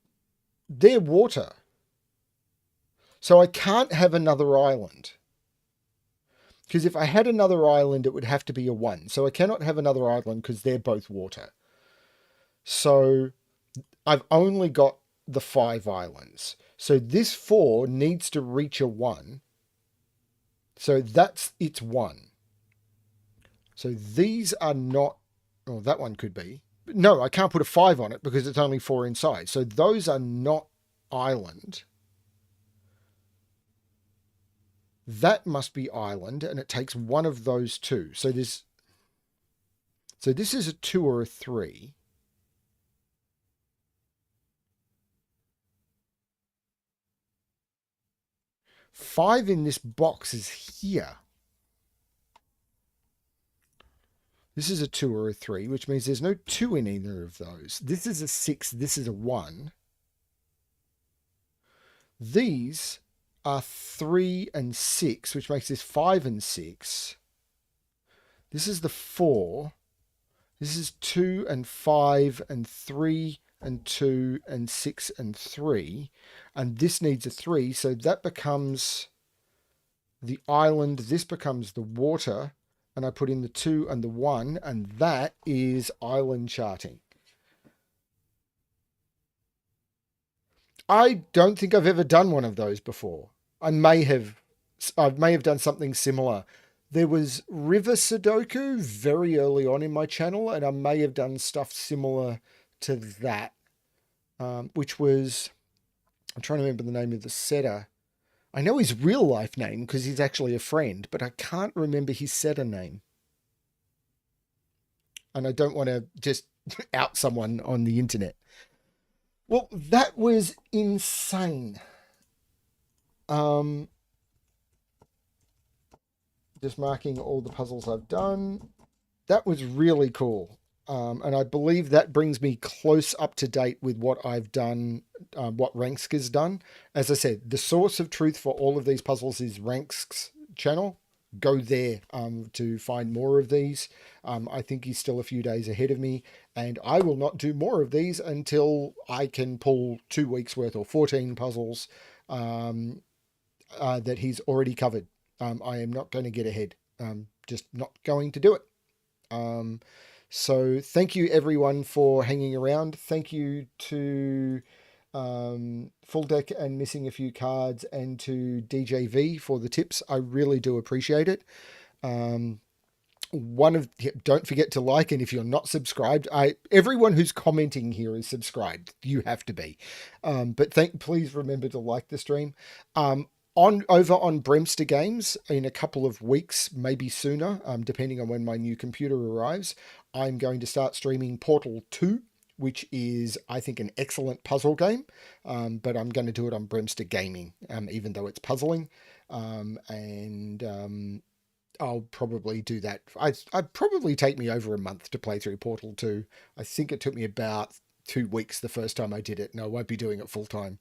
They're water. So I can't have another island. Because if I had another island, it would have to be a 1. So I cannot have another island because they're both water. So I've only got the 5 islands. So this 4 needs to reach a 1. So that's its 1. So these are not... Oh, that one could be. No, I can't put a 5 on it because it's only 4 inside. So those are not island. That must be island, and it takes one of those two. So this is a 2 or a 3. Five in this box is here. This is a 2 or a 3, which means there's no 2 in either of those. This is a 6. This is a 1. These are 3 and 6, which makes this 5 and 6. This is the 4. This is 2 and 5 and 3 and 2 and 6 and 3. And this needs a 3, so that becomes the island. This becomes the water. And I put in the 2 and the 1, and that is island charting. I don't think I've ever done one of those before. I may have done something similar. There was River Sudoku very early on in my channel, and I may have done stuff similar to that, which was, I'm trying to remember the name of the setter. I know his real life name because he's actually a friend, but I can't remember his setter name. And I don't want to just out someone on the internet. Well, that was insane. Just marking all the puzzles I've done. That was really cool. And I believe that brings me close up to date with what I've done, what Ranksk has done. As I said, the source of truth for all of these puzzles is Ranksk's channel. Go there to find more of these. I think he's still a few days ahead of me, and I will not do more of these until I can pull 2 weeks worth or 14 puzzles that he's already covered. I am not going to get ahead. Just not going to do it. So thank you everyone for hanging around. Thank you to Full Deck and Missing a Few Cards, and to DJV for the tips. I really do appreciate it. Don't forget to like, and if you're not subscribed, everyone who's commenting here is subscribed. You have to be. But please remember to like the stream. On over on Bremster Games in a couple of weeks, maybe sooner, depending on when my new computer arrives, I'm going to start streaming Portal 2, which is, I think, an excellent puzzle game. But I'm going to do it on Bremster Gaming, even though it's puzzling. And I'll probably do that. I'd probably take me over a month to play through Portal 2. I think it took me about 2 weeks the first time I did it, and I won't be doing it full time.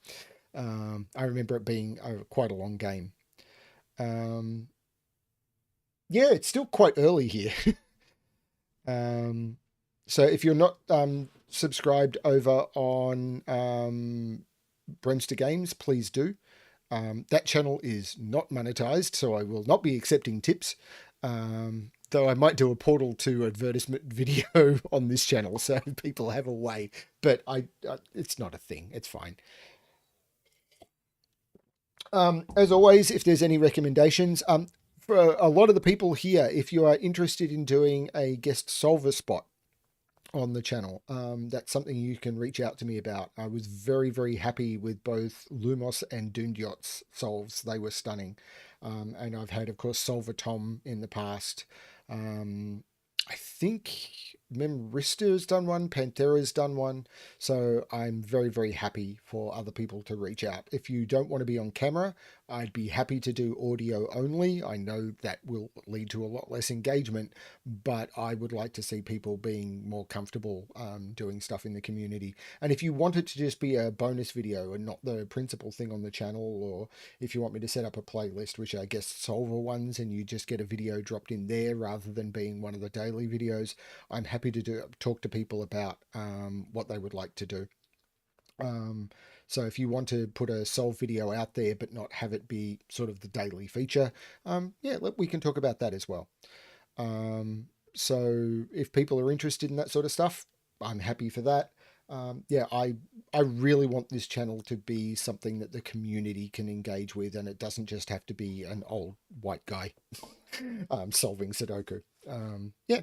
I remember it being quite a long game. Um, yeah, it's still quite early here. So if you're not subscribed over on Bremster Games, please do. That channel is not monetized, so I will not be accepting tips. Though I might do a Portal 2 advertisement video on this channel, so people have a way. But it's not a thing. It's fine. As always, if there's any recommendations, for a lot of the people here, if you are interested in doing a guest solver spot on the channel, that's something you can reach out to me about. I was very, very happy with both Lumos and Dundiot's solves. They were stunning. And I've had, of course, Solver Tom in the past. I think BremSter's done one, Panthera's done one. So I'm very, very happy for other people to reach out. If you don't want to be on camera, I'd be happy to do audio only. I know that will lead to a lot less engagement, but I would like to see people being more comfortable doing stuff in the community. And if you want it to just be a bonus video and not the principal thing on the channel, or if you want me to set up a playlist, which I guess solver ones, and you just get a video dropped in there rather than being one of the daily videos, I'm happy to talk to people about what they would like to do. So if you want to put a solve video out there but not have it be sort of the daily feature, yeah, we can talk about that as well. So if people are interested in that sort of stuff, I'm happy for that. Yeah, I really want this channel to be something that the community can engage with, and it doesn't just have to be an old white guy solving Sudoku. Yeah.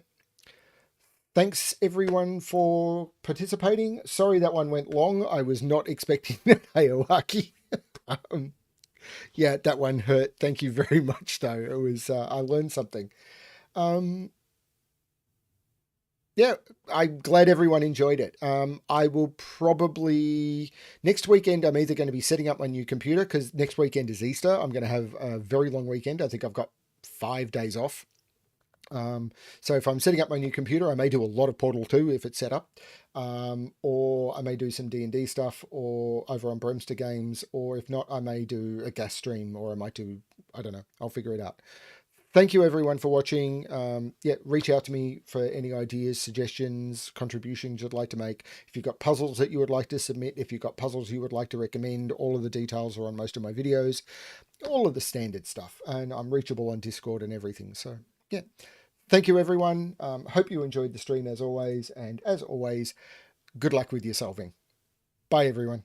Thanks everyone for participating. Sorry that one went long. I was not expecting that Hayawaki. Yeah, that one hurt. Thank you very much though. It was I learned something. Um, yeah, I'm glad everyone enjoyed it. I will probably next weekend I'm either going to be setting up my new computer because next weekend is Easter. I'm going to have a very long weekend. I think I've got 5 days off. So if I'm setting up my new computer, I may do a lot of Portal 2 if it's set up, or I may do some D&D stuff, or over on Bremster Games, or if not, I may do a gas stream, or I might do, I don't know, I'll figure it out. Thank you everyone for watching. Yeah, reach out to me for any ideas, suggestions, contributions you'd like to make. If you've got puzzles that you would like to submit, if you've got puzzles you would like to recommend, all of the details are on most of my videos, all of the standard stuff, and I'm reachable on Discord and everything. So yeah. Thank you, everyone. Hope you enjoyed the stream as always. And as always, good luck with your solving. Bye, everyone.